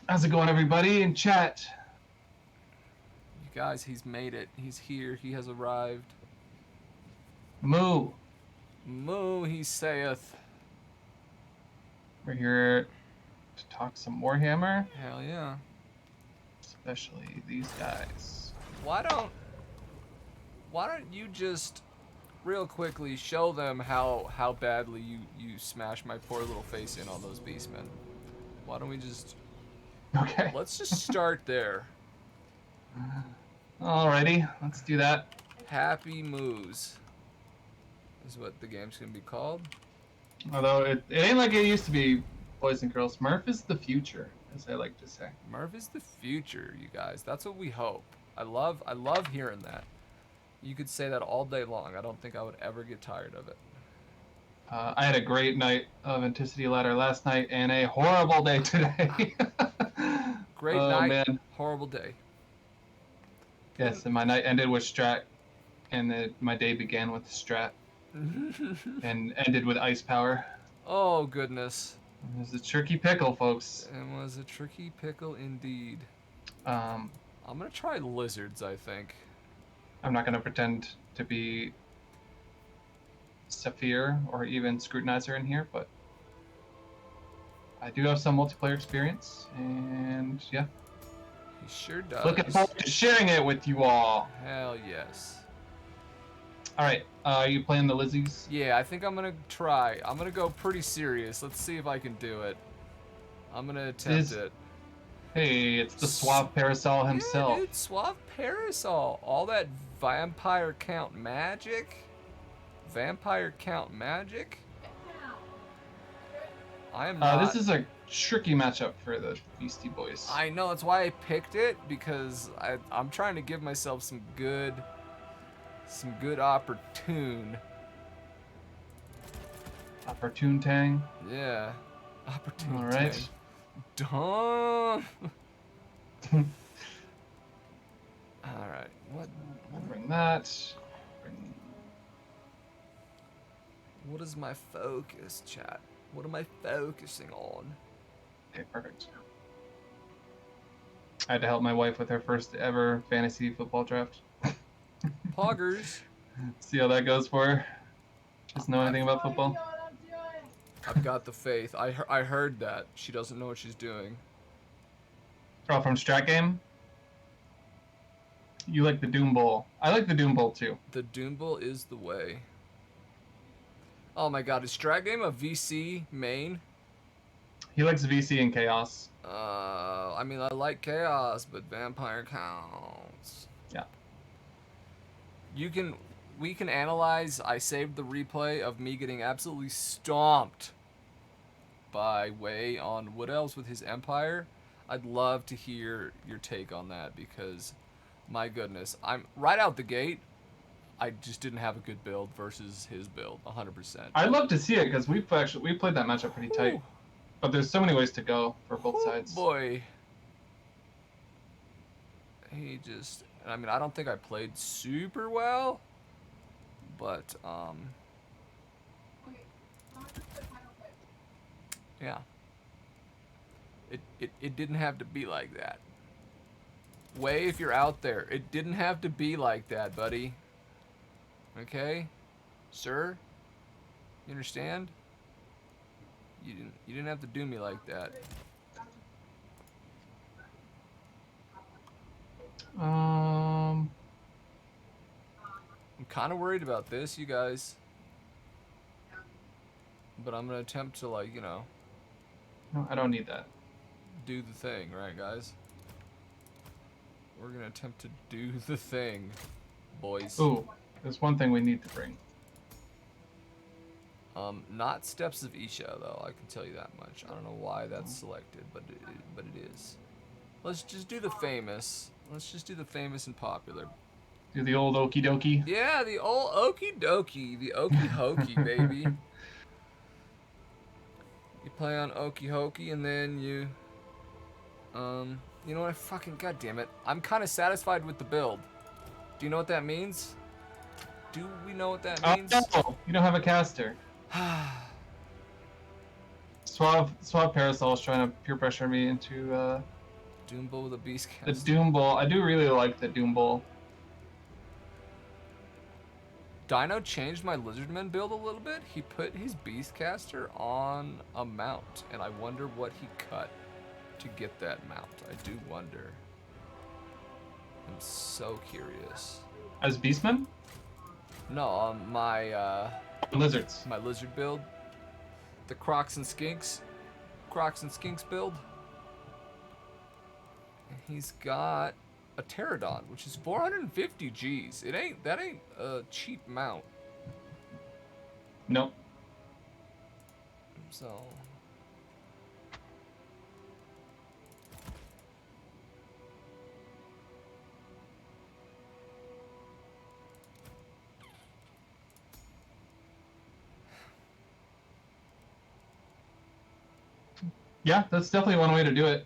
How's it going, everybody in chat? You guys, he's made it. He's here. He has arrived. Moo. Moo, he saith. We're here to talk some Warhammer, Hell yeah. especially these guys. Why don't you just real quickly show them how badly you smash my poor little face in on those beastmen? Why don't we just Okay. let's just start there. Alrighty, let's do that. Happy Moos is what the game's gonna be called. Although it ain't like it used to be, boys and girls. Murph is the future, as I like to say. Murph is the future, you guys. That's what we hope. I love hearing that. You could say that all day long. I don't think I would ever get tired of it. I had a great night of Anticity Ladder last night and a horrible day today. Great night, man. Horrible day. Yes, and my night ended with Strat, and my day began with Strat, and ended with Ice Power. Oh, goodness. It was a tricky pickle, folks. It was a tricky pickle indeed. I'm going to try lizards, I think. I'm not going to pretend to be Saphir or even Scrutinizer in here, but I do have some multiplayer experience, and yeah. He sure does. Looking forward to sharing it with you all. Hell yes. Alright, are you playing the Lizzies? Yeah, I think I'm going to try. I'm going to go pretty serious. Let's see if I can do it. I'm going to attempt it. Hey, it's the Suave Parasol himself. Yeah, dude, Suave Parasol. All that vampire count magic? Vampire count magic? I am not... This is a tricky matchup for the Beastie Boys. I know, that's why I picked it, because I'm trying to give myself some good opportune. Opportune Tang? Yeah. Opportune Alright. Tang. Dumb. Alright, what? I'll bring that. What is my focus, chat? What am I focusing on? Okay, perfect. I had to help my wife with her first ever fantasy football draft. Poggers. See how that goes for her. Doesn't know anything about football. I've got the faith. I heard that. She doesn't know what she's doing. Oh, from Strat Game? You like the Doom Bowl. I like the Doom Bowl too. The Doom Bowl is the way. Oh my god, is Strat Game a VC main? He likes VC and Chaos. I mean, I like Chaos, but Vampire counts. Yeah. We can analyze. I saved the replay of me getting absolutely stomped by Wei on Wood Elves with his Empire. I'd love to hear your take on that, because my goodness, I'm right out the gate. I just didn't have a good build versus his build, 100%. I'd love to see it, because we played that matchup pretty tight. Ooh. But there's so many ways to go for both sides. Boy. He just... I mean, I don't think I played super well, but, yeah. It didn't have to be like that. Way, if you're out there, it didn't have to be like that, buddy. Okay? Sir? You understand? You didn't have to do me like that. Um, I'm kind of worried about this, you guys. But I'm going to attempt to, like, you know... No, I don't need that. Do the thing, right, guys? We're going to attempt to do the thing, boys. Ooh, there's one thing we need to bring. Not Steps of Isha, though, I can tell you that much. I don't know why that's selected, but it is. Let's just do the famous. Let's just do the famous and popular. Do the old okie dokie? Yeah, the old okie dokie. The okie hokey, baby. You play on okie hokey, and then you... you know what? Fucking goddamn it. I'm kind of satisfied with the build. Do you know what that means? Do we know what that means? Oh, you don't have a caster. Suave Parasol is trying to peer pressure me into Doom Bull with a beast The cast. Doom Bull. I do really like the Doom Bull. Dino changed my Lizardman build a little bit. He put his Beastcaster on a mount, and I wonder what he cut to get that mount. I do wonder. I'm so curious. As Beastman? No, my Lizards. my lizard build, the Crocs and Skinks build. And he's got a Pterodon, which is 450 G's. That ain't a cheap mount. Nope. So Yeah, that's definitely one way to do it.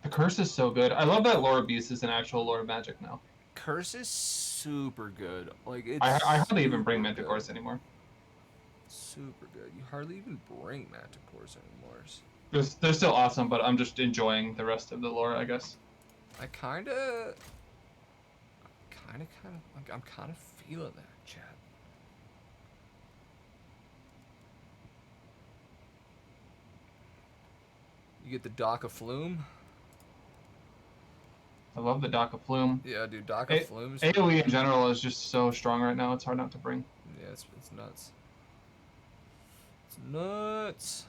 The curse is so good. I love that Lore Beast is an actual Lore Magic now. Curse is super good. Like it's I hardly even bring super good. Manticores anymore. Super good. You hardly even bring Manticores anymore. They're still awesome, but I'm just enjoying the rest of the lore, I guess. I'm kind of feeling that, Chad. You get the Dock of Flume. I love the Dock of Flume. Yeah, dude, Dock of Flume. AoE in general is just so strong right now, it's hard not to bring. Yeah, it's nuts. It's nuts.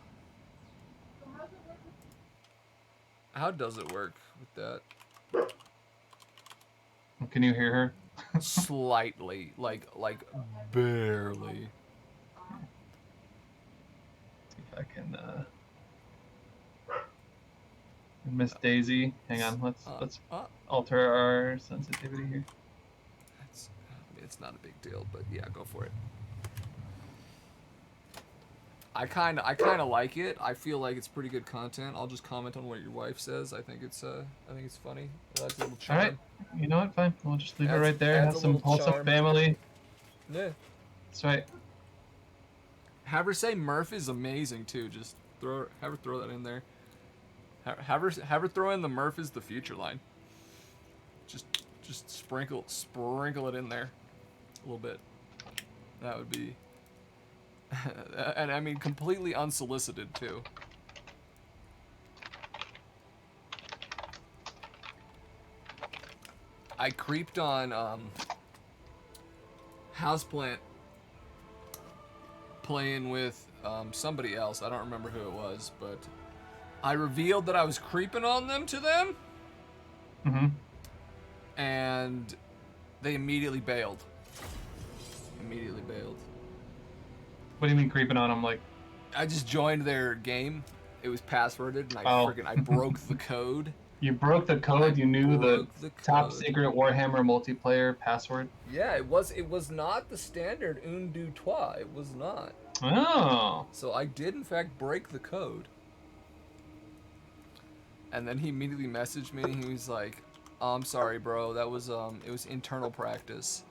How does it work with that? Can you hear her? Slightly, like barely. See if I can Miss Daisy. Hang on, let's alter our sensitivity here. It's not a big deal, but yeah, go for it. I kind of like it. I feel like it's pretty good content. I'll just comment on what your wife says. I think it's funny. It adds a little charm. All right, you know what? Fine, we'll just leave it right there. Have some wholesome family. Yeah, that's right. Have her say Murph is amazing too. Just have her throw that in there. Have her throw in the Murph is the future line. Just sprinkle it in there a little bit. That would be. And I mean, completely unsolicited too. I creeped on Houseplant playing with somebody else. I don't remember who it was, but I revealed that I was creeping on them to them. Mm-hmm. And they immediately bailed. What do you mean creeping on them? Like, I just joined their game. It was passworded, and I broke the code. You broke the code. You knew the top secret Warhammer multiplayer password. Yeah, it was not the standard un, deux, trois. It was not. Oh. So I did in fact break the code. And then he immediately messaged me. And he was like, "Oh, I'm sorry, bro. That was it was internal practice."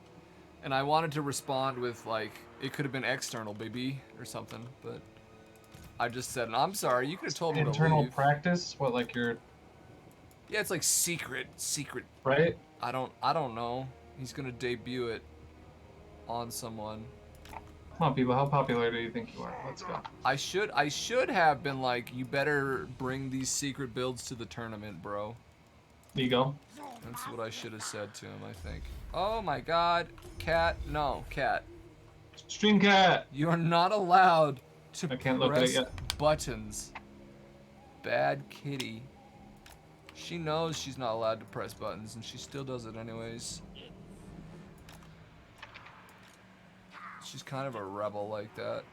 And I wanted to respond with like, "It could have been external, baby," or something, but I just said, "I'm sorry. You could have told me to leave." Internal practice? What, like your? Yeah, it's like secret. Right? I don't know. He's gonna debut it on someone. Come on, people. How popular do you think you are? Let's go. I should have been like, you better bring these secret builds to the tournament, bro. There you go. That's what I should have said to him, I think. Oh my god. Cat. No, Cat. Stream Cat! You are not allowed to I can't look at it yet. buttons. Bad kitty. She knows she's not allowed to press buttons, and she still does it anyways. She's kind of a rebel like that.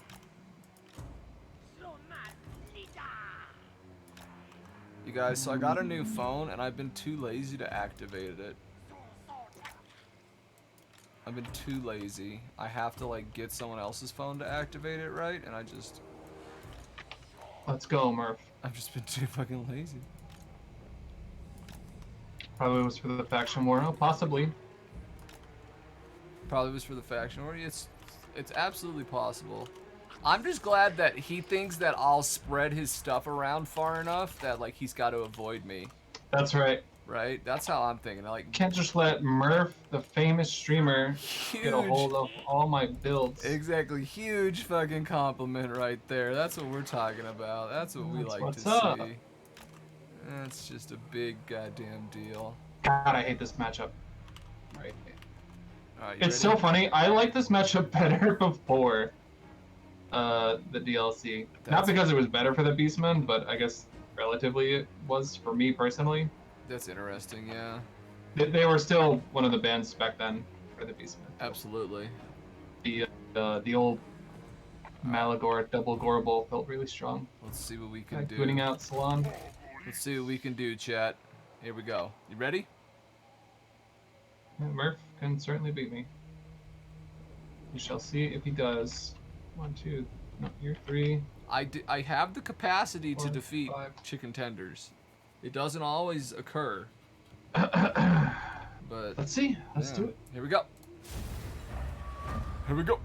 You guys, so I got a new phone, and I've been too lazy to activate it. I've been too lazy. I have to, like, get someone else's phone to activate it right, and I just... Let's go, Murph. I've just been too fucking lazy. Probably was for the faction war. Oh, possibly. Probably was for the faction, or it's absolutely possible. I'm just glad that he thinks that I'll spread his stuff around far enough that like he's got to avoid me. That's right. Right? That's how I'm thinking. Like, Can't just let Murph, the famous streamer, get a huge. hold of all my builds. Exactly. Huge fucking compliment right there. That's what we're talking about. That's what we That's like what's to up. see. That's just a big goddamn deal. God, I hate this matchup. Right. Alright, you It's ready? so funny. I like this matchup better before the DLC. Not because it was better for the Beastmen, but I guess relatively it was for me personally. That's interesting, yeah. They were still one of the bands back then for the Beastmen. So Absolutely. the old Malagor double Gorbel felt really strong. Let's see what we can do. Booting out Salon. Let's see what we can do, chat. Here we go. You ready? Yeah, Murph can certainly beat me. We shall see if he does. 1, 2, no, you're 3. I have the capacity 4, to defeat 5. chicken tenders. It doesn't always occur. But let's see. Let's do it. Here we go. Here we go.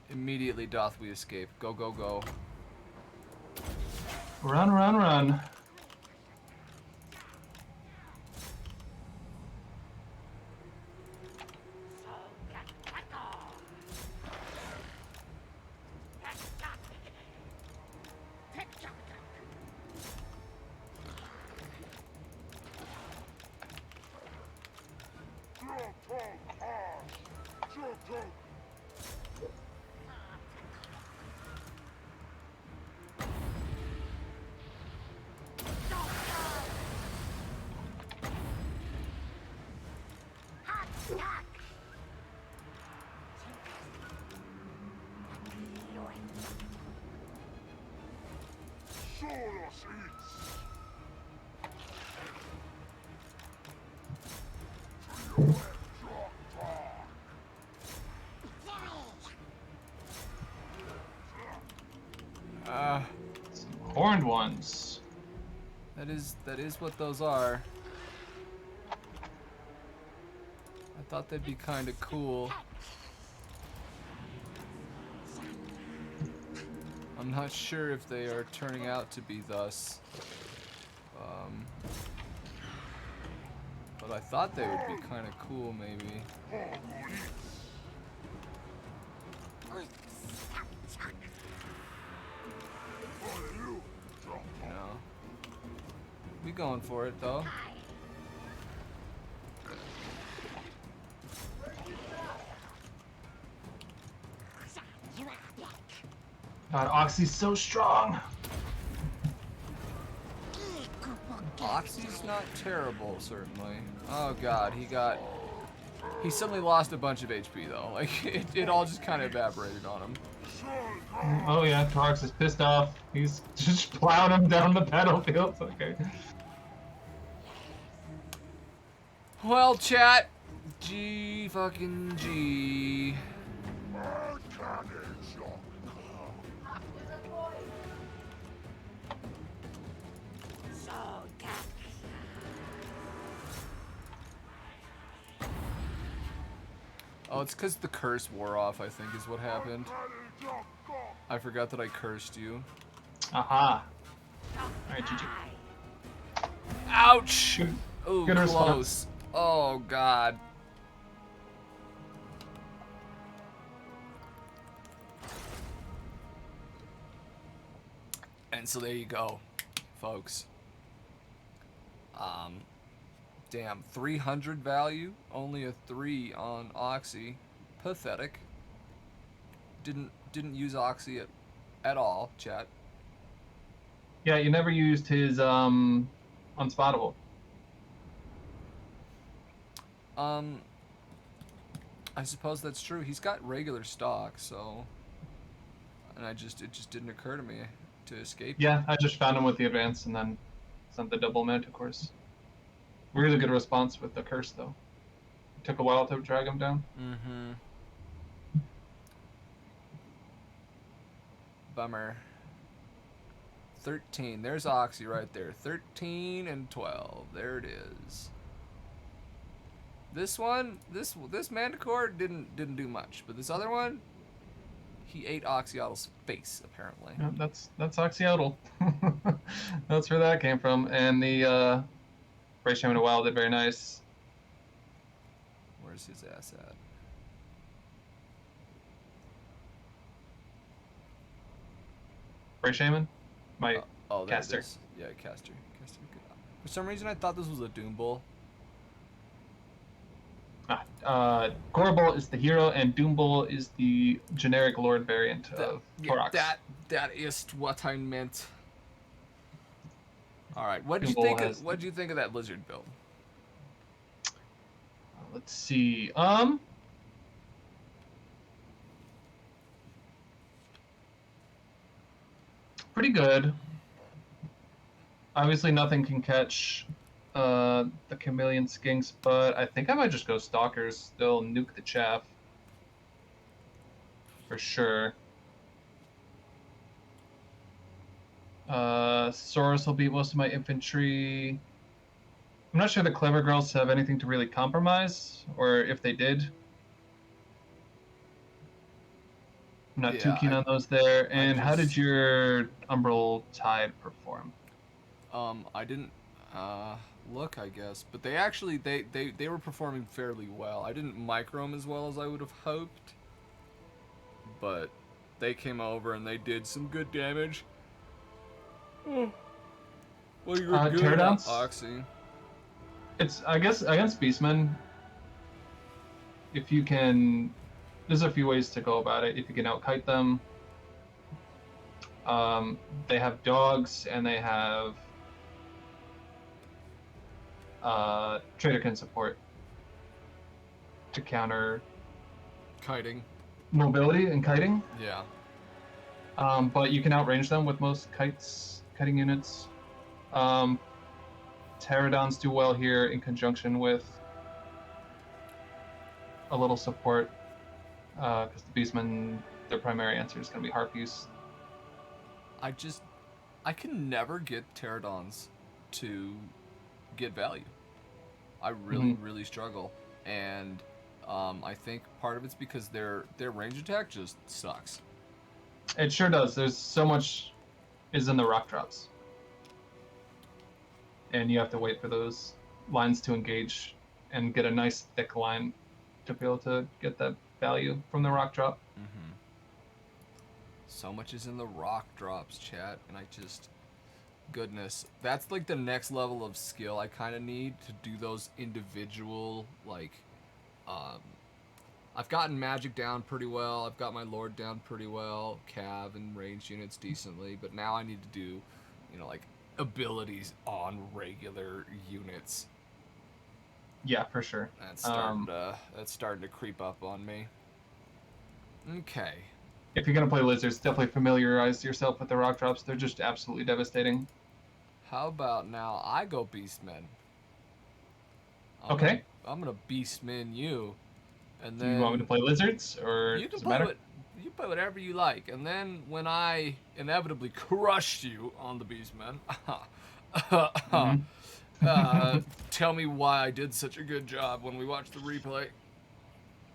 Immediately doth we escape. Go, go, go. Run, run, run. Some horned ones. That is what those are. I thought they'd be kind of cool. I'm not sure if they are turning out to be thus. But I thought they would be kind of cool, maybe. You know. We going for it, though. God, Oxy's so strong. Oxy's not terrible, certainly. Oh god, he suddenly lost a bunch of HP though. Like it all just kind of evaporated on him. Oh yeah, Torx is pissed off. He's just plowing him down the battlefield. Okay. Well, chat, G fucking G. Oh, it's because the curse wore off, I think, is what happened. I forgot that I cursed you. Aha. Alright, GG. Ouch! Good. Oh, Good close. response. Oh, God. And so there you go, folks. Damn, 300 value, only a 3 on Oxy. Pathetic. Didn't use Oxy at all, chat. Yeah, you never used his unspottable. I suppose that's true. He's got regular stock, so and it just didn't occur to me to escape. Yeah, I just found him with the advance and then sent the double Manticores. Really good response with the curse though. It took a while to drag him down. Mm-hmm. Bummer. 13. There's Oxy right there. 13 and 12. There it is. This one, this Manticore didn't do much, but this other one, he ate Oxyotl's face apparently. Yeah, that's Oxyotl. That's where that came from. And the Ray Shaman of Wild did very nice. Where's his ass at? Ray Shaman? My there caster. it is. Yeah, caster. For some reason, I thought this was a Doom Bull. Gorbel is the hero, and Doombull is the generic Lord variant of Torox. That is what I meant. All right, what did you think of that lizard build? Let's see. Pretty good. Obviously, nothing can catch the Chameleon Skinks, but I think I might just go Stalkers. They'll nuke the chaff. For sure. Soros will beat most of my infantry. I'm not sure the Clever Girls have anything to really compromise, or if they did. I'm not too keen on those there. And how did your Umbral Tide perform? I didn't look, I guess, but they actually they were performing fairly well. I didn't micro them as well as I would have hoped, but they came over and they did some good damage. Well, you were good Pterodons? Oxy. It's, I guess, against Beastmen, if you can, there's a few ways to go about it. If you can outkite them, they have dogs and they have Traderkin support to counter Kiting. mobility and kiting. Yeah. But you can outrange them with most kiting units. Pterodons do well here in conjunction with a little support, because the Beastmen, their primary answer is going to be Harpies. I can never get Pterodons to get value. I really struggle, and I think part of it's because their range attack just sucks. It sure does. There's so much is in the rock drops, and you have to wait for those lines to engage and get a nice thick line to be able to get that value from the rock drop. Mm-hmm. So much is in the rock drops, chat, and I just, goodness, that's like the next level of skill I kind of need to do those individual, like, I've gotten magic down pretty well, I've got my lord down pretty well, cav and ranged units decently, but now I need to do, like, abilities on regular units. Yeah, for sure. That's starting to creep up on me. Okay. If you're gonna play lizards, definitely familiarize yourself with the rock drops. They're just absolutely devastating. How about now I go Beastmen? Okay. I'm gonna Beastmen you, and then do you want me to play lizards, or you can does it matter? You play whatever you like, and then when I inevitably crush you on the Beastmen, tell me why I did such a good job when we watch the replay.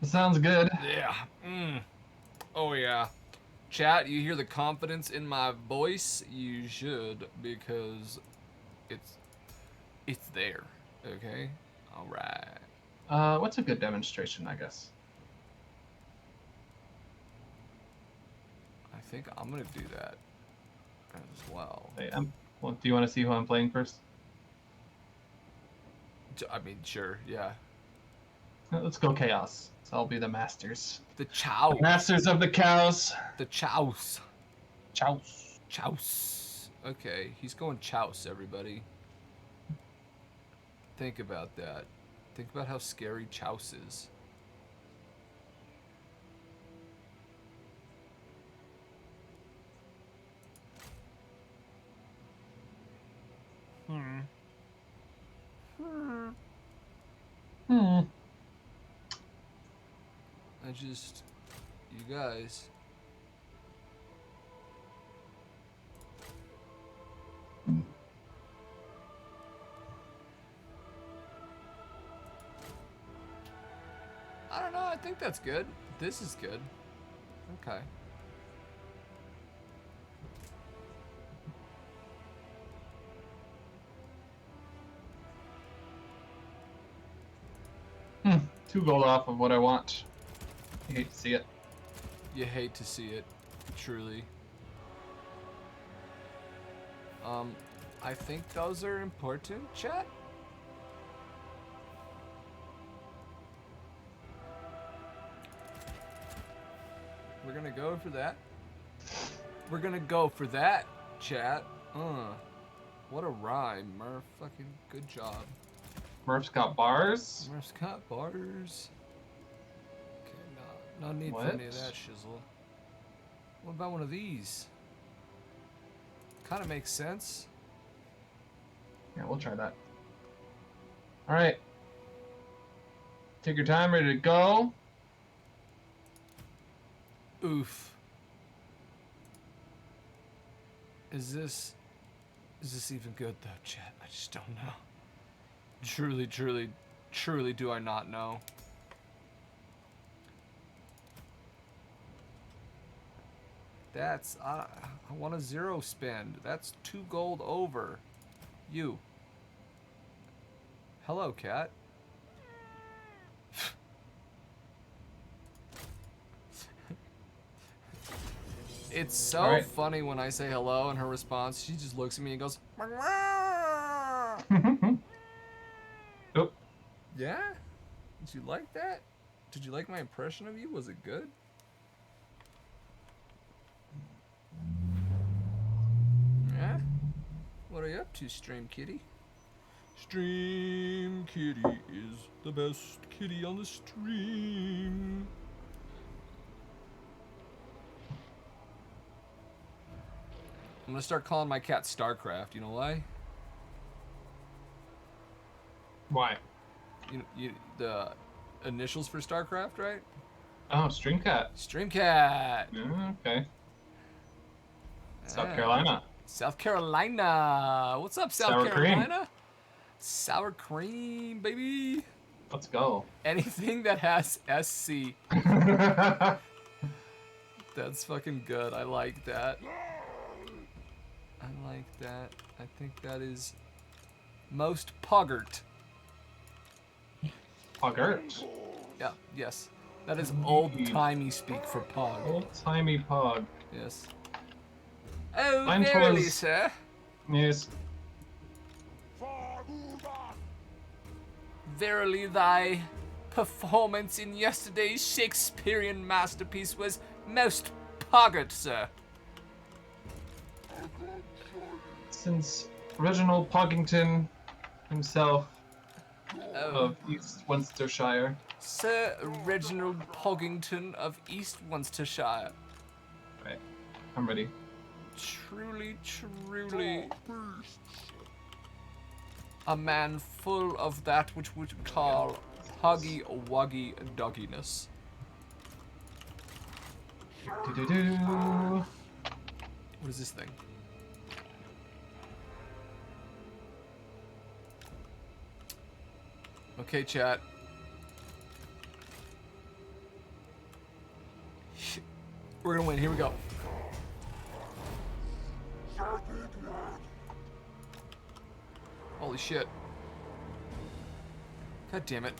Sounds good. Yeah. Oh yeah. Chat, you hear the confidence in my voice? You should, because it's there. Okay? Alright. What's a good demonstration, I guess? I think I'm gonna do that as well. Hey, well, do you want to see who I'm playing first? I mean, sure, yeah. Let's go Chaos. So I'll be the masters. The Chow. Masters of the cows. The Chows. Chows. Chows. Okay, he's going Chows, everybody. Think about that. Think about how scary Chows is. Hmm. You guys. I don't know, I think that's good. This is good. Okay. Hmm. 2 gold off of what I want. I hate to see it. You hate to see it, truly. I think those are important, chat. We're gonna go for that. We're gonna go for that, chat. What a rhyme, Murph. Fucking good job. Murph's got bars. Murph's got bars. Okay, no need for any of that shizzle. What about one of these? Kind of makes sense. Yeah, we'll try that. All right. Take your time, ready to go. Oof. Is this even good though, chat? I just don't know. Truly do I not know. That's, I want a 0 spend. That's 2 gold over. You. Hello, cat. It's so funny when I say hello and her response, she just looks at me and goes, Oh. Yeah? Did you like that? Did you like my impression of you? Was it good? Yeah? What are you up to, Stream Kitty? Stream Kitty is the best kitty on the stream. I'm gonna start calling my cat StarCraft. You know why? Why? The initials for StarCraft, right? Oh, Streamcat. Streamcat. Okay. South Carolina. South Carolina. What's up, South Carolina? Cream. Sour cream, baby. Let's go. Anything that has SC. That's fucking good. I like that. I like that. I think that is most puggert. Puggert? Yeah, yes. That is old-timey speak for pug. Old-timey pug. Yes. Oh, verily, sir. Yes. Verily thy performance in yesterday's Shakespearean masterpiece was most puggert, sir. Since Reginald Puggington himself of East Worcestershire. Sir Reginald Poggington of East Worcestershire. Right. I'm ready. Truly a man full of that which we would call huggy-wuggy dogginess. Do-do-do. What is this thing? Okay, chat. We're gonna win. Here we go. Holy shit. God damn it.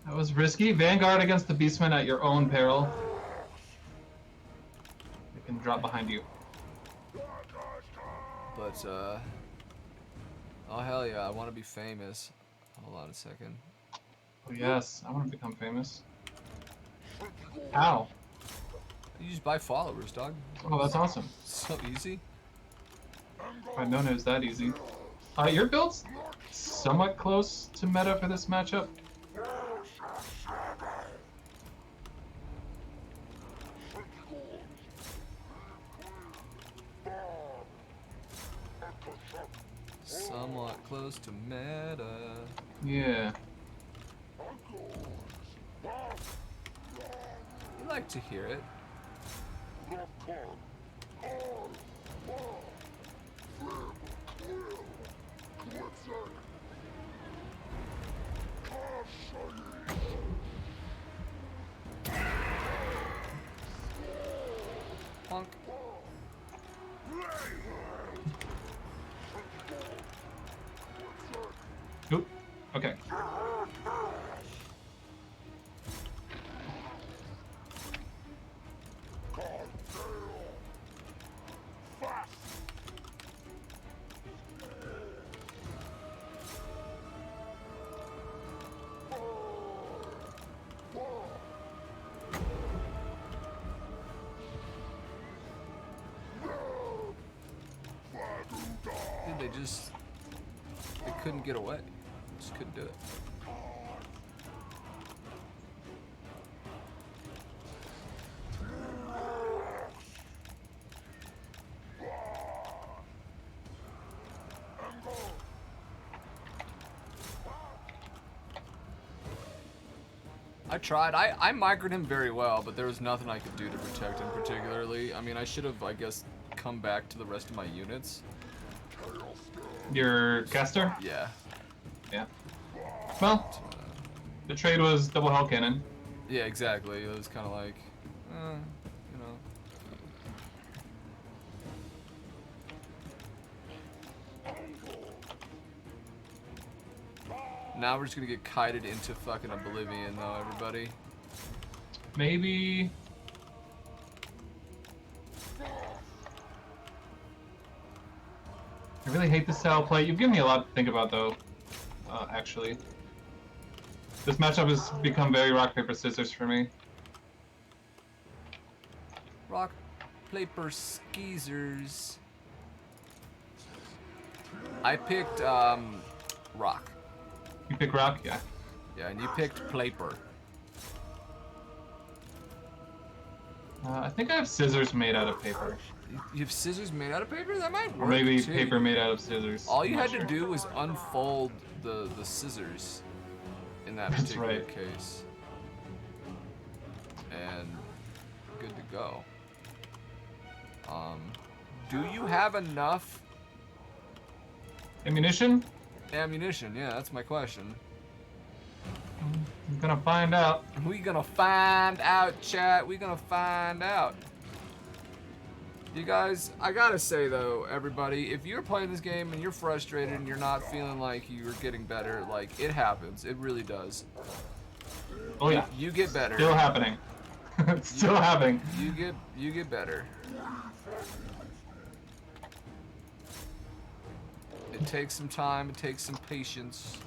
That was risky. Vanguard against the Beastmen at your own peril. They can drop behind you. But, oh hell yeah, I want to be famous. Hold on a second. Oh yes, I want to become famous. How? You just buy followers, dog. Oh, that's awesome. So easy. I know it was that easy. Your build's somewhat close to meta for this matchup. Somewhat close to meta. Yeah. You like to hear it. Honk. Oop. Okay. Dude, they couldn't get away. Just couldn't do it. I tried. I microed him very well, but there was nothing I could do to protect him particularly. I mean, I should have, I guess, come back to the rest of my units. Your caster? Yeah. Yeah. Well, the trade was double hell cannon. Yeah, exactly. It was kind of like, you know. Now we're just gonna get kited into fucking oblivion, though, everybody. Maybe. I really hate this style of play. You've given me a lot to think about, though. Actually, this matchup has become very rock paper scissors for me. Rock, paper, skeezers. I picked rock. You pick rock, yeah. Yeah, and you picked paper. I think I have scissors made out of paper. You have scissors made out of paper? That might work. Or maybe too. paper made out of scissors. All you I'm had not to sure. do was unfold the scissors in that That's particular right. case. And good to go. Do you have enough Ammunition? ammunition? Yeah, that's my question. I'm gonna find out. We gonna find out, chat. We gonna find out. You guys, I gotta say though, everybody, if you're playing this game and you're frustrated and you're not feeling like you're getting better, like, it happens. It really does. Oh yeah. You get better. Still happening. It's still happening. You get better. It takes some time, it takes some patience.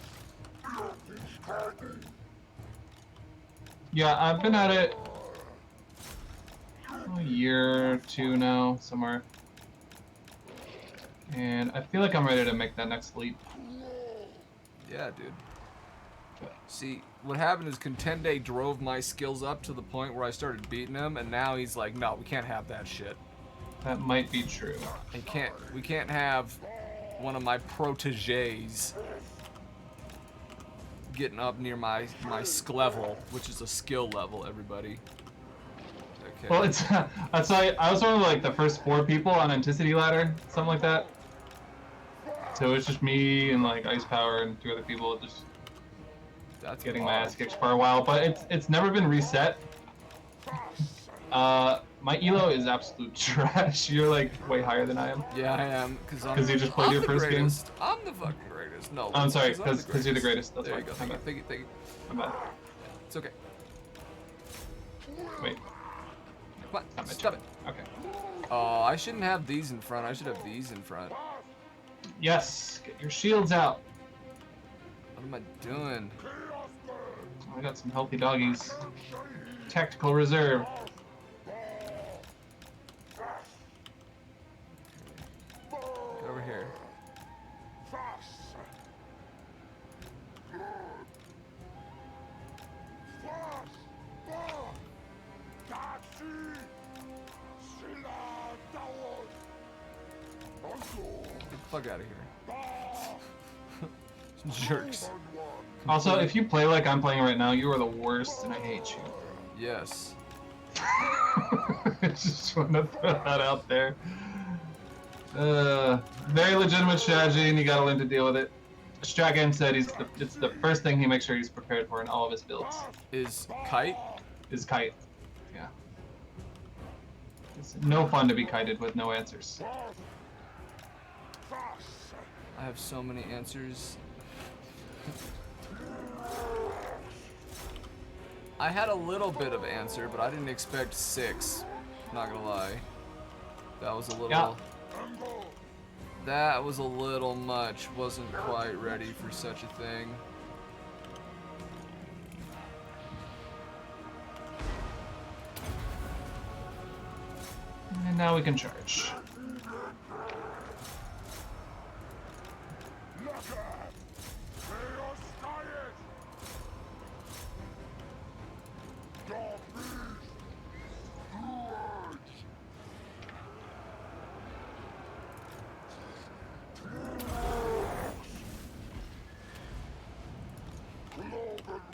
Yeah, I've been at it a year or two now, somewhere. And I feel like I'm ready to make that next leap. Yeah, dude. See, what happened is Contende drove my skills up to the point where I started beating him, and now he's like, no, we can't have that shit. That might be true. We can't have one of my proteges getting up near my sklevel, which is a skill level, everybody. Okay. Well, it's that's why I was one of like the first 4 people on Anticity Ladder, something like that. So it's just me and like Ice Power and 2 other people just That's getting wild. my ass kicked for a while. But it's never been reset. My elo is absolute trash. You're like way higher than I am. Yeah, I am, Because you just played your first game? I'm the fucking greatest. No, I'm sorry, I'm the because you're the greatest. That's There fine. you go. I'm Thank you. bad. Thank you. I'm bad. It's okay. Wait. Come on, Not my stop turn. it. Okay. Oh, I shouldn't have these in front. I should have these in front. Yes. Get your shields out. What am I doing? I got some healthy doggies. Tactical reserve. Get over here. Get the fuck out of here. Jerks. Also, if you play like I'm playing right now, you are the worst, and I hate you. Yes. I just want to throw that out there. Very legitimate strategy, and you gotta learn to deal with it. Strachan said it's the first thing he makes sure he's prepared for in all of his builds. Is kite? Is kite. Yeah. It's no fun to be kited with no answers. I have so many answers. I had a little bit of answer, but I didn't expect 6. Not gonna lie. That was a little... Yeah. That was a little much. Wasn't quite ready for such a thing. And now we can charge.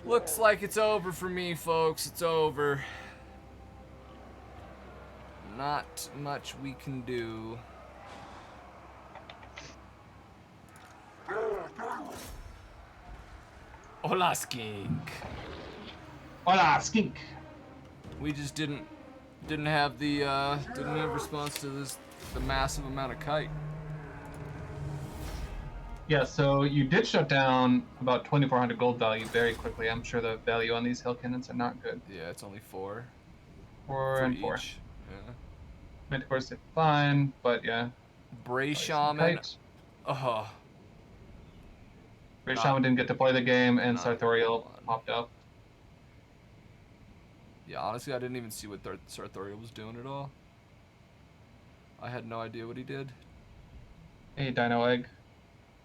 Looks like it's over for me, folks. It's over. Not much we can do. Hola, skink. Hola, skink. We just didn't have the didn't have response to the massive amount of kite. Yeah, so you did shut down about 2,400 gold value very quickly. I'm sure the value on these hill cannons are not good. Yeah, it's only 4. 4 and 4. Each. Yeah. Metaphors did fine, but yeah. Bray Shaman. Oh. Bray Shaman didn't get to play the game, and Not Sartorial one. popped up. Yeah, honestly, I didn't even see what Sartorial was doing at all. I had no idea what he did. Hey, Dino Egg.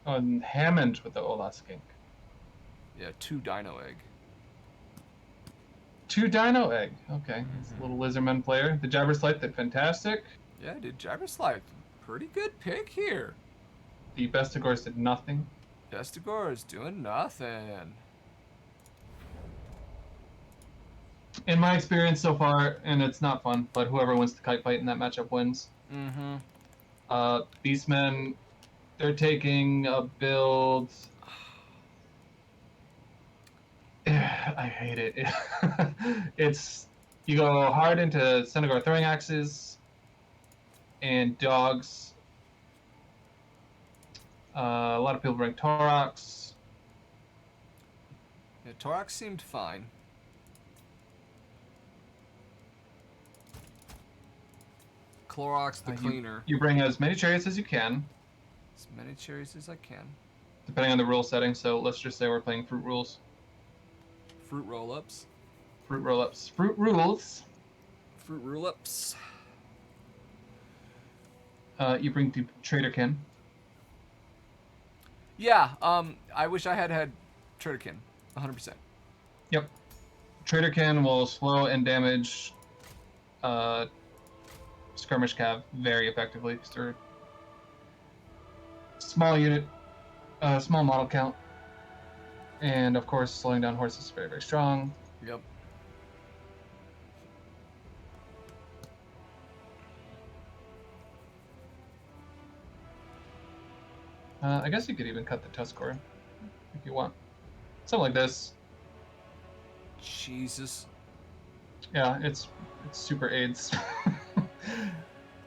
Oh, and Hammond with the Ola Skink. Yeah, 2 Dino Egg. 2 Dino Egg. Okay, it's a little Lizardman player. The Jabberslite did fantastic. Yeah, dude, Jabberslite, pretty good pick here. The Bestigors did nothing. Bestigor is doing nothing. In my experience so far, and it's not fun, but whoever wins the kite fight in that matchup wins. Mm-hmm. Beastmen, they're taking a build. I hate it. It's you go hard into Senegar throwing axes and dogs. A lot of people bring Torox. Yeah, Torax seemed fine. Clorox the cleaner. You bring as many chariots as you can. As many cherries as I can. Depending on the rule setting, so let's just say we're playing fruit rules. Fruit roll-ups. Fruit roll-ups. Fruit rules. Fruit roll-ups. You bring the Traderkin. Yeah, I wish I had Traderkin. 100%. Yep. Traderkin will slow and damage skirmish cav very effectively. They're small unit, small model count, and of course slowing down horses is very, very strong. Yep. I guess you could even cut the Tuskor if you want. Something like this. Jesus. Yeah, it's super aids.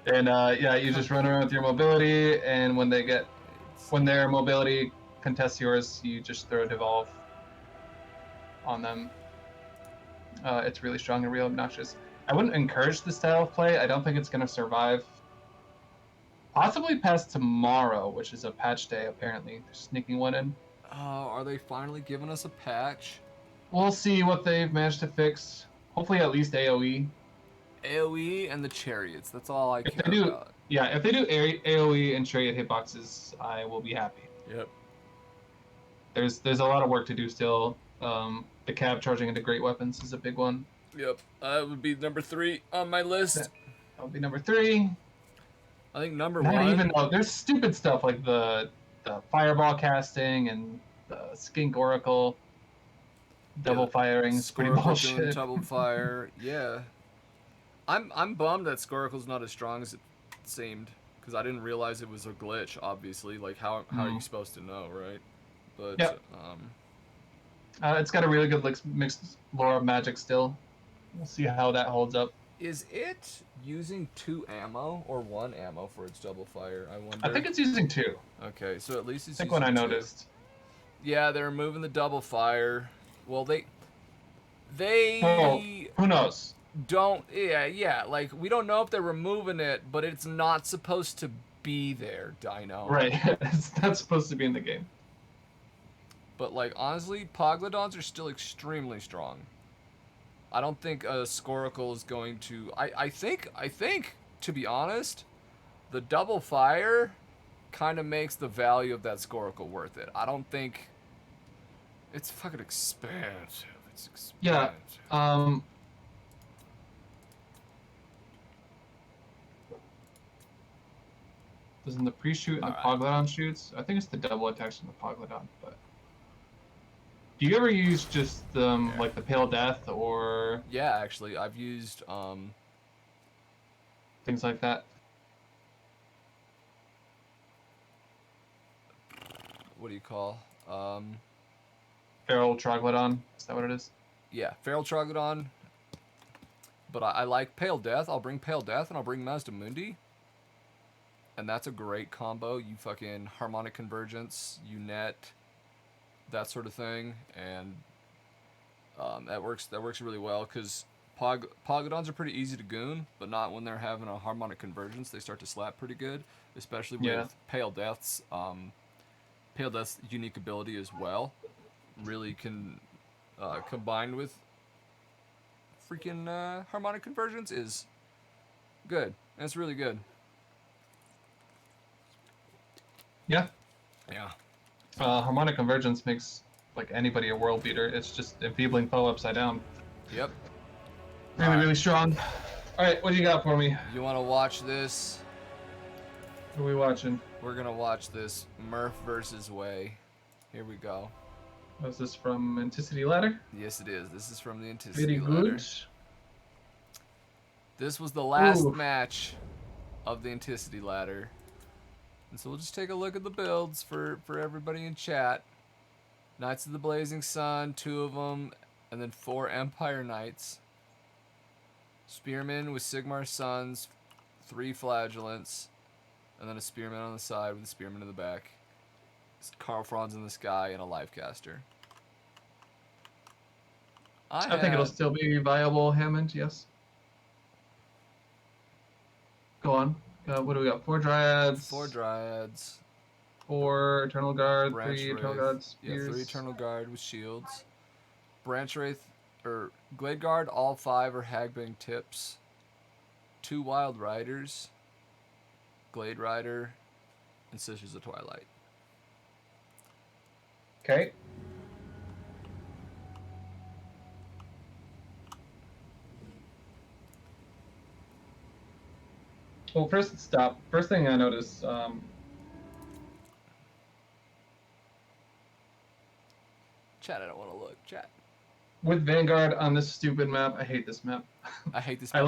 And yeah, you just run around with your mobility, and when their mobility contests yours, you just throw a devolve on them. It's really strong and real obnoxious. I wouldn't encourage this style of play. I don't think it's going to survive. Possibly past tomorrow, which is a patch day, apparently. They're sneaking one in. Oh, are they finally giving us a patch? We'll see what they've managed to fix. Hopefully at least AoE. AoE and the chariots. That's all I care about. Yeah, if they do AoE and chariot hitboxes, I will be happy. Yep. There's a lot of work to do still. The cab charging into great weapons is a big one. Yep. That would be number 3 on my list. That would be number 3. I think number Not 1. even though there's stupid stuff like the fireball casting and the Skink Oracle double firing is pretty Skoracle doing bullshit. double fire. Yeah. I'm bummed that Skoracle's not as strong as it seemed, because I didn't realize it was a glitch. Obviously, like how are you supposed to know, right? But Yep. It's got a really good mixed lore of magic still. We'll see how that holds up. is it using 2 ammo or 1 ammo for its double fire? I wonder. I think it's using 2. Okay, so at least it's I think using when I 2. noticed. Yeah, they're removing the double fire. Well, Well, they who knows? don't. Yeah. Like we don't know if they're removing it, but it's not supposed to be there, Dino. Right. It's not supposed to be in the game. But like honestly, Poglodons are still extremely strong. I don't think a Skoracle is going to. I think to be honest, the double fire kind of makes the value of that Skoracle worth it. I don't think it's fucking expensive. It's expensive. Yeah. Doesn't the pre-shoot and the Poglodon shoots? I think it's the double attacks from the Poglodon, but do you ever use just like the Pale Death or Yeah, actually, I've used things like that? What do you call? Feral Troglodon, is that what it is? Yeah, Feral Troglodon. But I like Pale Death. I'll bring Pale Death and I'll bring Mazdamundi. And that's a great combo. You fucking Harmonic Convergence, you net, that sort of thing, and that works really well because Poglodons are pretty easy to goon, but not when they're having a Harmonic Convergence. They start to slap pretty good, especially with Pale Death's unique ability as well. Really can combined with freaking Harmonic Convergence is good. That's really good. Yeah. Yeah. Harmonic Convergence makes like anybody a world beater. It's just enfeebling foe upside down. Yep. Really strong. All right, what do you got for me? You want to watch this? What are we watching? We're gonna watch this Murph versus Way. Here we go. Was this from Anticity Ladder? Yes, it is. This is from the Anticity Very Ladder. good. This was the last match of the Anticity Ladder. And so we'll just take a look at the builds for everybody in chat. Knights of the Blazing Sun, 2 of them, and then 4 Empire Knights. Spearmen with Sigmar's Sons, 3 Flagellants, and then a Spearman on the side with a Spearman in the back. Carl Franz in the sky, and a Livecaster. I think it'll still be viable, Hammond, yes. Go on. What do we got? 4 Dryads. 4 Dryads. 4 Eternal Guard, Branch 3 Wraith. Eternal Guard spears. Yeah, 3 Eternal Guard with shields. Branch Wraith, or Glade Guard, all 5 are Hagbang tips. 2 Wild Riders. Glade Rider, and Sisters of Twilight. Okay. Well, first thing I noticed, Chat, I don't want to look. Chat. With Vanguard on this stupid map, I hate this map. I hate this map.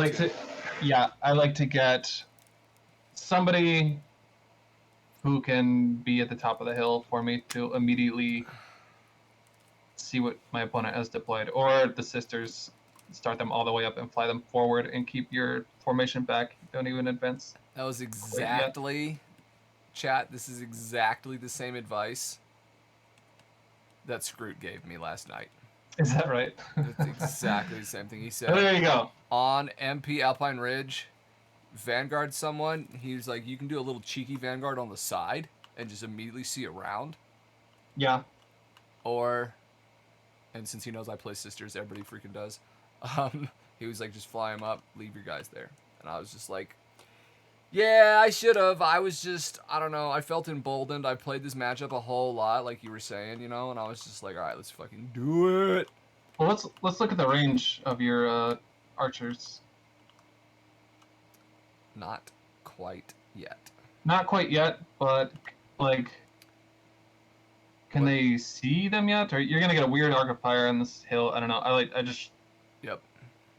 I like to get somebody who can be at the top of the hill for me to immediately see what my opponent has deployed, or the sisters, start them all the way up and fly them forward and keep your formation back. Don't even advance. That was exactly, chat, this is exactly the same advice that Scroot gave me last night. Is that right? It's exactly the same thing he said. Oh, there you go. On MP Alpine Ridge, Vanguard someone, he was like, you can do a little cheeky Vanguard on the side and just immediately see around. Yeah. Or, and since he knows I play sisters, everybody freaking does, he was like, just fly him up, leave your guys there. And I was just like, yeah, I should have. I was just, I don't know, I felt emboldened. I played this matchup a whole lot, like you were saying, you know, and I was just like, all right, let's fucking do it. Well, let's look at the range of your archers. Not quite yet. Not quite yet, but like Can What? they see them yet? Or you're gonna get a weird arc of fire on this hill. I don't know. Yep.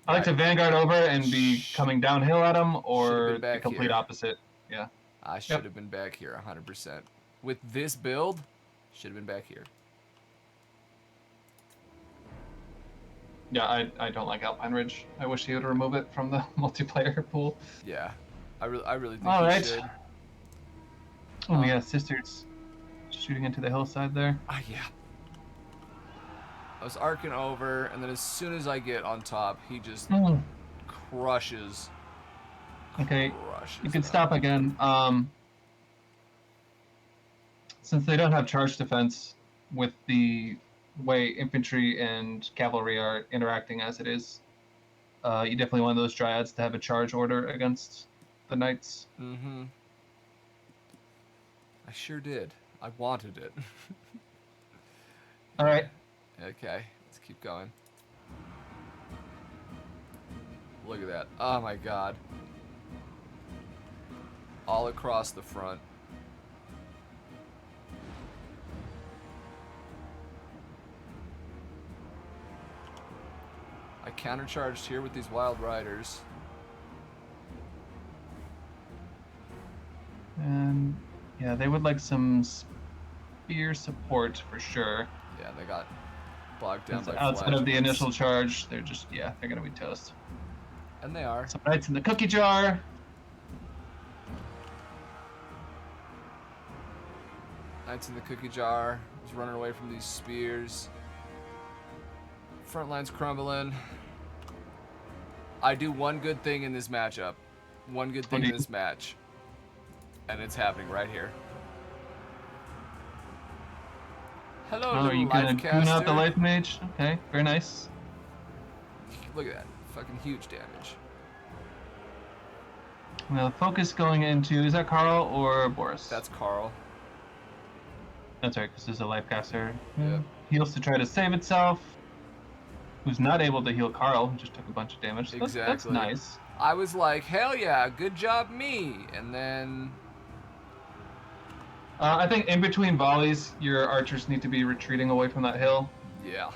I like to vanguard over and be coming downhill at them, Should have been or the back complete here. opposite. Yeah. I should have been back here 100%. With this build, should have been back here. Yeah, I don't like Alpine Ridge. I wish he would remove it from the multiplayer pool. Yeah, I really think All he right. should. Oh yeah, sisters shooting into the hillside there. Yeah. I was arcing over, and then as soon as I get on top, he just crushes. Okay, crushes you can them. stop again. Since they don't have charge defense with the way infantry and cavalry are interacting as it is, you definitely want those dryads to have a charge order against the knights. Mm-hmm. I sure did. I wanted it. All right. Okay, let's keep going. Look at that. Oh my god. All across the front. I countercharged here with these wild riders. And yeah, they would like some spear support for sure. Yeah, they got bogged down by outside of the flashpoints. initial charge, they're just they're gonna be toast. And they are. Some knights in the cookie jar. Knights in the cookie jar. He's running away from these spears. Front line's crumbling. I do one good thing in this matchup. One good thing in this match. And it's happening right here. Hello, Oh, are little you gonna life tune caster. out the life mage? Okay, very nice. Look at that. Fucking huge damage. Now, focus going into, is that Carl or Boris? That's Carl. That's right, because there's a life caster. Yeah. Heals to try to save itself. Who's not able to heal Carl, who just took a bunch of damage. So Exactly. That's nice. I was like, hell yeah, good job me. And then... I think in between volleys, your archers need to be retreating away from that hill. Yeah.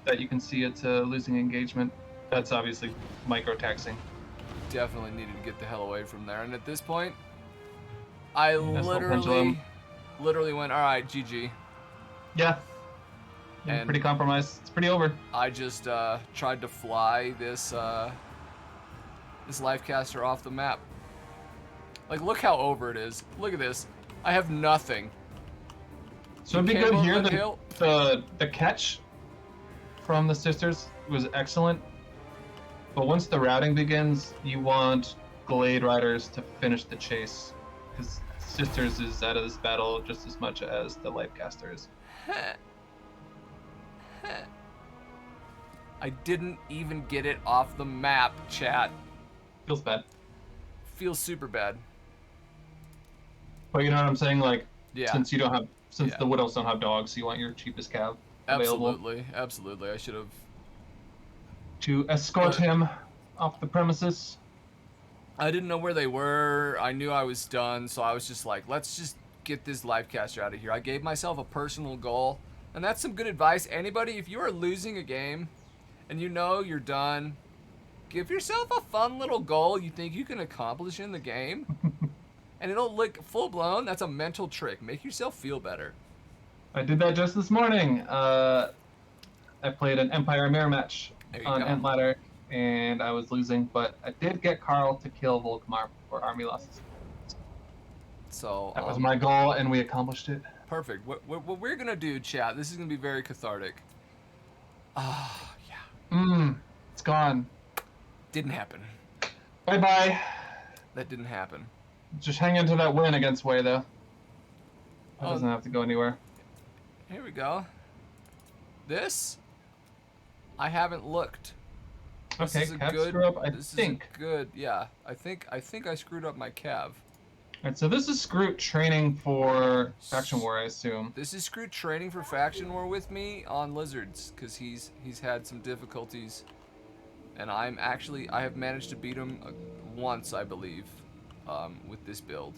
That you can see it's losing engagement. That's obviously micro-taxing. Definitely needed to get the hell away from there. And at this point, I pendulum. literally went, all right, GG. Yeah. And pretty compromised. It's pretty over. I just tried to fly this this life caster off the map. Like, look how over it is. Look at this. I have nothing. So it'd be good here. The catch from the sisters was excellent. But once the routing begins, you want Glade Riders to finish the chase. Because Sisters is out of this battle just as much as the Life Caster is. I didn't even get it off the map, chat. Feels bad. Feels super bad. But you know what I'm saying? Like, yeah. Since the Wood Elves don't have dogs, you want your cheapest cav available. Absolutely. I should have... To escort him off the premises. I didn't know where they were. I knew I was done, so I was just like, let's just get this life caster out of here. I gave myself a personal goal, and that's some good advice. Anybody, if you are losing a game and you know you're done, give yourself a fun little goal you think you can accomplish in the game. And it'll look full-blown. That's a mental trick. Make yourself feel better. I did that just this morning. I played an Empire Mirror match on Ent Ladder, and I was losing, but I did get Carl to kill Volkmar before army losses. So that was my goal, and we accomplished it. Perfect. What we're gonna do, chat? This is gonna be very cathartic. Ah, yeah. It's gone. Didn't happen. Bye bye. That didn't happen. Just hang into that win against Wei, though. That doesn't have to go anywhere. Here we go. This, I haven't looked. This okay, is a Cav good, screw up. I this think. Is a good. Yeah, I think I screwed up my Cav. Alright, so this is Scroot training for Faction War, I assume. This is Scroot training for Faction War with me on Lizards, because he's had some difficulties, and I have managed to beat him once, I believe, with this build.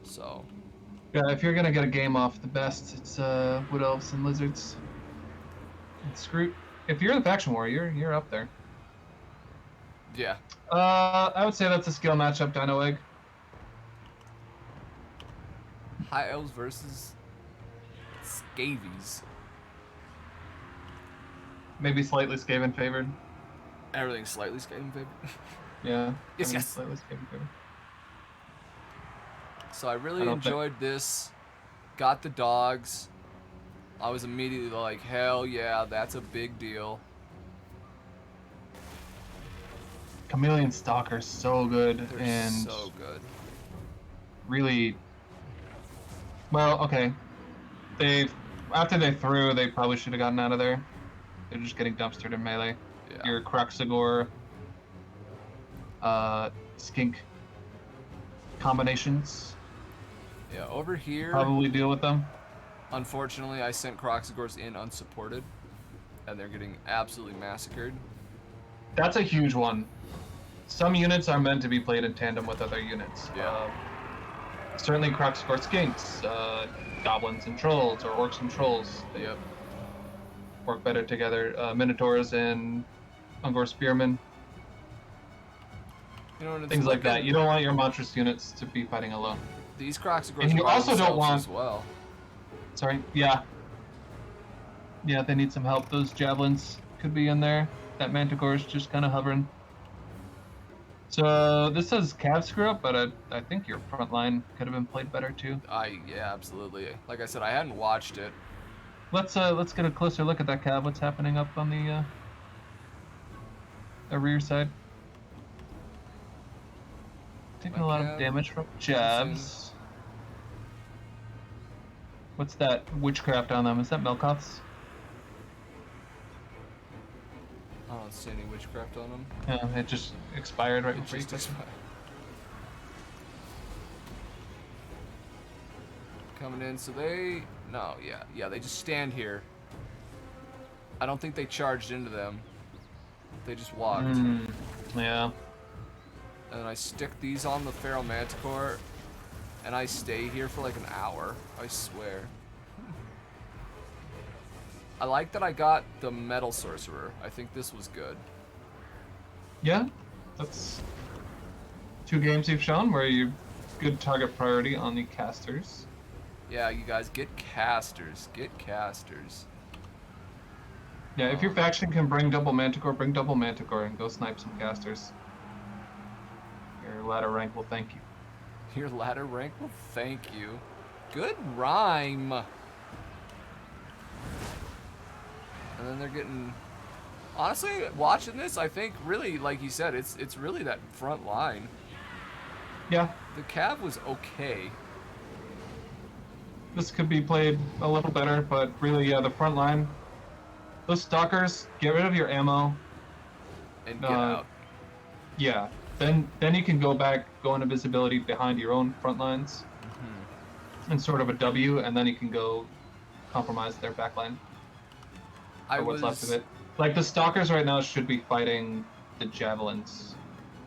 So, Yeah, if you're gonna get a game off the best, it's Wood Elves and Lizards. And Scroot. If you're the faction war, you're up there. Yeah. I would say that's a skill matchup, Dino Egg. High Elves versus Scavies. Maybe slightly Skaven favored. Everything's slightly Skaven favored. Yeah. Yes, I mean, yes. slightly Skaven favored. So I really enjoyed this. Got the dogs. I was immediately like, hell yeah, that's a big deal. Chameleon Stalker's so good. They're and so good. Really, well, okay. After they threw, they probably should have gotten out of there. They're just getting dumpstered in melee. Yeah. Your Croxagore, Skink combinations. Yeah, over here, Probably deal with them. unfortunately, I sent Croxagores in unsupported, and they're getting absolutely massacred. That's a huge one. Some units are meant to be played in tandem with other units. Yeah. Certainly Croxagore Skinks, Goblins and Trolls, or Orcs and Trolls. They work better together. Minotaurs and Ungor Spearmen. You know, and it's Things like that. You don't want your monstrous units to be fighting alone. These Croxagores And you also don't want as well. Sorry, yeah. Yeah, they need some help. Those javelins could be in there. That Manticore's just kind of hovering. So this says Cav screw up, but I think your front line could have been played better too. Yeah, absolutely. Like I said, I hadn't watched it. Let's get a closer look at that Cav. What's happening up on the rear side? Taking a lot of damage from jabs. What's that witchcraft on them? Is that Melkoth's? I don't see any witchcraft on them. Yeah, it just expired right It before just you expired. Coming in, so they... No, yeah, they just stand here. I don't think they charged into them. They just walked. Yeah. And then I stick these on the Feral Manticore, and I stay here for like an hour, I swear. I like that I got the Metal Sorcerer. I think this was good. Yeah, that's 2 games you've shown where you good target priority on the casters. Yeah, you guys, get casters. Get casters. Yeah, if your faction can bring double Manticore, bring double Manticore and go snipe some casters. Your ladder rank will thank you. Your ladder rank will thank you. Good rhyme. And then they're getting... Honestly, watching this, I think really, like you said, it's really that front line. Yeah. The Cav was okay. This could be played a little better, but really, yeah, the front line. Those Stalkers, get rid of your ammo. And get out. Yeah. Then you can go back, go into visibility behind your own front lines. And sort of a W, and then you can go compromise their backline. What's left of it. Like, the Stalkers right now should be fighting the Javelins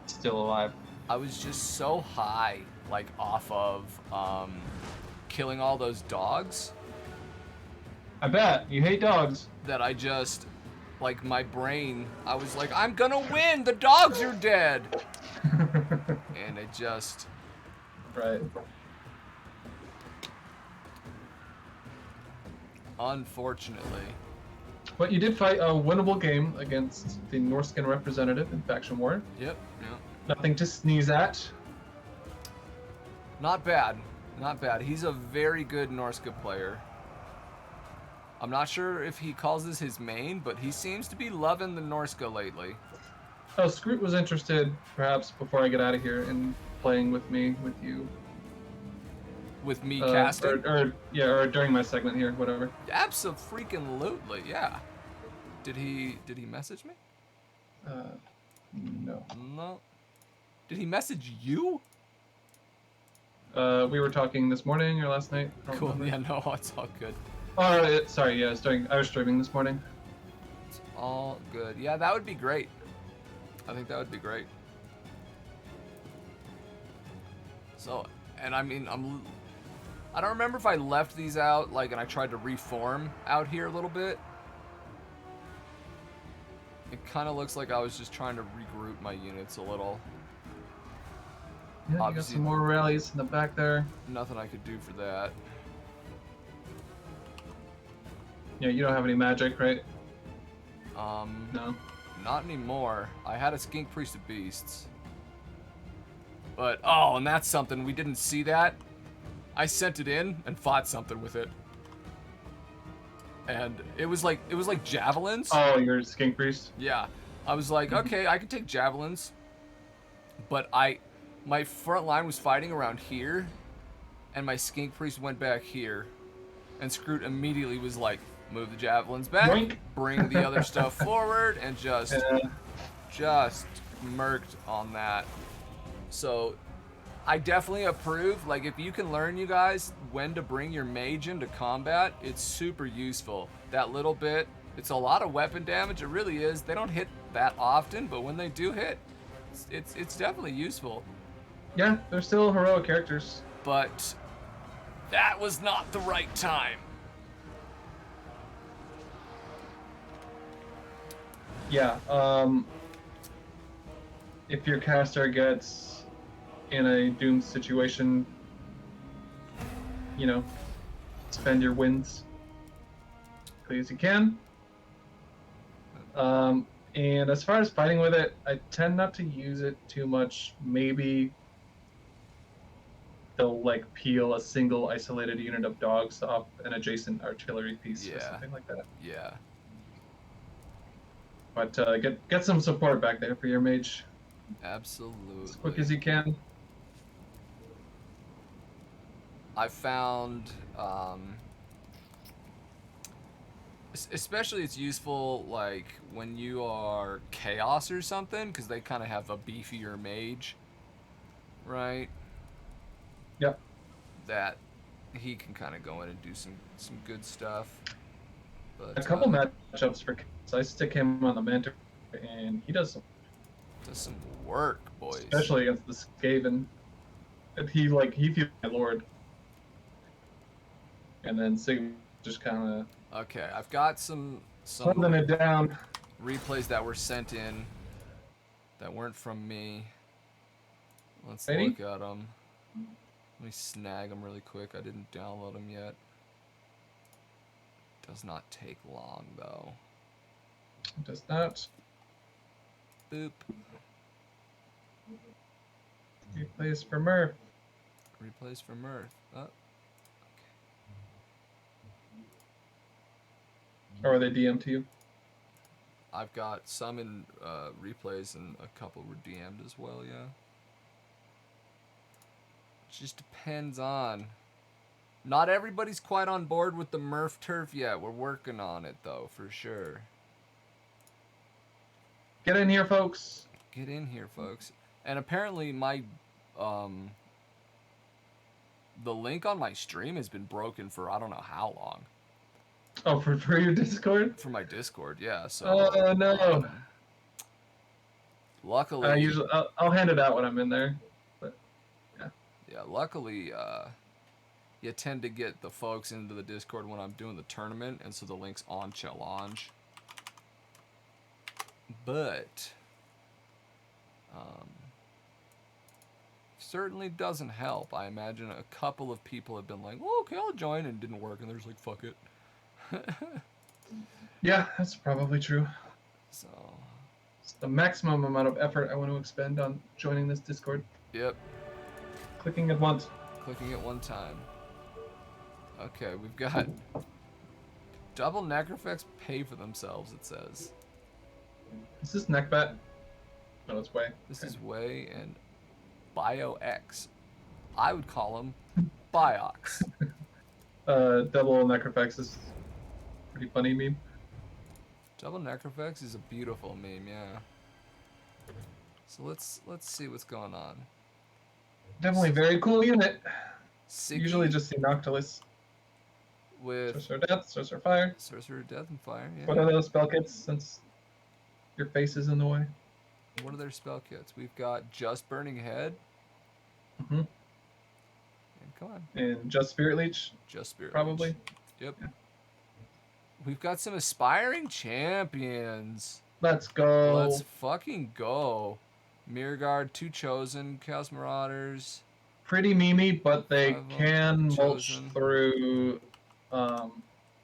still alive. I was just so high, like, off of killing all those dogs. I bet. You hate dogs. That I just, like, my brain, I was like, I'm gonna win! The dogs are dead! And it just... Right. Unfortunately. But you did fight a winnable game against the Norskin representative in Faction War. Yep. Nothing to sneeze at. Not bad. Not bad. He's a very good Norska player. I'm not sure if he calls this his main, but he seems to be loving the Norska lately. Oh, Scroot was interested, perhaps, before I get out of here, in playing with me, with you. With me casting? Or during my segment here, whatever. Abso-freaking-lutely, yeah. Did he message me? No. No. Did he message you? We were talking this morning or last night. Cool. Remember. Yeah, no, it's all good. Oh, sorry. Yeah, I was streaming this morning. It's all good. Yeah, that would be great. I think that would be great. So, and I mean, I don't remember if I left these out, like, and I tried to reform out here a little bit. It kind of looks like I was just trying to regroup my units a little. Yeah, you got some more rallies in the back there. Nothing I could do for that. Yeah, you don't have any magic, right? No. Not anymore. I had a Skink Priest of Beasts. But, oh, and that's something. We didn't see that. I sent it in and fought something with it. And it was like javelins. Oh, you're Skink Priest? Yeah. I was like, okay, I can take javelins. But my front line was fighting around here. And my Skink Priest went back here. And Scroot immediately was like, move the javelins back, Yoink. bring the other stuff forward, and just murked on that. So I definitely approve. Like, if you can learn, you guys, when to bring your mage into combat, it's super useful. That little bit, it's a lot of weapon damage. It really is. They don't hit that often, but when they do hit, it's definitely useful. Yeah, they're still heroic characters. But that was not the right time. Yeah, if your caster gets in a doomed situation, you know, spend your wins as quickly as you can. And as far as fighting with it, I tend not to use it too much. Maybe they'll like peel a single isolated unit of dogs off an adjacent artillery piece or something like that. Yeah. But get some support back there for your mage. Absolutely. As quick as you can. I found, especially it's useful like when you are chaos or something, because they kind of have a beefier mage, right? Yep. That he can kind of go in and do some good stuff. But, a couple matchups for so I stick him on the mentor, and he does some work, boys. Especially against the Skaven. He feels my lord. And then Sig just kind of. Okay, I've got some holding it down. Replays that were sent in that weren't from me. Let's Ready? look at them. Let me snag them really quick. I didn't download them yet. Does not take long though. It does not. Boop. Replays for Murph. Replays for Murph. Oh. Okay. Or are they DM to you? I've got some in replays and a couple were DM'd as well, yeah. It just depends on. Not everybody's quite on board with the Murph turf yet. We're working on it though, for sure. Get in here, folks. Get in here, folks. And apparently my the link on my stream has been broken for I don't know how long. Oh, for your Discord? For my Discord, yeah. So. Oh no. Luckily. I'll hand it out when I'm in there. But yeah. Yeah, luckily, you tend to get the folks into the Discord when I'm doing the tournament, and so the link's on Challenge. But certainly doesn't help. I imagine a couple of people have been like, "Oh, okay, I'll join," and it didn't work, and they're just like, "Fuck it." Yeah, that's probably true. So it's the maximum amount of effort I want to expend on joining this Discord. Yep. Clicking at once. Clicking at one time. Okay, we've got double necrophects pay for themselves, it says. Is this Neckbat? No, it's Way. This is Way and BioX. I would call him Biox. Double Necrofax is pretty funny meme. Double Necrophects is a beautiful meme, yeah. So let's see what's going on. Definitely very cool unit. Siggy Usually just see Noctilus. with Sorcerer Death, Sorcerer Fire. Sorcerer Death and Fire, yeah. What are those spell kits since your face is in the way? What are their spell kits? We've got Just Burning Head. Mm-hmm. Come on. And just Spirit Leech, Just Spirit probably. Leech. Yep. Yeah. We've got some aspiring champions. Let's go. Let's fucking go. Mirror Guard, 2 Chosen, Chaos Marauders. Pretty memey, but they 5 can mulch Chosen. through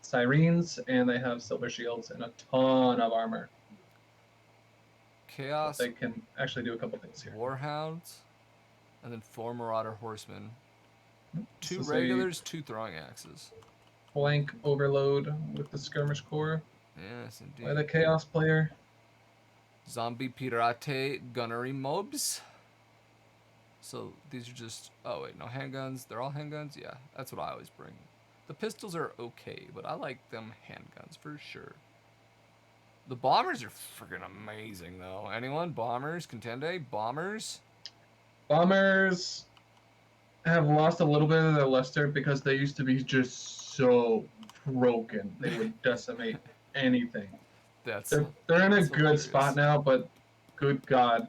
Sirens, and they have Silver Shields and a ton of armor. Chaos. But they can actually do a couple things here. Warhounds. And then 4 Marauder Horsemen. 2 This is regulars, 2 throwing axes. Flank overload with the Skirmish Core Yes, indeed. by the Chaos player. Zombie Pirate Gunnery Mobs. So these are just... Oh, wait, no, handguns. They're all handguns? Yeah, that's what I always bring. The pistols are okay, but I like them handguns for sure. The bombers are freaking amazing, though. Anyone? Bombers? Contende? Bombers? Bombers have lost a little bit of their luster because they used to be just so broken. They would decimate anything. They're in a good spot now, but good God.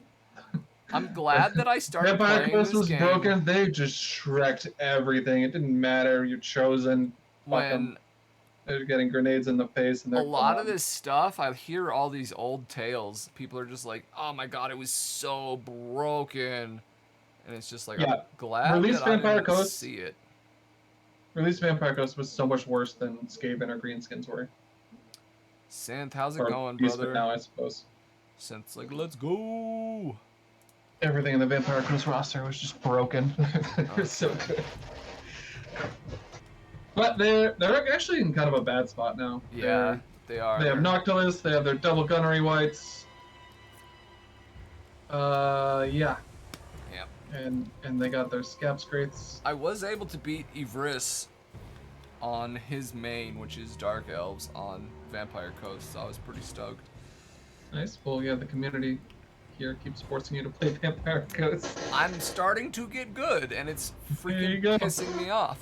I'm glad that I started Vampire playing Coast this was game. broken. They just shreked everything. It didn't matter. You're chosen. When they're getting grenades in the face, and they're a lot of this stuff, I hear all these old tales. People are just like, "Oh my God, it was so broken," and it's just like, yeah. I'm glad Release that Vampire I didn't Coast. see it. Release Vampire Coast was so much worse than Skaven or Greenskins were. Synth, how's it or going, Beastman brother? now, I suppose. Synth's like, let's go. Everything in the Vampire Coast roster was just broken. They're so good. But they're actually in kind of a bad spot now. Yeah, they are. They have Noctilus, they have their double gunnery whites. Yeah. Yep. And they got their Scap Scrates. I was able to beat Ivris on his main, which is Dark Elves, on Vampire Coast, so I was pretty stoked. Nice. Well, yeah, the community here keeps forcing you to play Vampire Coast. I'm starting to get good, and it's freaking pissing me off.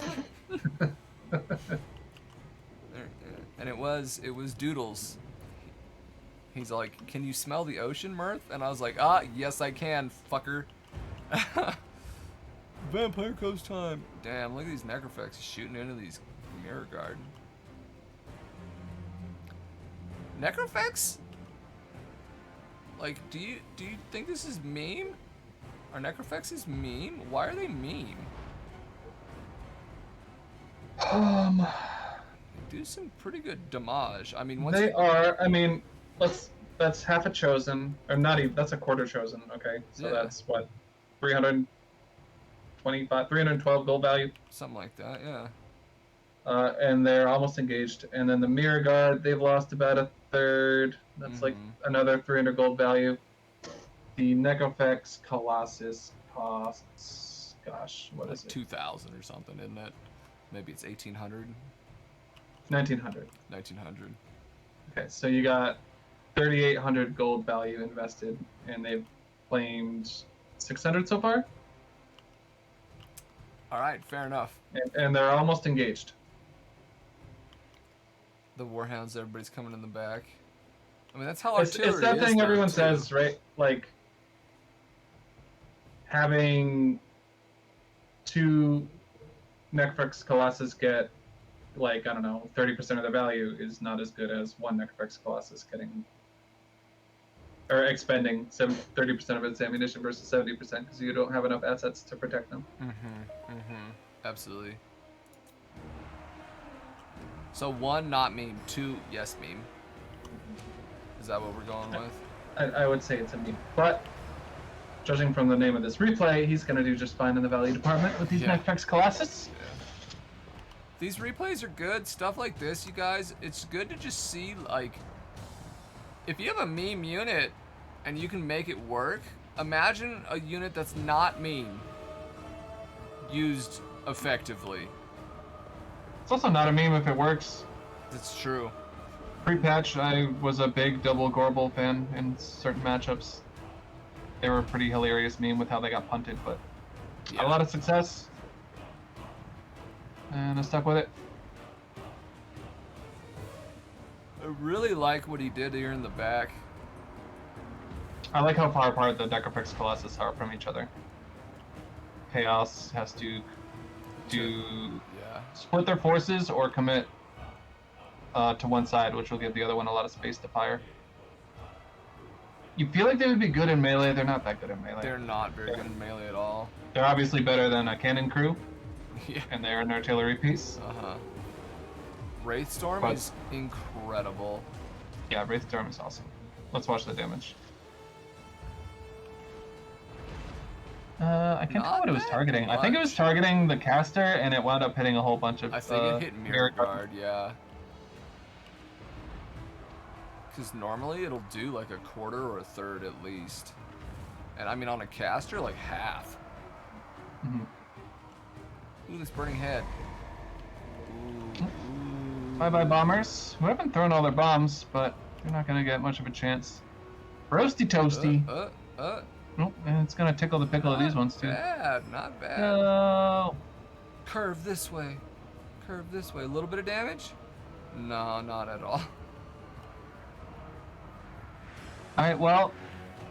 And it was Doodles. He's like, "Can you smell the ocean, Mirth?" And I was like, yes I can, fucker. Vampire Coast time. Damn, look at these Necrophects shooting into these Mirror Guard. Necrophects? Like, do you think this is meme? Are Necrophects is meme? Why are they meme? They do some pretty good damage. I mean, they are. I mean, that's half a chosen, or not even. That's a quarter chosen. Okay, so that's what, 312 gold value. Something like that, yeah. And they're almost engaged. And then the Mirror Guard, they've lost about a third. That's like another 300 gold value. The Necrophects Colossus costs, gosh, what is it? 2,000 or something, isn't it? Maybe it's 1,800. 1,900. 1,900. Okay, so you got 3,800 gold value invested, and they've claimed 600 so far. All right, fair enough. And they're almost engaged. The Warhounds, everybody's coming in the back. I mean, that's how artillery is. It's that thing everyone too. says, right? Like, having 2 Necrophects Colossus get, like, I don't know, 30% of the value is not as good as 1 Necrophects Colossus getting, or expending 30% of its ammunition versus 70% because you don't have enough assets to protect them. Absolutely. So 1, not meme. 2, yes meme. Is that what we're going with? I would say it's a meme. But, judging from the name of this replay, he's going to do just fine in the value department with these Necrophects Colossus. Yeah. These replays are good. Stuff like this, you guys, it's good to just see, like, if you have a meme unit and you can make it work, imagine a unit that's not meme used effectively. It's also not a meme if it works. That's true. Pre-patch, I was a big double Gorbel fan in certain matchups. They were a pretty hilarious meme with how they got punted, but a lot of success. And I stuck with it. I really like what he did here in the back. I like how far apart the Necrophects Colossus are from each other. Chaos has to to Yeah. split their forces or commit to one side, which will give the other one a lot of space to fire. You feel like they would be good in melee. They're not that good in melee. They're not very good in melee at all. They're obviously better than a cannon crew, Yeah. and they're an artillery piece. Uh-huh. Wraithstorm But- is incredible. Yeah, Wraithstorm is awesome. Let's watch the damage. I can't tell Not what it was that targeting. I think it was much. targeting the caster, and it wound up hitting a whole bunch of. I think it hit Mirror Guard, yeah. Because normally it'll do like a quarter or a third at least. And I mean on a caster, like half. Mhm. Ooh, this burning head. Ooh, Bye-bye bombers, who haven't thrown all their bombs, but they're not gonna get much of a chance. Roasty toasty. Nope, and it's gonna tickle the pickle of these ones too. Not bad. No. Curve this way. Curve this way. A little bit of damage? No, not at all. Alright, well,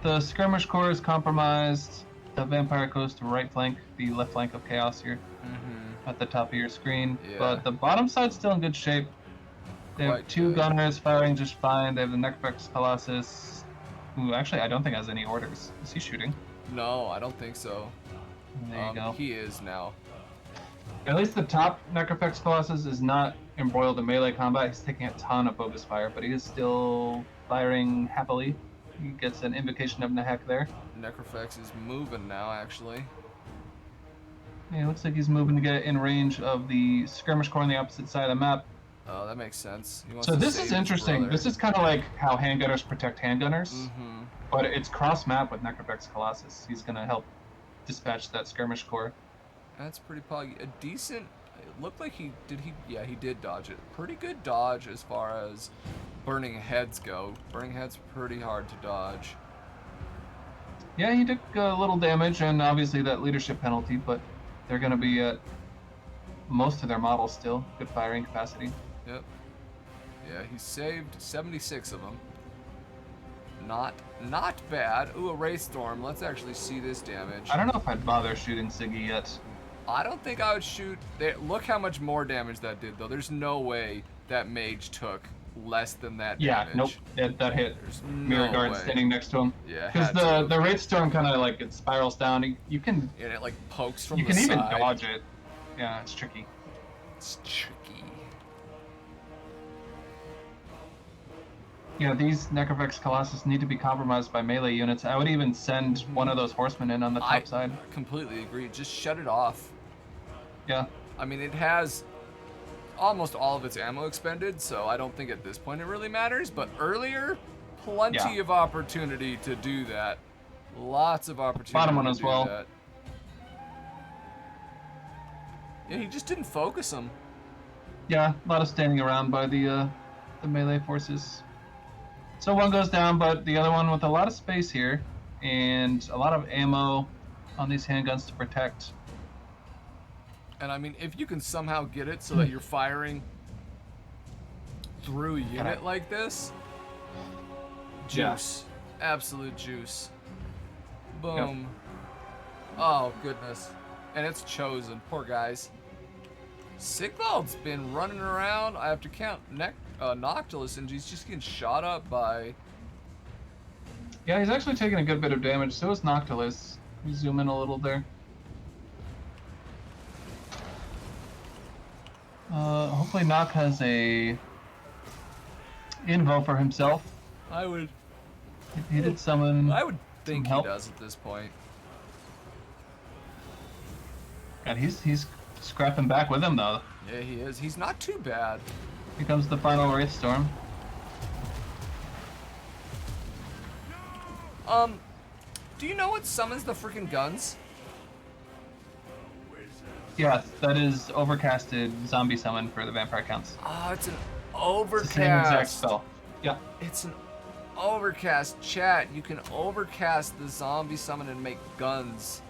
the skirmish core is compromised. The vampire goes to right flank, the left flank of chaos here Mm-hmm. at the top of your screen. Yeah. But the bottom side's still in good shape. They have Quite two good. gunners firing just fine. They have the Necropex Colossus, who actually I don't think has any orders. Is he shooting? No, I don't think so. There you go. He is now. At least the top Necropex Colossus is not embroiled in melee combat. He's taking a ton of bogus fire, but he is still firing happily. He gets an invocation of Nahek there. Necrofex is moving now, actually. Yeah, it looks like he's moving to get in range of the skirmish core on the opposite side of the map. Oh, that makes sense. He wants So to this save is his interesting. brother. This is kind of like how handgunners protect handgunners, Mm-hmm. but it's cross map with Necropex Colossus. He's going to help dispatch that skirmish core. That's pretty poggy. A decent. It looked like he did. Yeah, he did dodge it. Pretty good dodge as far as burning heads go. Burning heads pretty hard to dodge. Yeah, he took a little damage and obviously that leadership penalty, but they're going to be at most of their models still. Good firing capacity. Yep. Yeah, he saved 76 of them. Not bad. Ooh, a Wraithstorm. Let's actually see this damage. I don't know if I'd bother shooting Siggy yet. I don't think I would shoot. Look how much more damage that did, though. There's no way that mage took less than that Yeah, damage. nope. That hit. There's Mirror no Guard way. standing next to him. Yeah, Because had the to. Wraithstorm kind of like it spirals down. You can And it like pokes from you the can side. even dodge it. Yeah, it's tricky. It's tricky. Yeah, these Necrovex Colossus need to be compromised by melee units. I would even send one of those horsemen in on the top side. Completely agree. Just shut it off. Yeah. I mean, it has almost all of its ammo expended, so I don't think at this point it really matters. But earlier, plenty of opportunity to do that. Lots of opportunity Bottom one to as do well. that. Yeah, he just didn't focus him. Yeah, a lot of standing around by the melee forces. So one goes down, but the other one with a lot of space here and a lot of ammo on these handguns to protect. And I mean, if you can somehow get it so that you're firing through a unit like this, juice. Absolute juice. Boom. Oh, goodness. And it's chosen. Poor guys. Sigvald's been running around. I have to count Noctilus, and he's just getting shot up by... Yeah, he's actually taking a good bit of damage. So is Noctilus. We zoom in a little there. Hopefully Noct has a invo for himself. I would He did summon. I would think he help. does at this point. And he's scrapping back with him though. Yeah, he is. He's not too bad. Here comes the final Wraithstorm. Do you know what summons the freaking guns? Yeah, that is overcasted zombie summon for the vampire counts. Oh, it's an It's the same exact overcast. spell. Yeah. It's an overcast, chat. You can overcast the zombie summon and make guns.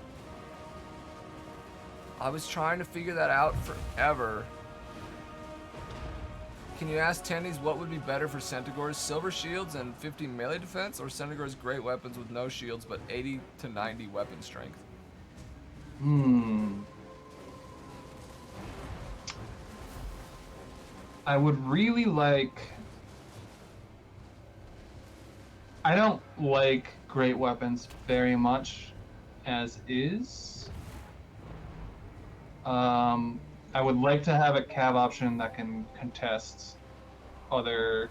I was trying to figure that out forever. Can you ask Tendies what would be better for Centaur's silver shields and 50 melee defense, or Centaur's great weapons with no shields but 80 to 90 weapon strength? I would really like. I don't like great weapons very much as is. I would like to have a cav option that can contest other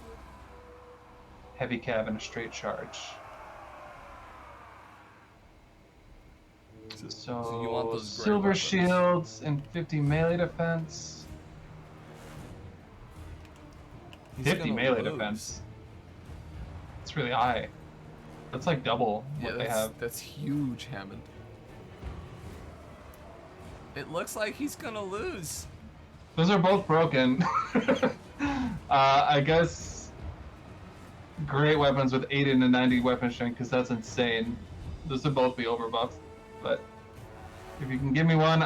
heavy cav in a straight charge. So you want So those great silver weapons. shields and 50 melee defense. He's 50 gonna melee lose. defense. It's really high. That's like double what they have. That's huge, Hammond. It looks like he's gonna lose. Those are both broken. I guess great weapons with 80 and 90 weapon strength, because that's insane. Those would both be overbuffed. But if you can give me one,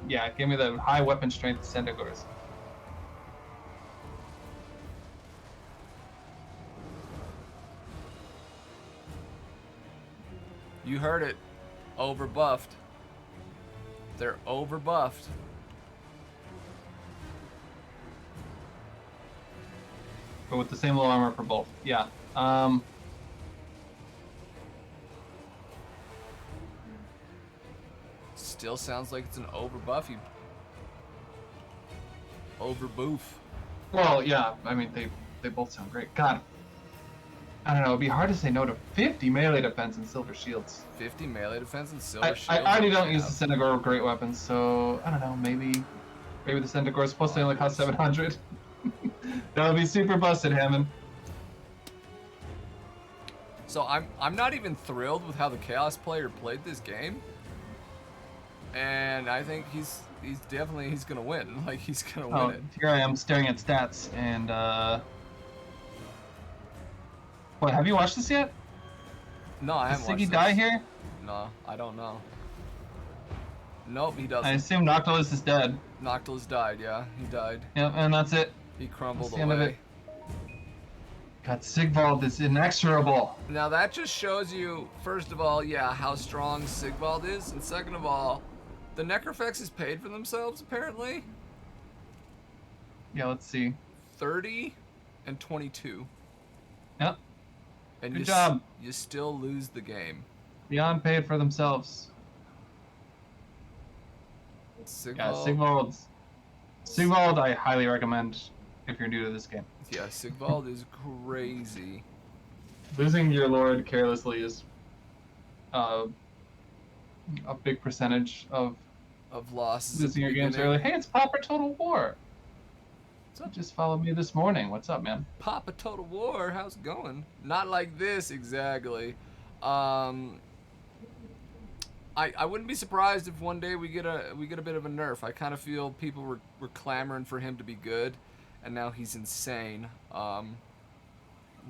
yeah, give me the high weapon strength Centaurs. You heard it. Overbuffed. They're overbuffed. But with the same low armor for both. Yeah. Still sounds like it's an overbuff. You overboof. Well, yeah, I mean, they both sound great. God. I don't know, it'd be hard to say no to 50 melee defense and silver shields. 50 melee defense and silver shields. I already don't use the Centaur with great weapons, so I don't know, maybe the Centaur is supposed to only cost 700. That would be super busted, Hammond. So I'm not even thrilled with how the Chaos player played this game. And I think he's gonna win. Like, he's gonna win it. Here I am staring at stats, and Wait, have you watched this yet? No, I haven't watched Does Siggy die here? No, I don't know. Nope, he doesn't. I assume Noctilus is dead. Noctilus died, yeah. He died. Yep, and that's it. He crumbled That's the end of away. it. God, Sigvald is inexorable. Now that just shows you, first of all, yeah, how strong Sigvald is, and second of all, the Necrofexes paid for themselves, apparently. Yeah, let's see. 30 and 22. Yep. And Good job. You still lose the game. Beyond paid for themselves. Sigvald. Yeah, Sigvald, I highly recommend if you're new to this game. Yeah, Sigvald is crazy. Losing your lord carelessly is a big percentage of losses. losing your games early. Hey, it's Popper Total War. What's up? Just followed me this morning. What's up, man? Papa Total War, how's it going? Not like this exactly. I wouldn't be surprised if one day we get a bit of a nerf. I kind of feel people were clamoring for him to be good, and now he's insane.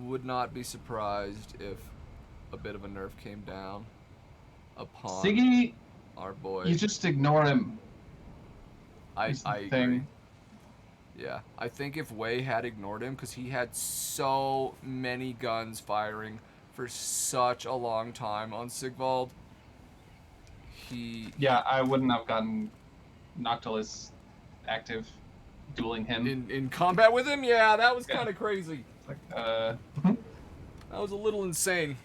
Would not be surprised if a bit of a nerf came down upon Siggy, our boy. you just ignore him. I agree. Yeah, I think if Wei had ignored him, because he had so many guns firing for such a long time on Sigvald, Yeah, I wouldn't have gotten Noctilus active dueling him. In combat with him? Yeah, that was kind of crazy. It's like, That was a little insane.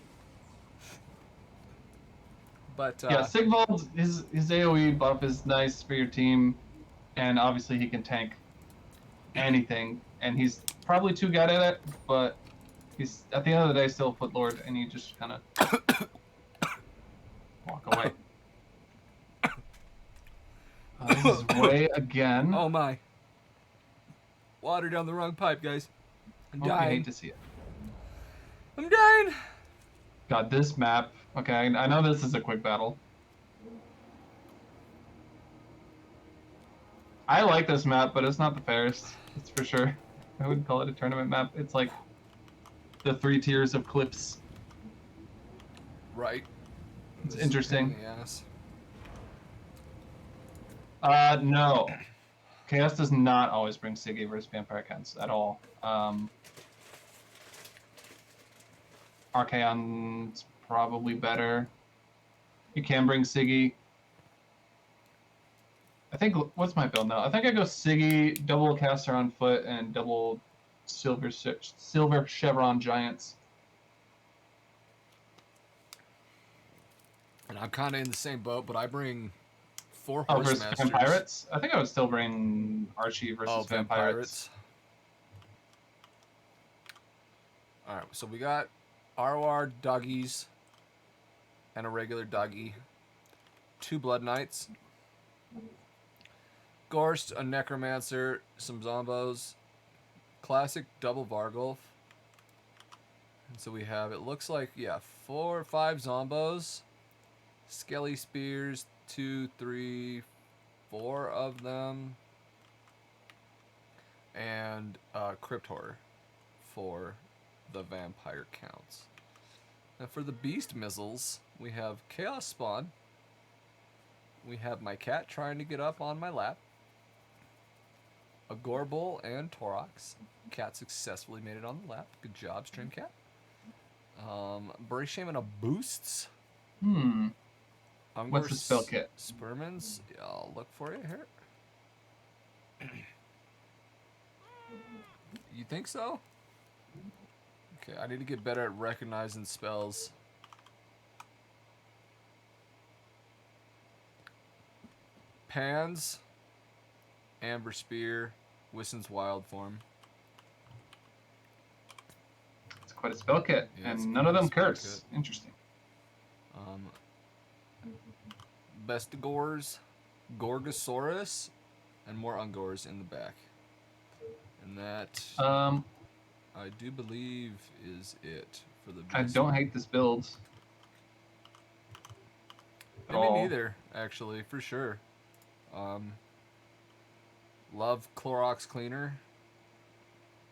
But yeah, Sigvald, his AoE buff is nice for your team, and obviously he can tank anything, and he's probably too good at it, but he's at the end of the day still a foot lord, and you just kind of walk away. This is Wei again. Oh my. Water down the wrong pipe, guys. I'm dying. I hate to see it. I'm dying. God, this map. Okay, I know this is a quick battle. I like this map, but it's not the fairest. It's for sure. I wouldn't call it a tournament map. It's like the 3 tiers of clips. Right. It's interesting. Yes. No. Chaos does not always bring Siggy versus Vampire Counts at all. Archaon's probably better. You can bring Siggy. I think, what's my build now? I think I go Siggy, double caster on foot, and double silver chevron giants. And I'm kind of in the same boat, but I bring 4 Oh, horse versus masters. vampirates? I think I would still bring Archie versus vampirates. All right, so we got ROR doggies and a regular doggy. 2 blood knights. Gorst, a necromancer, some zombos. Classic double Vargulf. And so we have, it looks like, yeah, 4 or 5 zombos. Skelly spears, 2, 3, 4 of them. And Crypt Horror for the vampire counts. Now for the beast missiles, we have Chaos Spawn. We have my cat trying to get up on my lap. A Gorbull and Torox. Cat successfully made it on the lap. Good job, Stream Cat. Brace Shaman of Boosts. What's the spell kit? Spermans. Yeah, I'll look for it here. You think so? Okay, I need to get better at recognizing spells. Pans, Amber Spear, Wissen's Wild Form. It's quite a spell kit, yeah, and none of them curse. Interesting. Bestigors, Gorgosaurus, and more Ungors in the back. And that, I do believe, is it for the beast. I don't hate this build. Me neither, actually, for sure. Love Clorox Cleaner.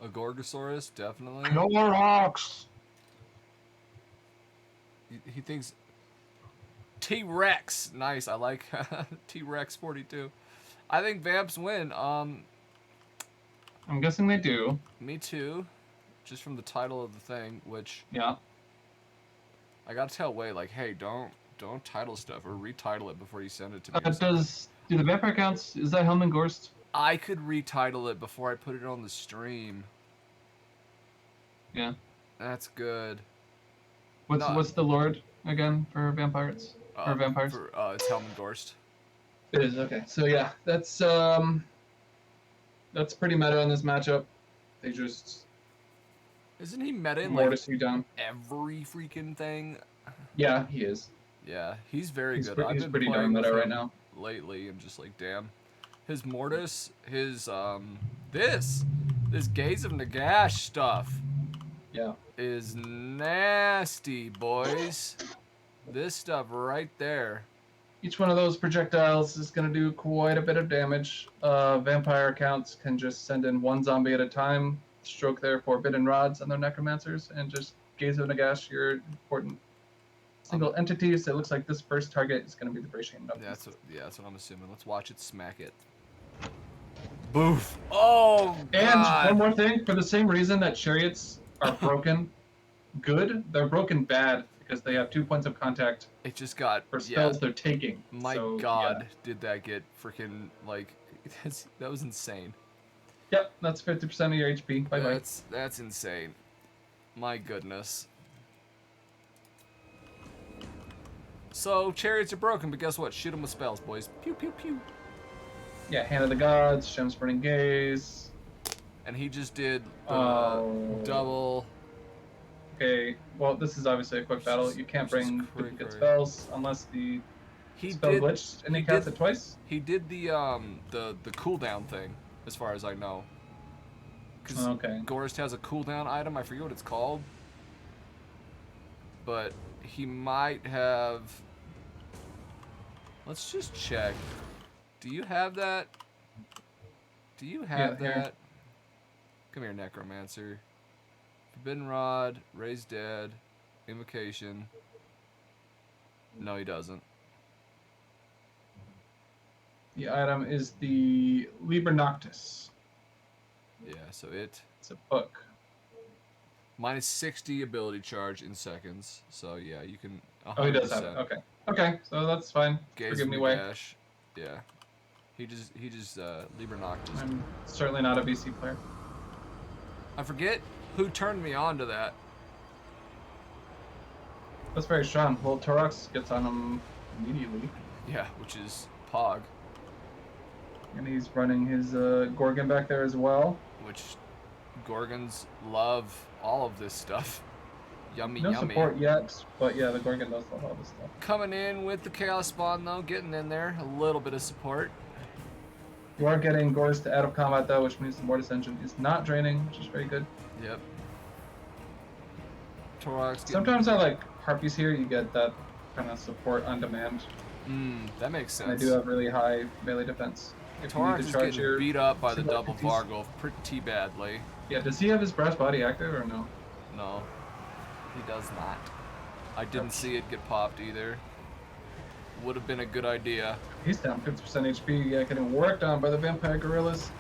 A Gorgosaurus, definitely. Clorox! He thinks... T-Rex! Nice, I like T-Rex 42. I think Vamps win. I'm guessing they do. Me too. Just from the title of the thing, which... Yeah. I gotta tell Wei, like, hey, don't title stuff or retitle it before you send it to me. Do the vampire counts? Is that Helm and Gorst? I could retitle it before I put it on the stream. Yeah. That's good. What's the lord again for vampires? Or vampires? It's Helm and Gorst. It is, okay. So yeah, that's pretty meta in this matchup. They just... Isn't he meta in like you down. Every freaking thing? Yeah, he is. Yeah, he's very good. He's pretty darn meta right now. Lately, and just like, damn. His Mortis, his this Gaze of Nagash stuff. Yeah. Is nasty, boys. This stuff right there. Each one of those projectiles is going to do quite a bit of damage. Vampire accounts can just send in 1 zombie at a time, stroke their Forbidden Rods on their Necromancers, and just Gaze of Nagash your important single entities. It looks like this first target is going to be the Brace Shaman. That's what I'm assuming. Let's watch it smack it. Boof. Oh, God. And one more thing, for the same reason that chariots are broken good, they're broken bad because they have 2 points of contact. It just got for spells they're taking. My God, did that get freaking like that was insane. Yep, that's 50% of your HP. Bye bye. That's insane. My goodness. So chariots are broken, but guess what? Shoot them with spells, boys. Pew pew pew. Yeah, Hand of the Gods, Shem's Burning Gaze. And he just did double. Okay, well, this is obviously a quick battle. You can't bring duplicate spells unless the spell glitched and he cast it twice. He did the cooldown thing, as far as I know. Because Gorst has a cooldown item. I forget what it's called. But he might have... Let's just check. Do you have that? Do you have that? Here. Come here, Necromancer. Forbidden Rod, Raise Dead, Invocation. No, he doesn't. The item is the Liber Noctis. Yeah, so it's a book. Minus 60 ability charge in seconds. So yeah, you can. 100%. Oh, he does have it. Okay. Okay, so that's fine. Forgive me, Wei. Yeah. He just Lieber knocked his... I'm certainly not a BC player. I forget who turned me on to that. That's very strong. Well, Torox gets on him immediately. Yeah, which is Pog. And he's running his Gorgon back there as well. Which Gorgons love all of this stuff. Yummy, no yummy. support yet, but yeah, the Gorgon does love all this stuff. Coming in with the Chaos Spawn though, getting in there. A little bit of support. You are getting Gorst out of combat though, which means the Mortis engine is not draining, which is very good. Yep. Torox. Sometimes I like Harpies here, you get that kind of support on demand. That makes sense. And they do have really high melee defense. If Torox you need to charge is getting beat up by the double entities. Vargulf pretty badly. Yeah, does he have his brass body active or no? No, he does not. I didn't see it get popped either. Would have been a good idea. He's down 50% HP, yeah, getting worked on by the vampire gorillas.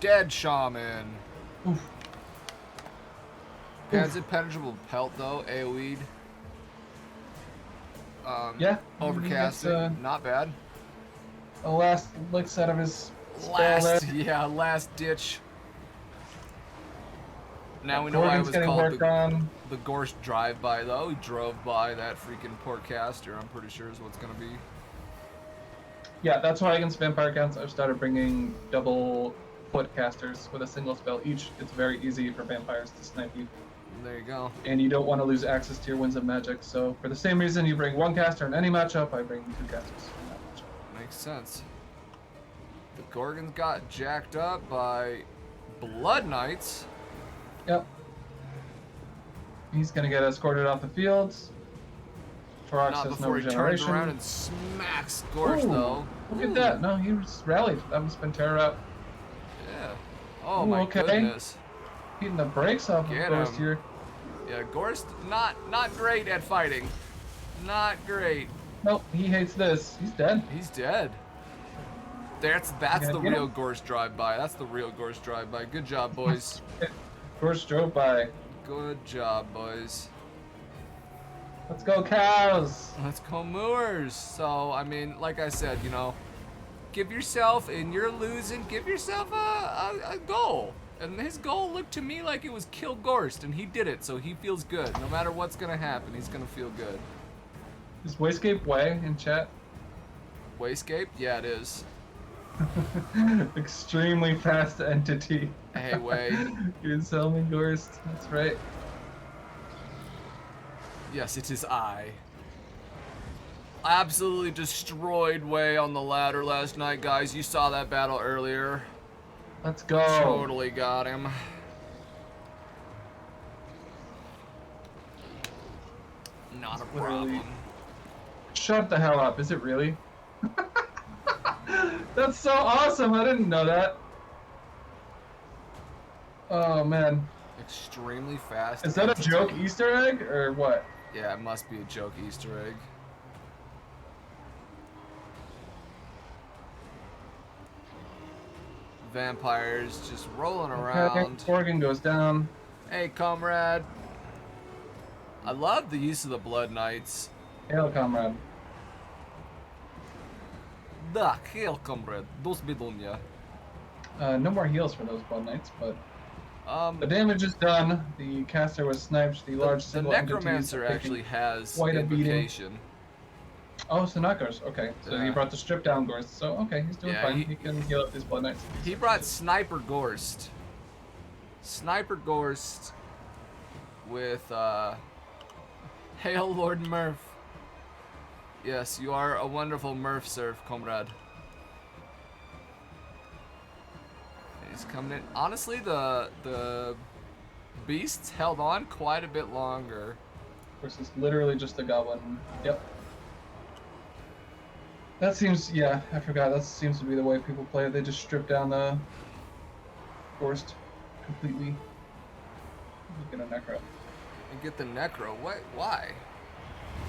Dead Shaman. Oof. Has impenetrable pelt though, AoE'd. Yeah. Overcasting, not bad. The last licks out of his last ditch. Now we know why it was called the Gorst drive-by though. He drove by that freaking poor caster, I'm pretty sure is what's gonna be. Yeah, that's why against vampire counts I've started bringing double foot casters with a single spell each. It's very easy for vampires to snipe you. There you go. And you don't want to lose access to your Winds of Magic, so for the same reason you bring one caster in any matchup, I bring two casters in that matchup. Makes sense. The Gorgons got jacked up by Blood Knights. Yep. He's gonna get escorted off the field. Torox Not has before no he turns regeneration. around and smacks Gorst though. Look at that. No, he was rallied. That was Pantera up. Yeah. Oh Ooh, my okay. goodness. Beating the brakes off of Get Gorst him. here. Yeah, Gorst not great at fighting. Not great. Nope, he hates this. He's dead. He's dead. That's gonna the get real him? Gorst drive-by. That's the real Gorst drive-by. Good job, boys. Gorst drove by. Good job, boys. Let's go, cows! Let's go Moors. So, I mean, like I said, you know, give yourself, and you're losing, give yourself a goal. And his goal looked to me like it was kill Gorst, and he did it, so he feels good. No matter what's going to happen, he's going to feel good. Is Wayscape Way in chat? Wayscape? Yeah, it is. Extremely fast entity. Hey, Way. You didn't sell me Gorst. That's right. Yes, it is I. Absolutely destroyed Way on the ladder last night, guys. You saw that battle earlier. Let's go. Totally got him. Not a problem. Shut the hell up. Is it really? That's so awesome. I didn't know that. Oh, man. Extremely fast. Is that a joke Easter egg or what? Yeah, it must be a joke Easter egg. Vampires just rolling around. Gorgon goes down. Hey, comrade. I love the use of the Blood Knights. Hail, comrade. Da, hail, comrade. Dos bidunya. No more heals for those Blood Knights, but the damage is done. The caster was sniped. The large The single Necromancer actually has quite a beating. invocation. Oh, so not Gorst. Okay, so he Yeah. brought the strip down Gorst. So okay, he's doing Yeah, fine. He can heal up these Blood Knights. He brought Sniper Gorst. Sniper Gorst with Hail Lord Murph. Yes, you are a wonderful Murph surf, comrade. He's coming in. Honestly, the beasts held on quite a bit longer. Of course, it's literally just a goblin. Yep. That seems, yeah, I forgot. That seems to be the way people play it. They just strip down the Gorst completely. Get a Necro. And get the Necro. What? Why?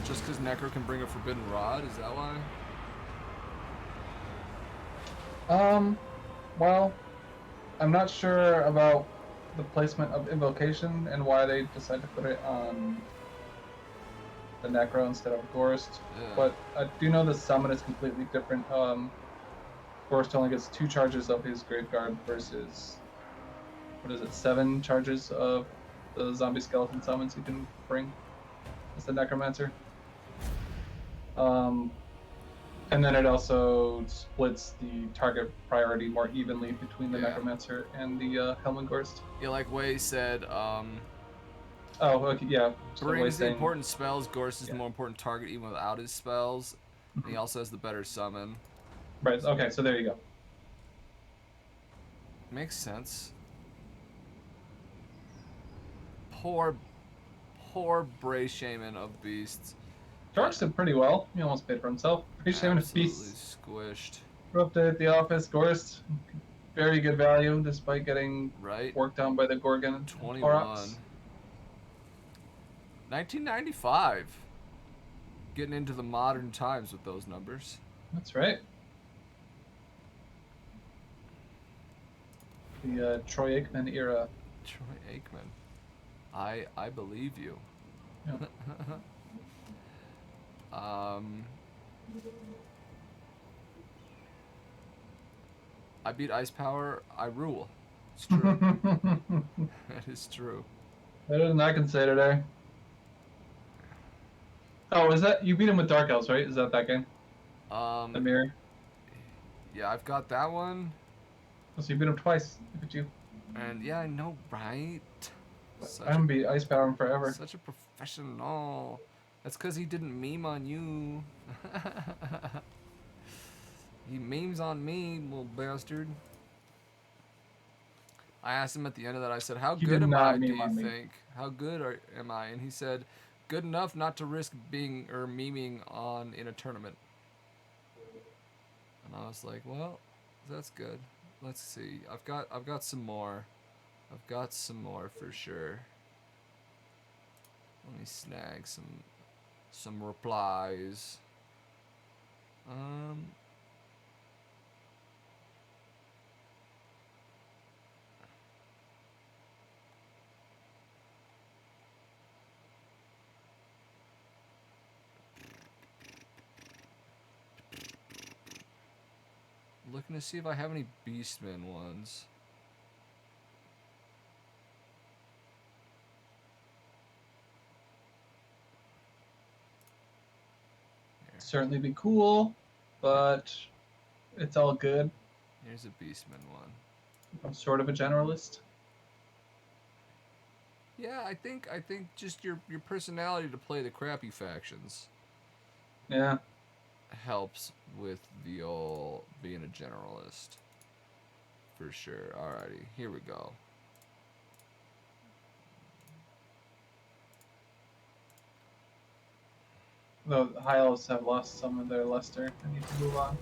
Just because Necro can bring a Forbidden Rod? Is that why? Well, I'm not sure about the placement of Invocation and why they decide to put it on the Necro instead of Gorst. Yeah. But I do know the summon is completely different. Gorst only gets 2 charges of his Graveguard versus, what is it, 7 charges of the zombie skeleton summons you can bring as the Necromancer. And then it also splits the target priority more evenly between the Necromancer and the Helmengorst. Yeah, like Wei said, Oh, okay, yeah. brings the important spells. Gorst is the more important target even without his spells. Mm-hmm. And he also has the better summon. Right, okay, so there you go. Makes sense. Poor Bray Shaman of Beasts. George did pretty well. He almost paid for himself. Bray Shaman of Beasts. Squished. Up at the office, Gorst. Very good value despite getting worked on by the Gorgon and 21. Thorax. 1995. Getting into the modern times with those numbers. That's right. The Troy Aikman era. Troy Aikman. I believe you. Yeah. I beat Ice Power. I rule. It's true. That is true. Better than I can say today. Oh, is that you beat him with Dark Elves, right? Is that game? The mirror. Yeah, I've got that one. So you beat him twice. Look at you. And yeah, I know, right? I haven't beat Ice Power him forever. Such a professional. That's because he didn't meme on you. He memes on me, little bastard. I asked him at the end of that, I said, how good am I, do you think? How good am I? And he said, good enough not to risk being or memeing on in a tournament. And I was like, well, that's good. Let's see. I've got some more. I've got some more for sure. Let me snag some replies. Looking to see if I have any Beastman ones. Certainly be cool, but it's all good. Here's a Beastman one. I'm sort of a generalist. Yeah, I think just your personality to play the crappy factions. Yeah. Helps with the old being a generalist. For sure. Alrighty, here we go. The High Elves have lost some of their luster. I need to move on.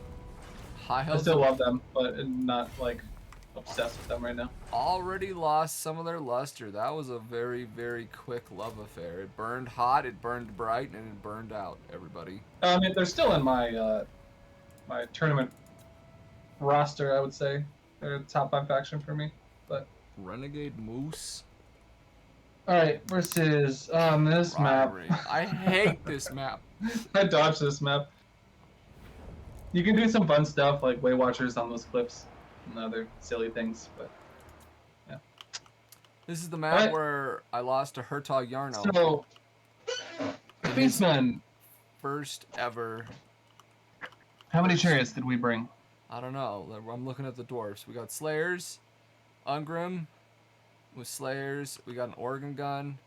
High Elves I still love them, but not like obsessed with them right now. Already lost some of their luster. That was a very, very quick love affair. It burned hot, it burned bright, and it burned out, everybody. I mean, they're still in my my tournament roster, I would say. They're a top 5 faction for me, but... Renegade Moose. Alright, versus this map. I hate this map. I dodged this map. You can do some fun stuff like Way Watchers on those cliffs and other silly things, but yeah. This is the map where I lost to Hertog Yarno. So, Beastman. First ever. How many chariots did we bring? I don't know. I'm looking at the dwarfs. We got Slayers, Ungrim with Slayers. We got an Organ Gun,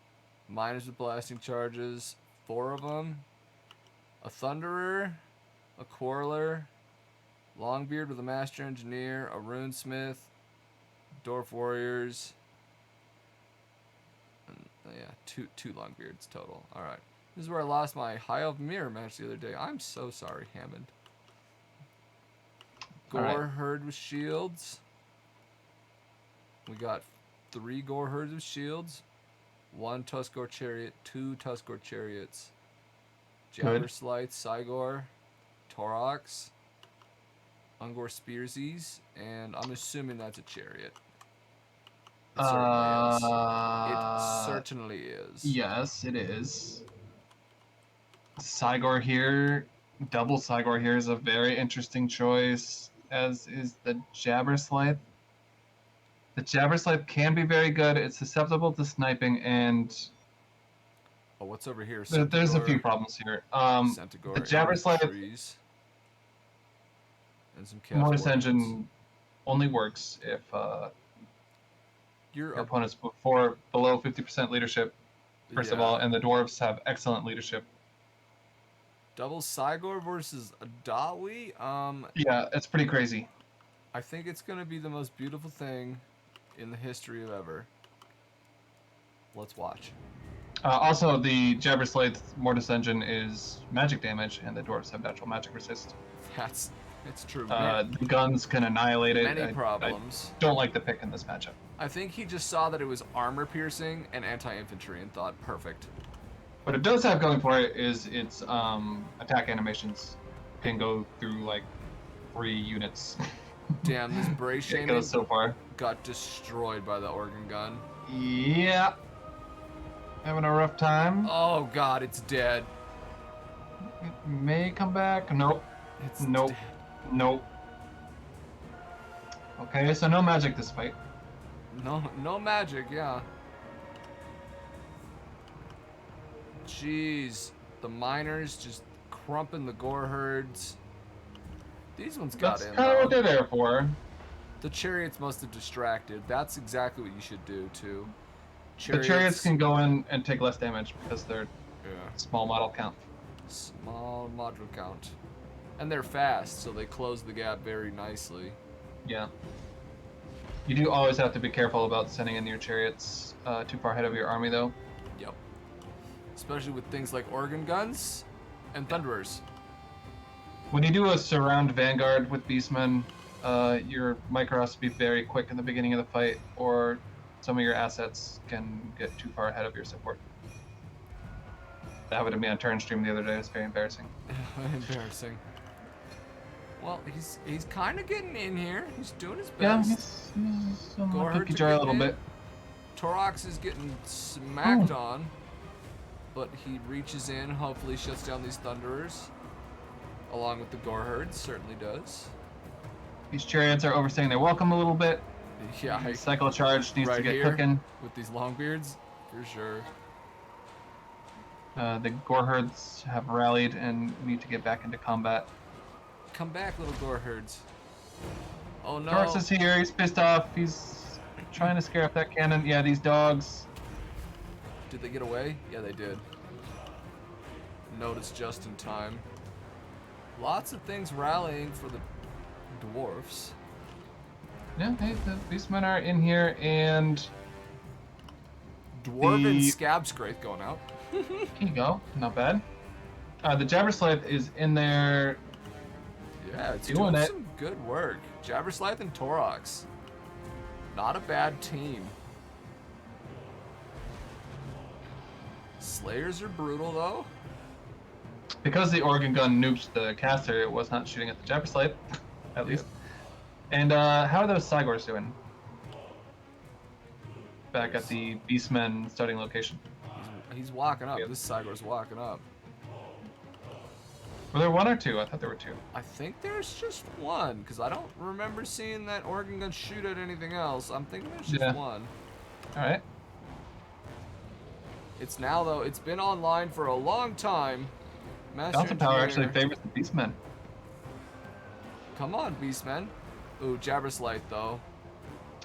Miners with Blasting Charges, 4 of them. A Thunderer, a Quarreler, Longbeard with a Master Engineer, a Runesmith, Dwarf Warriors. And, yeah, two Longbeards total. All right. This is where I lost my High Elf Mirror match the other day. I'm so sorry, Hammond. Gore Herd with shields. We got 3 Gore Herds with shields. 1 Tuskor Chariot, 2 Tuskor Chariots. Jabber Slight, Cygor, Torox, Ungor Spearsies, and I'm assuming that's a chariot. It certainly is. It certainly is. Yes, it is. Cygor here, double Cygor here is a very interesting choice, as is the Jabberslythe. The Jabberslythe can be very good. It's susceptible to sniping, and Oh, what's over here? there's a few Centaur. problems here. The Centaur in the Jabberslythe trees. And some chaos Mortis warheads. Engine only works if You're your a, opponent's below 50% leadership, first of all, and the dwarves have excellent leadership. double Cygor versus a Dolly. Yeah, it's pretty crazy. I think it's gonna be the most beautiful thing in the history of ever. Let's watch. Also, the Jabberslythe Mortis Engine is magic damage, and the dwarves have natural magic resist. It's true. The guns can annihilate it. Many problems. I don't like the pick in this matchup. I think he just saw that it was armor piercing and anti-infantry and thought, perfect. What it does have going for it is its attack animations can go through like 3 units. Damn, this Brace It goes so far. got destroyed by the organ gun. Yeah. Having a rough time. Oh god, it's dead. It may come back. Nope. It's nope. dead. Nope. Okay, so no magic this fight. No magic, yeah. Jeez, the miners just crumping the gore herds. These ones got That's in. kind of what they're there for. The chariots must have distracted. That's exactly what you should do too. The chariots can go in and take less damage because they're small model count. Small module count. And they're fast, so they close the gap very nicely. Yeah. You do always have to be careful about sending in your chariots too far ahead of your army, though. Yep. Especially with things like organ guns and thunderers. When you do a surround vanguard with beastmen, your micro has to be very quick in the beginning of the fight, or some of your assets can get too far ahead of your support. That happened to me on turn stream the other day. It was very embarrassing. Embarrassing. Well, he's kind of getting in here. He's doing his Yeah, best. he's on the Goreherd's cookie jar a little bit. Torox is getting smacked on, but he reaches in, hopefully shuts down these thunderers, along with the Goreherds, certainly does. These chariots are overstaying their welcome a little bit. Yeah, The cycle charge needs to get here, cooking. with these longbeards, for sure. The Goreherds have rallied and need to get back into combat. Come back, little Goreherds. Oh no. Torox is here, he's pissed off, he's trying to scare up that cannon. Yeah, these dogs. Did they get away? Yeah, they did. Notice just in time. Lots of things rallying for the dwarfs. Yeah, hey, these men are in here, and Dwarven Scab Scrape going out. here you go, not bad. The Jabberslythe is in there. Yeah, it's doing doing it. some good work. Jabberslythe and Torox. Not a bad team. Slayers are brutal though. Because the organ gun nuked the caster, it was not shooting at the Jabberslythe, at least. And how are those Cygors doing? Back at the Beastmen starting location. He's walking up. Yep. This Cygor's walking up. Were there 1 or 2? I thought there were 2. I think there's just one, because I don't remember seeing that organ gun shoot at anything else. I'm thinking there's just one. Alright. It's now, though, it's been online for a long time. Bounce power actually favors the Beastmen. Come on, Beastmen. Ooh, Jabberslythe, though.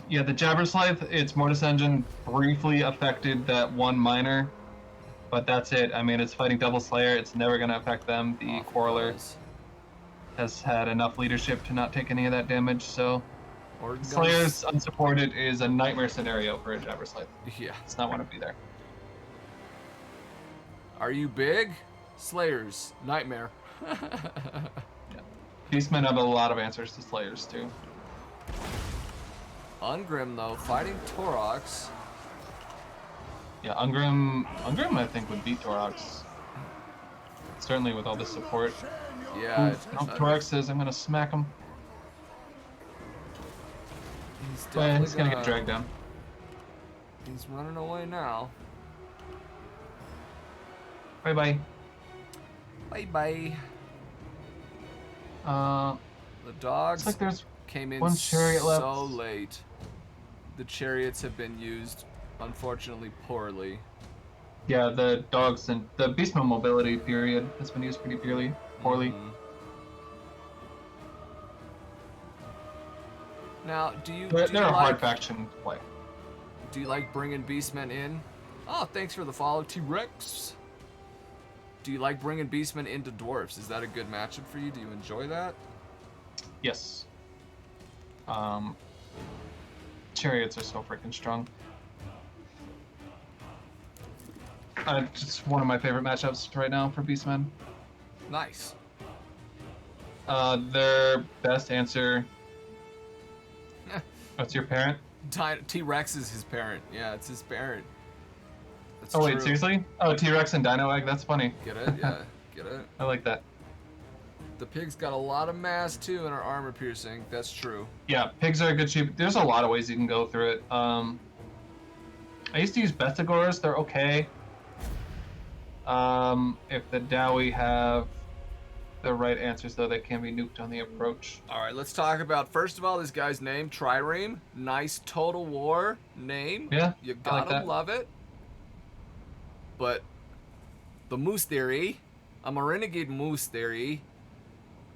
Yeah, the Jabberslythe, its Mortis Engine briefly affected that one miner, but that's it. I mean, it's fighting Double Slayer. It's never going to affect them. The Quarreler has had enough leadership to not take any of that damage, so Slayers unsupported is a nightmare scenario for a Jabberslythe. Yeah. It's not want to be there. Are you big? Slayers. Nightmare. Yeah. Beastmen have a lot of answers to Slayers, too. Ungrim, though, fighting Torox. Yeah, Ungrim, I think, would beat Torox. Certainly with all this support. Yeah. Torox says, I'm going to smack him. He's He's going to get dragged down. He's running away now. Bye-bye. Bye-bye. The Looks dogs like there's came in one chariot left. so late. The chariots have been used, unfortunately, poorly. Yeah, the dogs and the beastman mobility period has been used pretty poorly. Mm-hmm. Now, They're a hard faction to play. Do you like bringing beastmen in? Oh, thanks for the follow, T-Rex. Do you like bringing beastmen into dwarfs? Is that a good matchup for you? Do you enjoy that? Yes. Chariots are so freaking strong. Just one of my favorite matchups right now for beastmen. Nice. Their best answer. What's your parent? T-Rex is his parent. Yeah, it's his parent. That's oh, true. wait, seriously? Oh, T-Rex and Dino Egg? That's funny. Get it? Yeah, get it? I like that. The pig's got a lot of mass, too, and are armor piercing. That's true. Yeah, pigs are a good sheep. There's a lot of ways you can go through it. I used to use Bestigors. They're okay. If the Dowie have the right answers, though, they can be nuked on the approach. All right, let's talk about, first of all, this guy's name, Trireme. Nice Total War name. Yeah, you gotta love it. But the moose theory, I'm a renegade moose theory.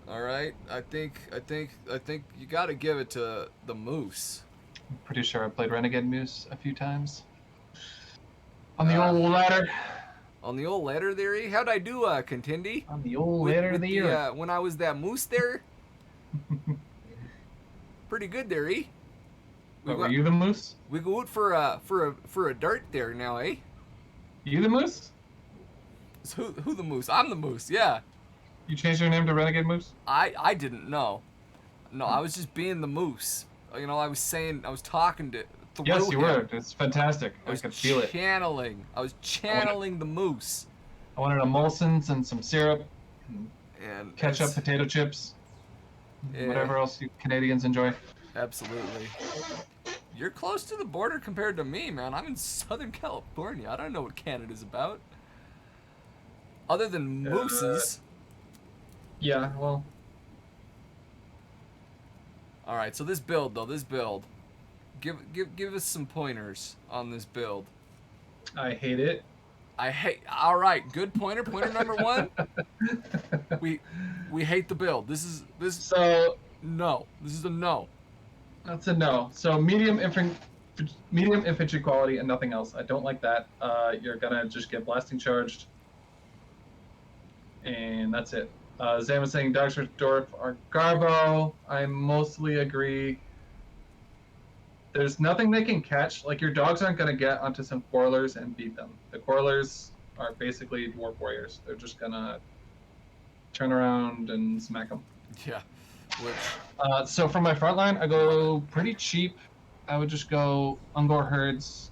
All right, I think you gotta give it to the moose. I'm pretty sure I played Renegade Moose a few times. On the old ladder. On the old ladder theory? How'd I do, Contende? On the old ladder theory. When I was that moose there? Pretty good there, eh? Were you the moose? We go out for a dart there now, eh? You the moose? So who the moose? I'm the moose, yeah. You changed your name to Renegade Moose? I didn't know. No, I was just being the moose. You know, I was talking to yes, you him. were. It's fantastic. I could feel it. I was channeling the moose. I wanted emulsions and some syrup, and ketchup, potato chips, whatever else you Canadians enjoy. Absolutely. You're close to the border compared to me, man. I'm in Southern California. I don't know what Canada's about. Other than mooses. Yeah, well. All right, so this build. Give us some pointers on this build. I hate it. All right, good pointer. Pointer number 1. we hate the build. This is no. This is a no. That's a no. So medium infantry quality and nothing else. I don't like that. You're gonna just get blasting charged, and that's it. Zam was saying dogs for dwarf are garbo. I mostly agree. There's nothing they can catch. Like, your dogs aren't going to get onto some quarrelers and beat them. The quarrelers are basically dwarf warriors. They're just going to turn around and smack them. Yeah. So for my front line, I go pretty cheap. I would just go Ungor herds.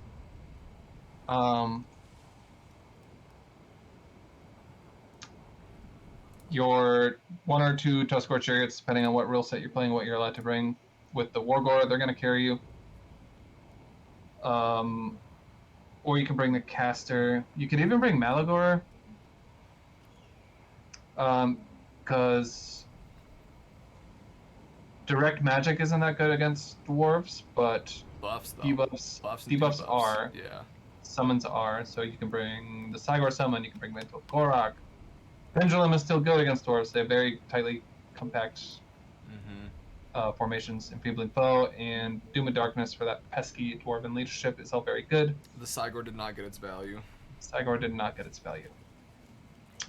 Your 1 or 2 Tuskor chariots, depending on what rule set you're playing, what you're allowed to bring. With the Wargore, they're going to carry you. Or you can bring the caster. You could even bring Malagor. Because direct magic isn't that good against dwarves, but debuffs are. Yeah. Summons are. So you can bring the Cygor summon, you can bring Mental Gorak. Pendulum is still good against dwarves. They have very tightly compact formations. Enfeebling Foe and Doom of Darkness for that pesky dwarven leadership is all very good. The Cygor did not get its value.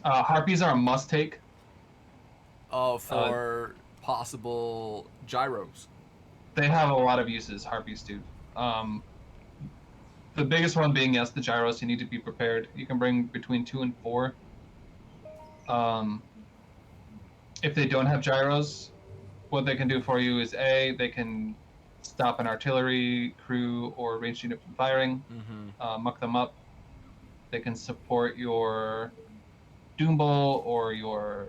Harpies are a must-take. Oh, for possible gyros. They have a lot of uses, Harpies do. The biggest one being, yes, the gyros. You need to be prepared. You can bring between 2 and 4. If they don't have gyros, what they can do for you is they can stop an artillery crew or ranged unit from firing, muck them up. They can support your Doombull or your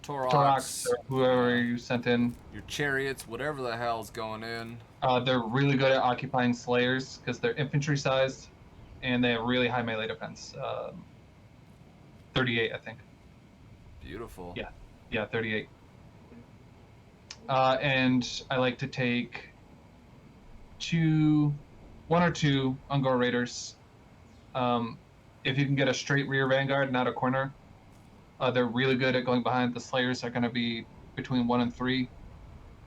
Torox or whoever you sent in. Your chariots, whatever the hell's going in. They're really good at occupying slayers because they're infantry sized and they have really high melee defense. 38, I think. Beautiful. Yeah, 38. And I like to take one or two Ungor Raiders. If you can get a straight rear vanguard, not a corner, they're really good at going behind. The Slayers are going to be between 1 and 3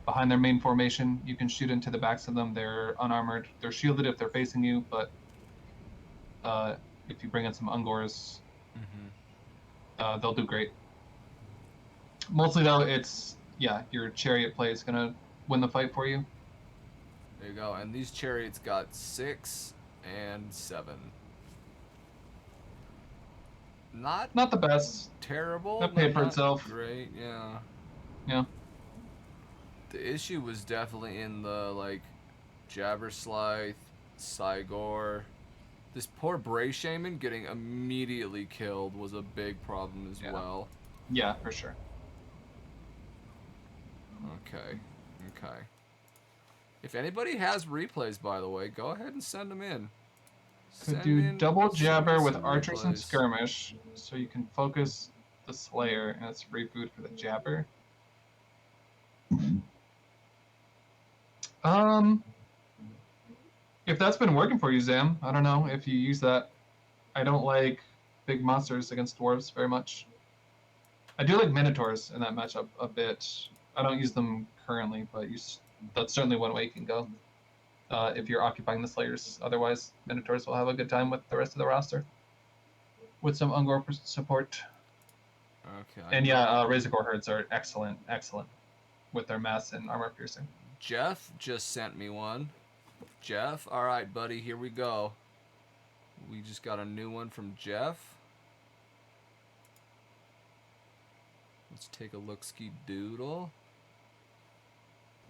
behind their main formation. You can shoot into the backs of them. They're unarmored. They're shielded if they're facing you, but if you bring in some Ungors, they'll do great. Mostly though, it's your chariot play is gonna win the fight for you. There you go. And these chariots got 6 and 7. Not the best. terrible. That paid for not itself. Great, yeah. Yeah. The issue was definitely in the like Jabberslythe, Cygor. This poor Bray Shaman getting immediately killed was a big problem as well. Yeah, for sure. Okay. If anybody has replays, by the way, go ahead and send them in. Could do double jabber with archers and skirmish, so you can focus the Slayer, and it's free food for the jabber. If that's been working for you, Zam, I don't know if you use that. I don't like big monsters against dwarves very much. I do like minotaurs in that matchup a bit. I don't use them currently, but that's certainly one way you can go. If you're occupying the Slayers. Otherwise, Minotaurs will have a good time with the rest of the roster. With some Ungor support. Okay. And Razorgore herds are excellent with their mass and armor piercing. Jeff just sent me one. Jeff, all right, buddy, here we go. We just got a new one from Jeff. Let's take a look-ski doodle.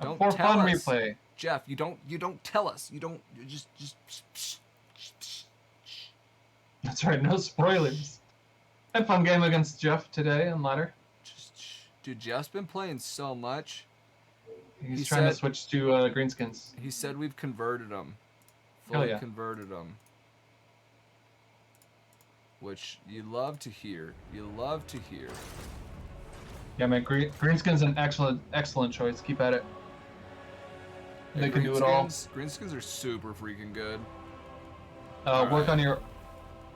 Don't for tell fun us. Replay. Jeff, you don't tell us. You just That's right, no spoilers. Had fun game against Jeff today in ladder. Dude, Jeff's been playing so much. He's trying to switch to greenskins. He said we've converted him. Fully converted him. Which you love to hear. Yeah, man, greenskin's an excellent choice. Keep at it. They can do it all. Greenskins are super freaking good. Work on your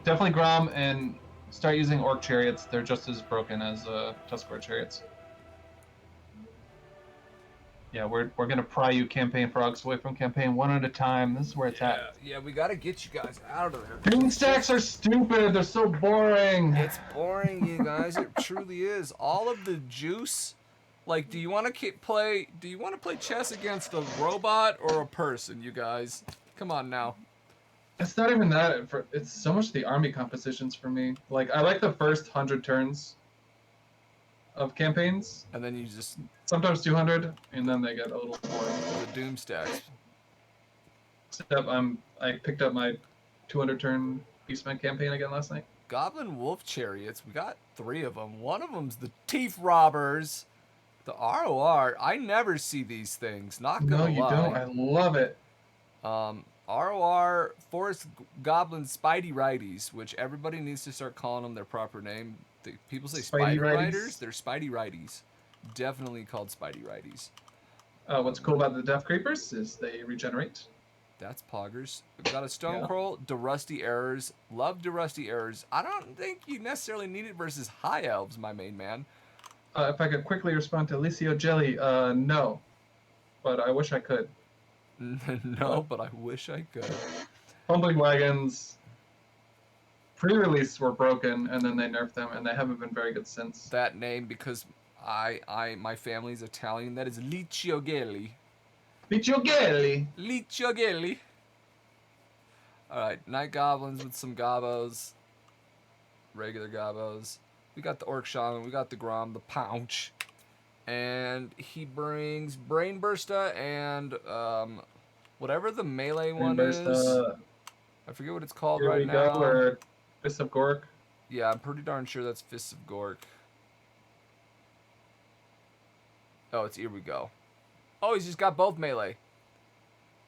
definitely Grom and start using Orc chariots. They're just as broken as Tuskor chariots. Yeah, we're gonna pry you campaign frogs away from campaign one at a time. This is where it's at. Yeah, we gotta get you guys out of there. Green stacks are stupid. They're so boring. It's boring, you guys. It truly is. All of the juice. Like, do you want to play chess against a robot or a person, you guys? Come on now. It's not even that. It's so much the army compositions for me. Like, I like the first 100 turns of campaigns. And then you just... Sometimes 200, and then they get a little boring. The doom stacks. Except I picked up my 200 turn Beastman campaign again last night. Goblin Wolf Chariots. We got 3 of them. One of them's the Teeth Robbers. The ROR, I never see these things. Not gonna lie. No, you don't. I love it. ROR Forest Goblin Spidey Righties, which everybody needs to start calling them their proper name. People say Spider Riders. They're Spidey Righties. Definitely called Spidey Righties. What's cool about the Death Creepers is they regenerate. That's poggers. We've got a Stonecrow, DeRusty Errors. Love DeRusty Errors. I don't think you necessarily need it versus High Elves, my main man. If I could quickly respond to Alicio Jelly, no. But I wish I could. No, but I wish I could. Humbling Wagons pre-release were broken, and then they nerfed them, and they haven't been very good since. That name, because my family's Italian, that is Liciogelli. Liciogelli! Liciogelli! Alright, Night Goblins with some Gobos. Regular Gobos. We got the Orc Shaman, we got the Grom, the Pounch. And he brings Brain Bursta and whatever the melee one is. I forget what it's called right now. Here we go, or Fists of Gork. Yeah, I'm pretty darn sure that's Fists of Gork. Oh, it's Here We Go. Oh, he's just got both melee.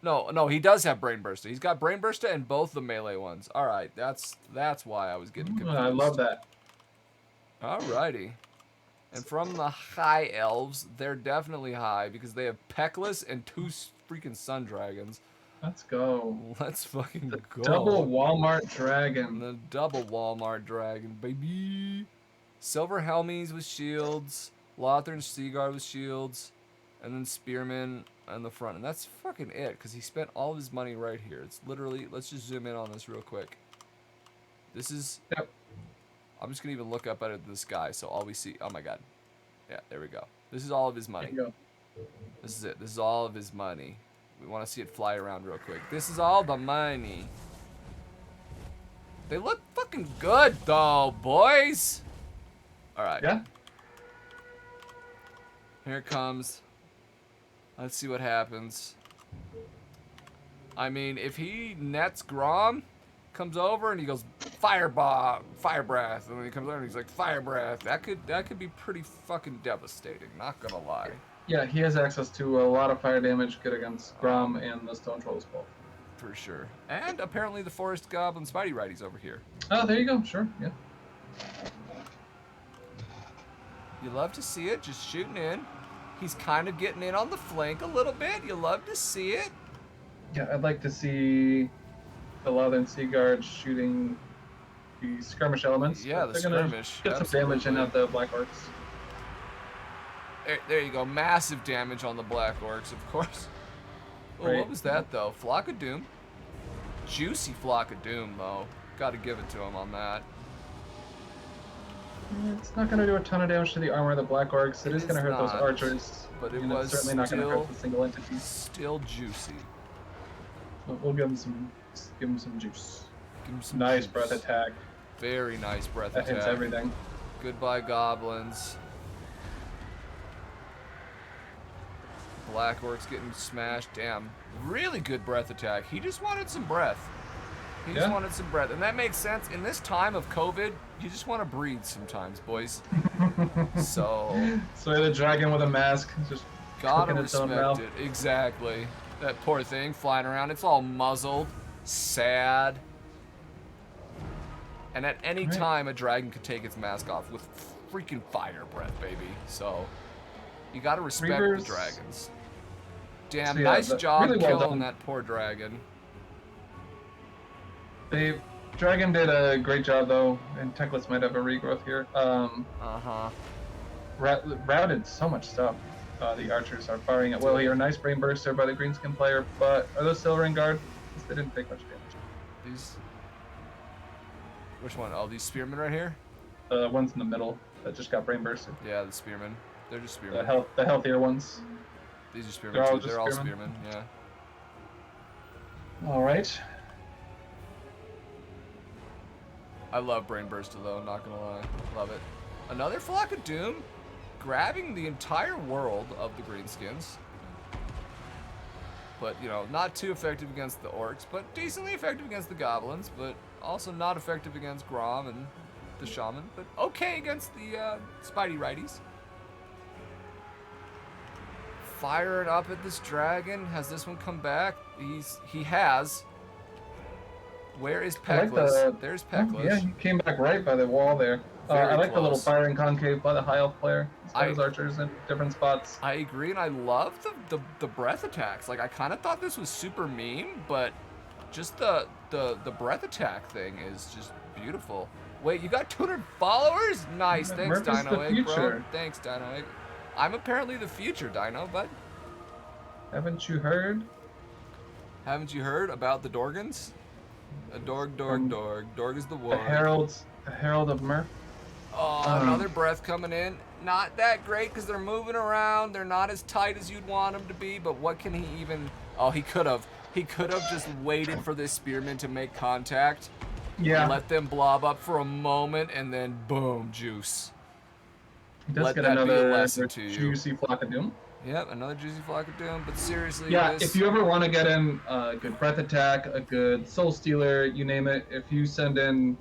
No, he does have Brain Bursta. He's got Brain Bursta and both the melee ones. All right, that's why I was getting confused. I love that. Alrighty. And from the high elves, they're definitely high because they have Peckless and 2 freaking sun dragons. Let's go. Let's fucking The go. double Walmart dragon. The double Walmart dragon, baby. Silver Helmies with shields. Lothern Seaguard with shields. And then Spearman on the front. And that's fucking it, because he spent all of his money right here. It's literally, let's just zoom in on this real quick. This is... Yep. I'm just going to even look up at the sky, so all we see... Oh my god. Yeah, there we go. This is all of his money. There you go. This is it. This is all of his money. We want to see it fly around real quick. This is all the money. They look fucking good, though, boys. All right. Yeah. Here it comes. Let's see what happens. I mean, if he nets Grom, comes over and he goes fire breath, and then he comes over and he's like fire breath. That could be pretty fucking devastating. Not gonna lie. Yeah, he has access to a lot of fire damage, good against Grom and the Stone Trolls both. For sure. And apparently the Forest Goblin Spidey Righty's over here. Oh, there you go. Sure, yeah. You love to see it, just shooting in. He's kind of getting in on the flank a little bit. You love to see it. Yeah, I'd like to see the Lothern Seaguard shooting the skirmish elements. Yeah, the they're gonna skirmish. get some damage in at the Black Orcs. There you go. Massive damage on the Black Orcs, of course. Oh, Right. what was that, though? Flock of Doom. Juicy Flock of Doom, though. Gotta give it to him on that. It's not going to do a ton of damage to the armor of the Black Orcs. It is going to hurt those not, archers. but it and was it's certainly not going to still- hurt the single entities. Still juicy. But we'll give him some juice. Give him some Nice juice. breath attack. Very nice breath That attack. hits everything. Goodbye, goblins. Black Orcs getting smashed. Damn. Really good breath attack. He just wanted some breath. He just Yeah. wanted some breath. And that makes sense. In this time of COVID, you just want to breathe sometimes, boys. So, So the dragon with a mask is just gotta cooking its own respect mouth. it. Exactly. That poor thing flying around. It's all muzzled. Sad. And at any Right. time, a dragon could take its mask off with freaking fire breath, baby. So, you gotta respect Reavers. the dragons. Damn, So, yeah, nice job really well killing done. that poor dragon. The dragon did a great job though, and Techless might have a regrowth here. Uh-huh. Routed so much stuff. The archers are firing at will here. Nice brain burster by the greenskin player, but are those Silver and Guard? They didn't take much damage. These... Which one? Oh, these spearmen right here? The ones in the middle that just got brain bursted. Yeah, the spearmen. They're just spearmen. The healthier ones. These are spearmen They're all too. just They're all spearmen? spearmen, yeah. All right. I love Brain Burster though, not gonna lie. Love it. Another Flock of Doom, grabbing the entire world of the Greenskins. But, you know, not too effective against the Orcs, but decently effective against the Goblins, but also not effective against Grom and the Shaman, but okay against the Spidey Righties. Firing up at this dragon. Has this one come back? He has. Where is I like Peckless? the- There's Oh, Peckless. yeah, he came back right by the wall there. Very I like the little close. firing concave by the high elf player. He's got I- his archers in different spots. I agree, and I love the breath attacks. Like, I kind of thought this was super mean, but just the breath attack thing is just beautiful. Wait, you got 200 followers? Nice, thanks, Murphy's Dino the Egg, bro. future. Thanks, Dino Egg. I'm apparently the future, Dino, but Haven't you heard? haven't you heard about the Dorgans? A Dorg. Dorg is the The war. Herald of Murph. Oh, another breath coming in. Not that great because they're moving around. They're not as tight as you'd want them to be, but what can he even... Oh, he could have. He could have just waited for this spearman to make contact. Yeah. Let them blob up for a moment, and then boom, juice. Does let get that be a another lesson to you. juicy flock of doom. Yep, another juicy flock of doom, but seriously, Yeah, this... if you ever want to get in a good breath attack, a good soul stealer, you name it, if you send in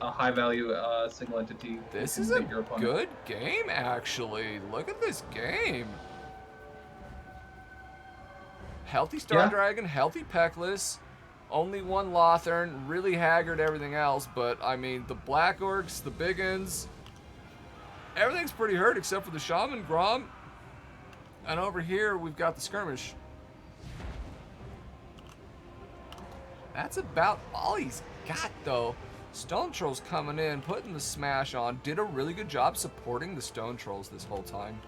a high value single entity, This you is can a beat your opponent. good game, actually. Look at this game. Healthy Star Yeah. Dragon, healthy Peckless. Only one Lothern, really haggard everything else, but I mean, the Black Orcs, the big uns, everything's pretty hurt except for the Shaman, Grom, and over here we've got the Skirmish. That's about all he's got, though. Stone Trolls coming in, putting the smash on, did a really good job supporting the Stone Trolls this whole time.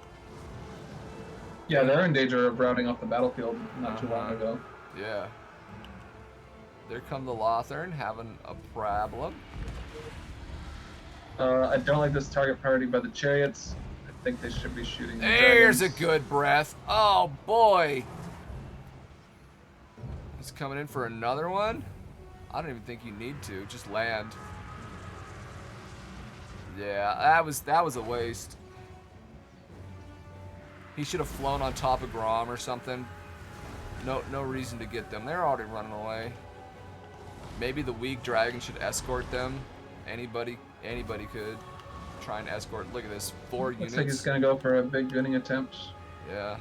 Yeah, they're in danger of routing off the battlefield not too long ago. Yeah. There come the Lothern, having a problem. I don't like this target priority by the chariots. I think they should be shooting the There's a dragons. good breath. Oh, boy. He's coming in for another one? I don't even think you need to. Just land. Yeah, that was a waste. He should have flown on top of Grom or something. No reason to get them. They're already running away. Maybe the weak dragon should escort them. Anybody could try and escort. Look at this, 4 units. Looks like he's gonna go for a big gunning attempt. Yeah.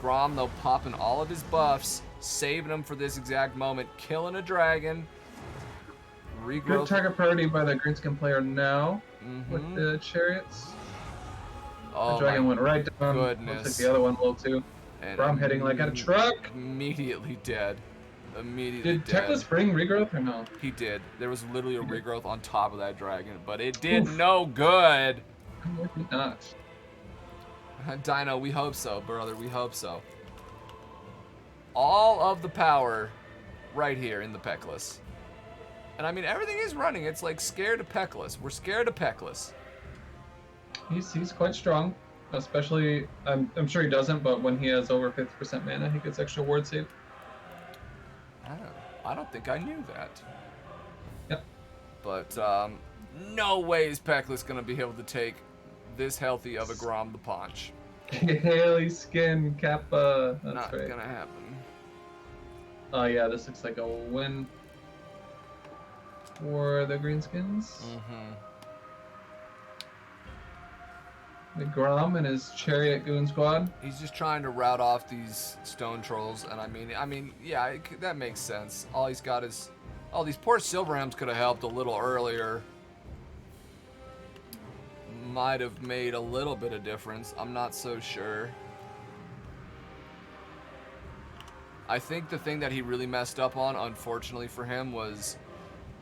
Grom, though, popping all of his buffs, saving him for this exact moment, killing a dragon. Regrowth. Good target priority by the greenskin player now with the chariots. Oh, the dragon went right down. Goodness. Looks like the other one will too. And Grom hitting like a truck. Immediately dead. Immediately Did dead. Teclis bring regrowth or no? He did. There was literally a regrowth on top of that dragon, but it did no good. Maybe not. Dino, we hope so, brother. We hope so. All of the power right here in the Peckless. And I mean, everything is running. It's like scared of Peckless. We're scared of Peckless. He's quite strong, especially I'm sure he doesn't, but when he has over 50% mana, he gets extra ward save. I don't think I knew that. Yep. But no way is Peckless gonna be able to take this healthy of a Grom the Paunch. Haley Skin Kappa. That's Not right. gonna happen. Oh yeah, this looks like a win for the Greenskins. The Grom and his Chariot Goon Squad. He's just trying to rout off these Stone Trolls, and I mean, yeah, that makes sense. All he's got is, oh, these poor Silverhams could have helped a little earlier. Might have made a little bit of difference. I'm not so sure. I think the thing that he really messed up on, unfortunately for him, was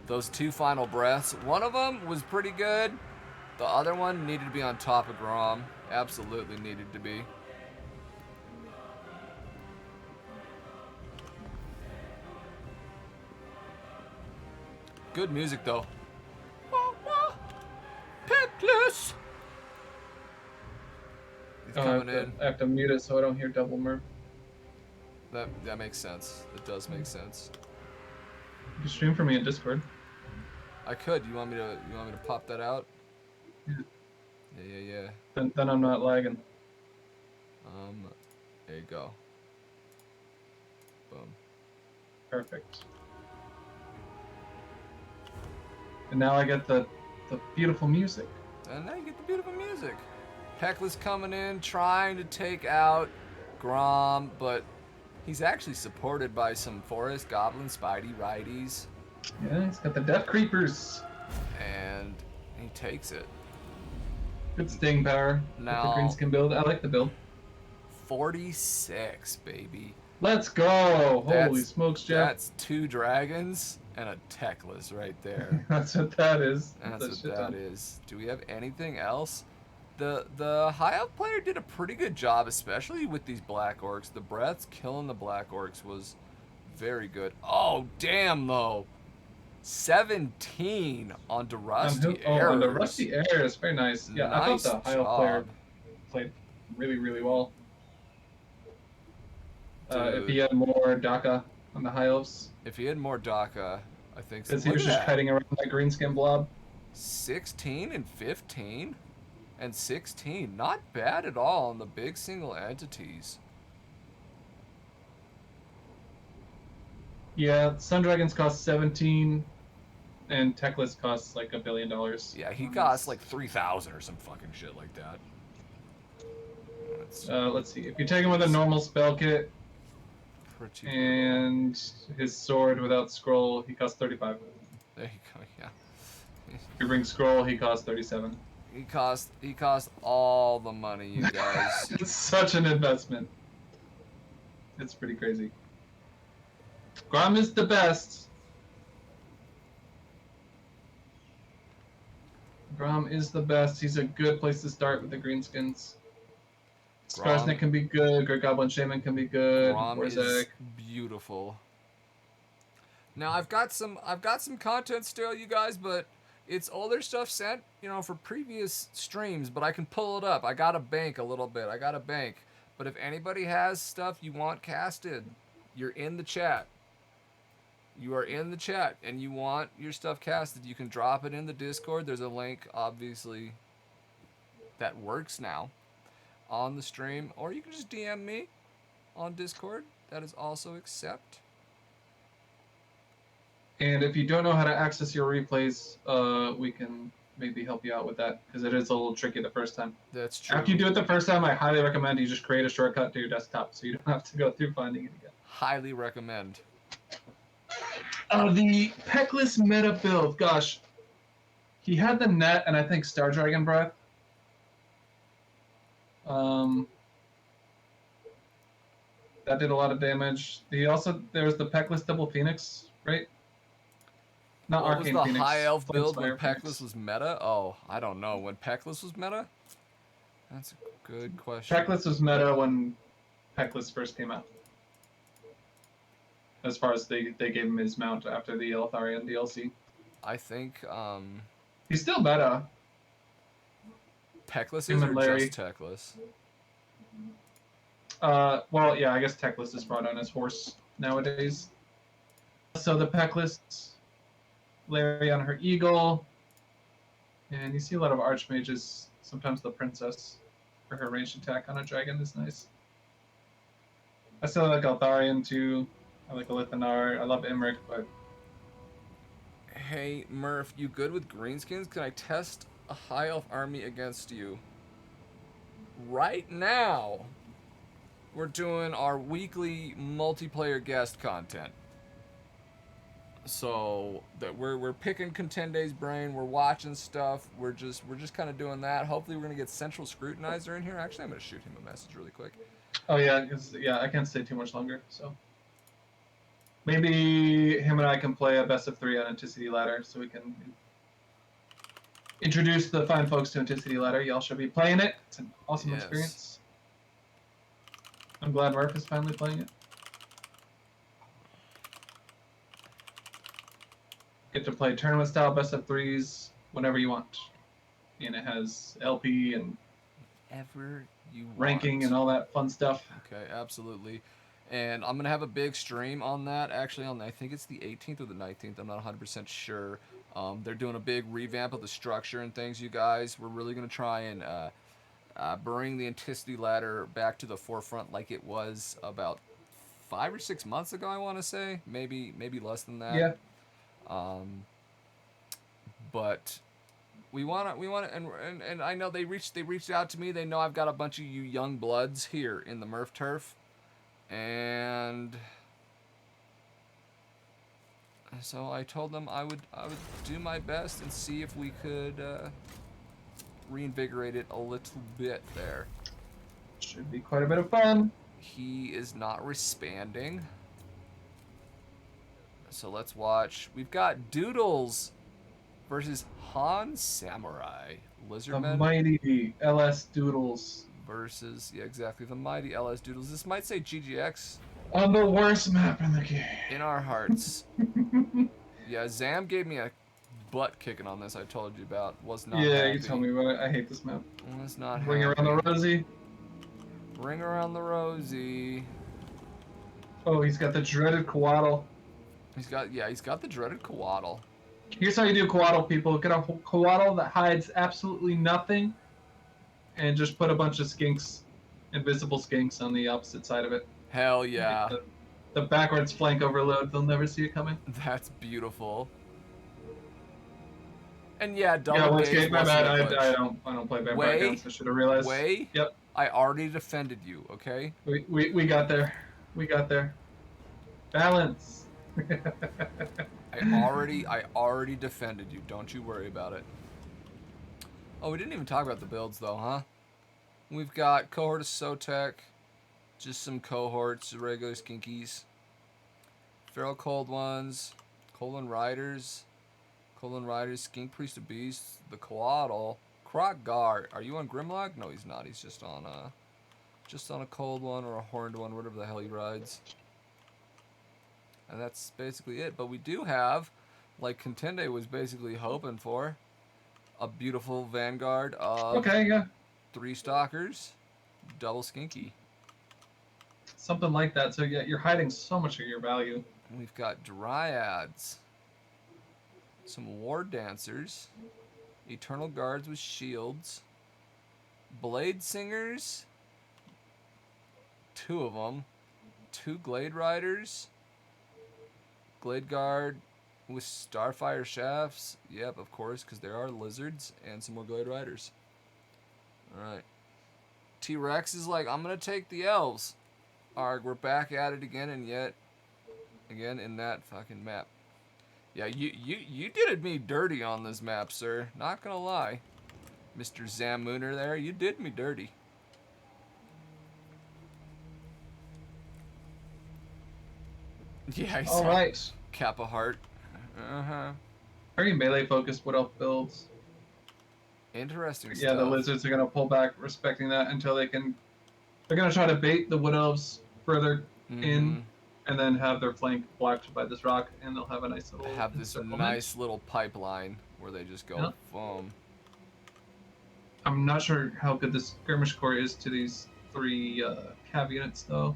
those 2 final breaths. One of them was pretty good. The other one needed to be on top of Grom. Absolutely needed to be. Good music, though. Peckless! He's coming in. I have to mute it so I don't hear double murk. That makes sense. It does make sense. You can stream for me in Discord. I could. You want me to pop that out? Yeah. Then I'm not lagging. There you go. Boom. Perfect. And now I get the beautiful music. And now you get the beautiful music. Peckless coming in, trying to take out Grom, but he's actually supported by some Forest Goblin Spidey Righties. Yeah, he's got the Death Creepers. And he takes it. Good sting power. Now, with the greenskin build. I like the build. 46, baby. Let's go! Holy smokes, Jeff. That's 2 dragons and a Teclis right there. That's what that is. That's what that is. Do we have anything else? The high elf player did a pretty good job, especially with these black orcs. The breaths killing the black orcs was very good. Oh, damn, though. 17 on the Rusty Airs. On the Rusty Airs. Very nice. Yeah, Nice I thought the high elf player played really, really well. If he had more DACA on the high elves. If he had more DACA, I think so. Because he was just kiting around that greenskin blob. 16 and 15 and 16. Not bad at all on the big single entities. Yeah, Sun Dragons cost 17, and Teclis costs like $1 billion. Yeah, he costs like 3,000 or some fucking shit like that. Let's see. If you take him with a normal spell kit, Pretty brutal. And his sword without scroll, he costs 35. There you go. Yeah. If you bring scroll, he costs 37. He cost all the money, you guys. It's such an investment. It's pretty crazy. Grom is the best. Grom is the best. He's a good place to start with the greenskins. Skarsnik can be good. Great Goblin Shaman can be good. Grom is beautiful. Now I've got some content still, you guys, but it's older stuff sent, for previous streams, but I can pull it up. I got to bank a little bit. But if anybody has stuff you want casted, you're in the chat. You are in the chat and you want your stuff casted, you can drop it in the Discord. There's a link, obviously, that works now on the stream, or you can just DM me on Discord. That is also accept. And if you don't know how to access your replays, we can maybe help you out with that, because it is a little tricky the first time. That's true. After you do it the first time, I highly recommend you just create a shortcut to your desktop so you don't have to go through finding it again. Highly recommend. The Peckless meta build, gosh. He had the net and I think Star Dragon Breath. That did a lot of damage. There was the Peckless Double Phoenix, right? Not what Arcane was the Phoenix. high elf build when Phoenix. Peckless was meta? Oh, I don't know. When Peckless was meta? That's a good question. Peckless was meta when Peckless first came out. As far as they gave him his mount after the Eltharion DLC. I think he's still meta. Peckless is or Larry. just Techless? Well, yeah, I guess Techless is brought on as horse nowadays. So the Peckless, Larry on her eagle, and you see a lot of archmages. Sometimes the princess for her ranged attack on a dragon is nice. I still like Eltharion too. I like Elithanar. I love Imric, but... Hey, Murph, you good with greenskins? Can I test a high elf army against you? Right now, we're doing our weekly multiplayer guest content. So that we're picking Contende's brain, we're watching stuff, we're just kind of doing that. Hopefully we're gonna get Central Scrutinizer in here. Actually, I'm gonna shoot him a message really quick. Oh yeah, I can't stay too much longer, so... Maybe him and I can play a best of 3 on Anticity Ladder, so we can introduce the fine folks to Anticity Ladder. Y'all should be playing it. It's an awesome experience. I'm glad Murph is finally playing it. Get to play tournament style best of 3s whenever you want, and it has LP and ranking and all that fun stuff. Okay, absolutely. And I'm going to have a big stream on that, actually, I think it's the 18th or the 19th. I'm not 100% sure. They're doing a big revamp of the structure and things, you guys. We're really going to try and bring the Anticity Ladder back to the forefront like it was about 5 or 6 months ago, I want to say. Maybe less than that. Yeah. But we want to, and I know they reached out to me. They know I've got a bunch of you young bloods here in the Murph Turf. And so I told them I would do my best and see if we could reinvigorate it a little bit there. Should be quite a bit of fun. He is not responding. So let's watch. We've got Doodles versus Han Samurai. Lizardmen. The mighty LS Doodles. Versus, yeah, exactly, the mighty LS Doodles. This might say GGX. On the worst map in the game. In our hearts. Yeah, Zam gave me a butt kicking on this I told you about. Was not Yeah, happy. you told me about it. I hate this map. Was not Bring happy. around the Rosie. Bring around the Rosie. Oh, he's got the dreaded Coatl. He's got the dreaded Coatl. Here's how you do Coatl, people. Get a Coatl that hides absolutely nothing, and just put a bunch of skinks, invisible skinks, on the opposite side of it. Hell yeah. The backwards flank overload, they'll never see it coming. That's beautiful. And yeah, double yeah, once days again, my wasn't bad. a I glitch. don't play vampire guns. I should have realized. Way? Yep. I already defended you, okay? We got there. We got there. Balance. I already defended you. Don't you worry about it. Oh, we didn't even talk about the builds though, huh? We've got cohort of Sotek, just some cohorts, regular skinkies, feral cold ones, colon riders, skink priest of beasts, the coatl, croc gar. Are you on Grimlock? No, he's not. He's just on a cold one or a horned one, whatever the hell he rides. And that's basically it. But we do have, like Contende was basically hoping for, a beautiful vanguard of Okay, yeah. 3 stalkers, double skinky. Something like that. So yeah, you're hiding so much of your value. We've got dryads, some war dancers, eternal guards with shields, blade singers, 2 of them, 2 glade riders, glade guard with starfire shafts. Yep, of course, because there are lizards, and some more glade riders. Alright. T-Rex is like, I'm going to take the elves. Arg, we're back at it again, and yet, again, in that fucking map. Yeah, you did me dirty on this map, sir. Not going to lie. Mr. Zamooner there, you did me dirty. Yeah, All right. Kappa Heart. Uh-huh. Very melee focused Wood Elf builds. Interesting stuff. Yeah, the lizards are gonna pull back, respecting that until they can. They're gonna try to bait the Wood Elves further in, and then have their flank blocked by this rock, and they'll have a nice little. Have this nice little pipeline where they just go boom. I'm not sure how good this skirmish core is to these 3 cav units though.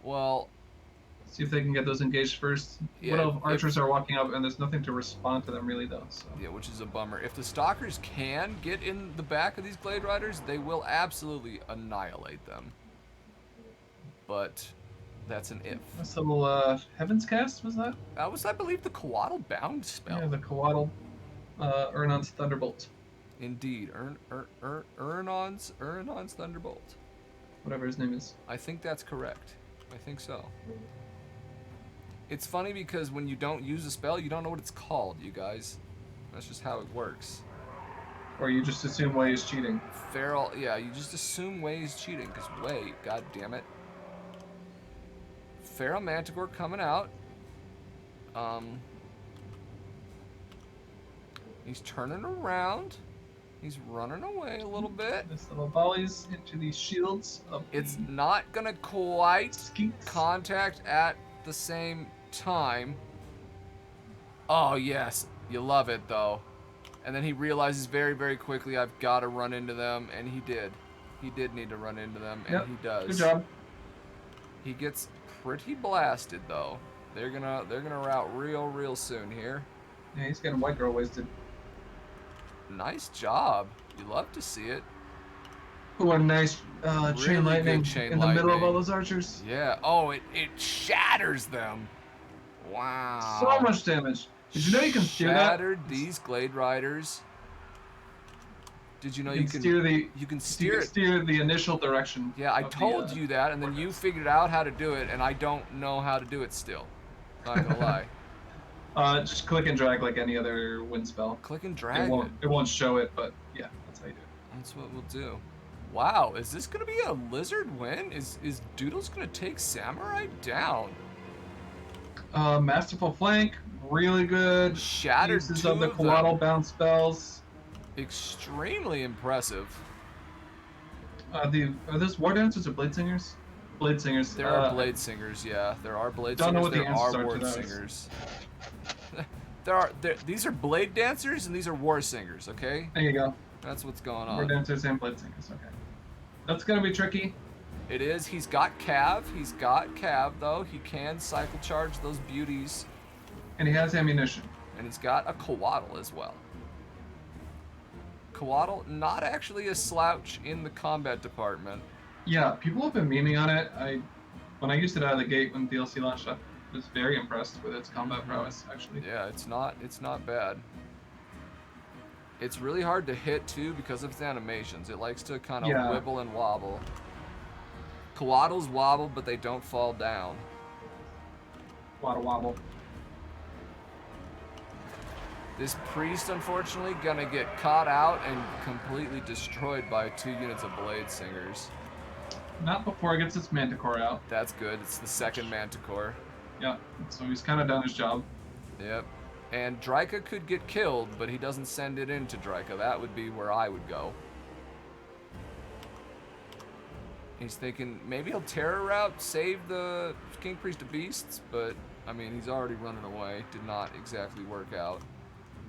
Well, see if they can get those engaged first. Yeah, What if archers are walking up and there's nothing to respond to them really though? So. Yeah, which is a bummer. If the stalkers can get in the back of these glade riders, they will absolutely annihilate them. But that's an if. This little Heaven's Cast, was that? That was, I believe, the Coatl bound spell. Yeah, the Coatl Urnon's Thunderbolt. Indeed, Urnon's Thunderbolt. Whatever his name is. I think that's correct. I think so. It's funny because when you don't use a spell, you don't know what it's called, you guys. That's just how it works. Or you just assume Wei is cheating. Feral, yeah, you just assume Wei is cheating, because Wei, god damn it. Feral Manticore coming out. He's turning around. He's running away a little bit. This little volleys into these shields. It's not gonna quite skinks. Contact at the same time. Oh yes, you love it though. And then he realizes very, very quickly, I've got to run into them, and he did. He did need to run into them, and he does. Good job. He gets pretty blasted though. They're gonna rout real soon here. Yeah, he's getting white girl wasted. Nice job. You love to see it. Ooh, a nice chain lightning in the middle of all those archers. Yeah. Oh, it shatters them. Wow. So much damage. Did you know you can steer that? Shattered these glade riders. Did you know you can steer the initial direction? Yeah, I told you that, and then you figured out how to do it, and I don't know how to do it still. Not gonna lie. Just click and drag like any other wind spell. Click and drag. It won't show it, but yeah, that's how you do it. That's what we'll do. Wow, is this gonna be a lizard win? Is Doodles gonna take Samurai down? Masterful flank, really good. Shattered uses of the Coatl bound spells. Extremely impressive. Are those war dancers or blade singers? Blade singers. There are blade singers, yeah. There are blade singers. Don't know what the there answers are are to war those. singers. These are blade dancers and these are war singers, okay? There you go. That's what's going on. War dancers and blade singers, okay. That's gonna be tricky. It is. He's got Cav. He's got Cav, though. He can cycle charge those beauties. And he has ammunition. And he's got a Coatl as well. Coatl, not actually a slouch in the combat department. Yeah, people have been memeing on it. When I used it out of the gate when DLC launched, I was very impressed with its combat prowess, actually. Yeah, it's not bad. It's really hard to hit too because of its animations. It likes to kind of wibble and wobble. Coatls wobble, but they don't fall down. Wobble wobble. This priest, unfortunately, gonna get caught out and completely destroyed by 2 units of Blade Singers. Not before it gets its Manticore out. That's good. It's the second Manticore. Yeah, so he's kind of done his job. Yep. And Dryka could get killed, but he doesn't send it into Dryka. That would be where I would go. He's thinking maybe he'll Terror Route, save the King Priest of Beasts, but, I mean, he's already running away. Did not exactly work out.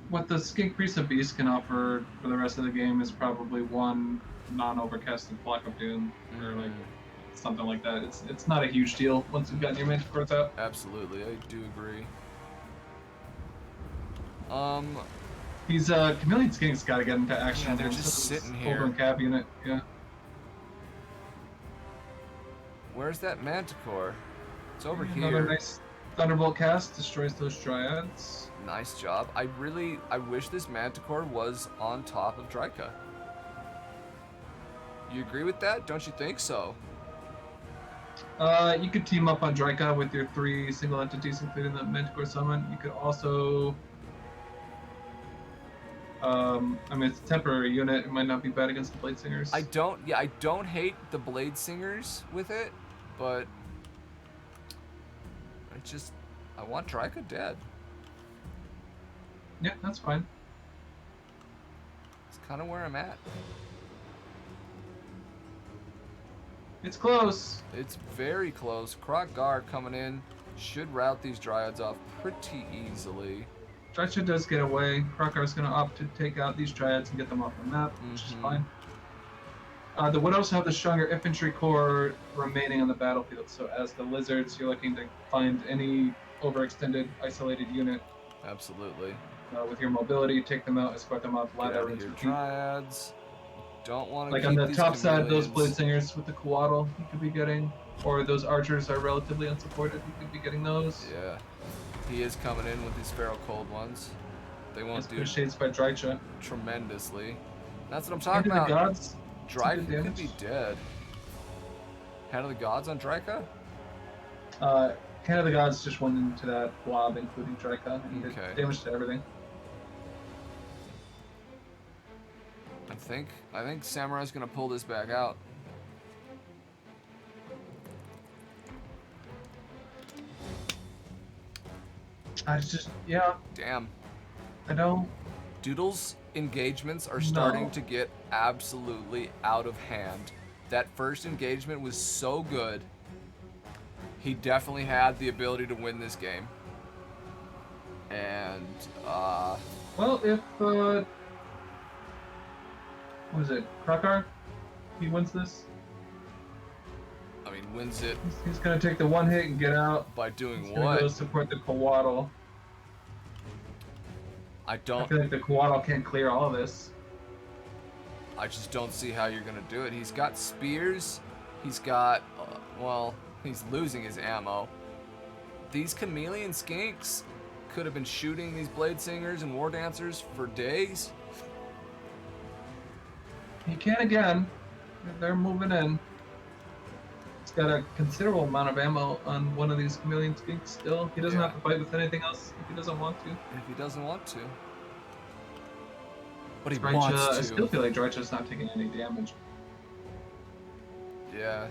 What the Skink Priest of Beast can offer for the rest of the game is probably one non-overcasted Flock of Doom, or like something like that. It's not a huge deal once you've gotten your Manticores out. Absolutely, I do agree. These Chameleon Skinks got to get into action. Yeah, they're just sitting here. Over Cap unit, yeah. Where's that Manticore? It's over Another here. nice Thunderbolt cast destroys those Dryads. Nice job. I wish this Manticore was on top of Dryka. You agree with that? Don't you think so? You could team up on Dryka with your 3 single entities, including the Manticore summon. You could also... I mean, it's a temporary unit. It might not be bad against the Blade Singers. I don't hate the Blade Singers with it, but I want Dryka dead. Yeah, that's fine. It's kind of where I'm at. It's close. It's very close. Krog-Gar coming in should route these Dryads off pretty easily. Drycha does get away. Krokar's going to opt to take out these Dryads and get them off the map, which is fine. The Widows have the stronger infantry core remaining on the battlefield, so as the Lizards, you're looking to find any overextended, isolated unit. Absolutely. With your mobility, take them out, escort them off, Get out of here, Dryads. Don't want to like keep on the these top side, those chameleons. Blade Singers with the Coatl you could be getting, or those Archers are relatively unsupported, you could be getting those. Yeah. He is coming in with these Feral Cold ones. They won't do Shades by Drycha. tremendously. That's what I'm talking Hand of about. the Gods. Dryka could be dead. Hand of the Gods on Dryka? Hand of the Gods just went into that blob, including Dryka, and did damage to everything. I think Samurai's gonna pull this back out. Yeah. Damn. I know. Doodle's engagements are starting to get absolutely out of hand. That first engagement was so good. He definitely had the ability to win this game. And, well, if, what was it, Krokar? He wins this? I mean, wins it He's gonna take the one hit and get out. by doing He's what? gonna go support the Coatl. I I feel like the Coatl can't clear all of this. I just don't see how you're gonna do it. He's got spears. He's got, well, he's losing his ammo. These chameleon skinks could have been shooting these blade singers and war dancers for days. He can again. They're moving in. He's got a considerable amount of ammo on one of these chameleon skinks still. He doesn't have to fight with anything else if he doesn't want to. If he doesn't want to. But he Drycha, wants to. I still feel like Drycha's not taking any damage. Yeah.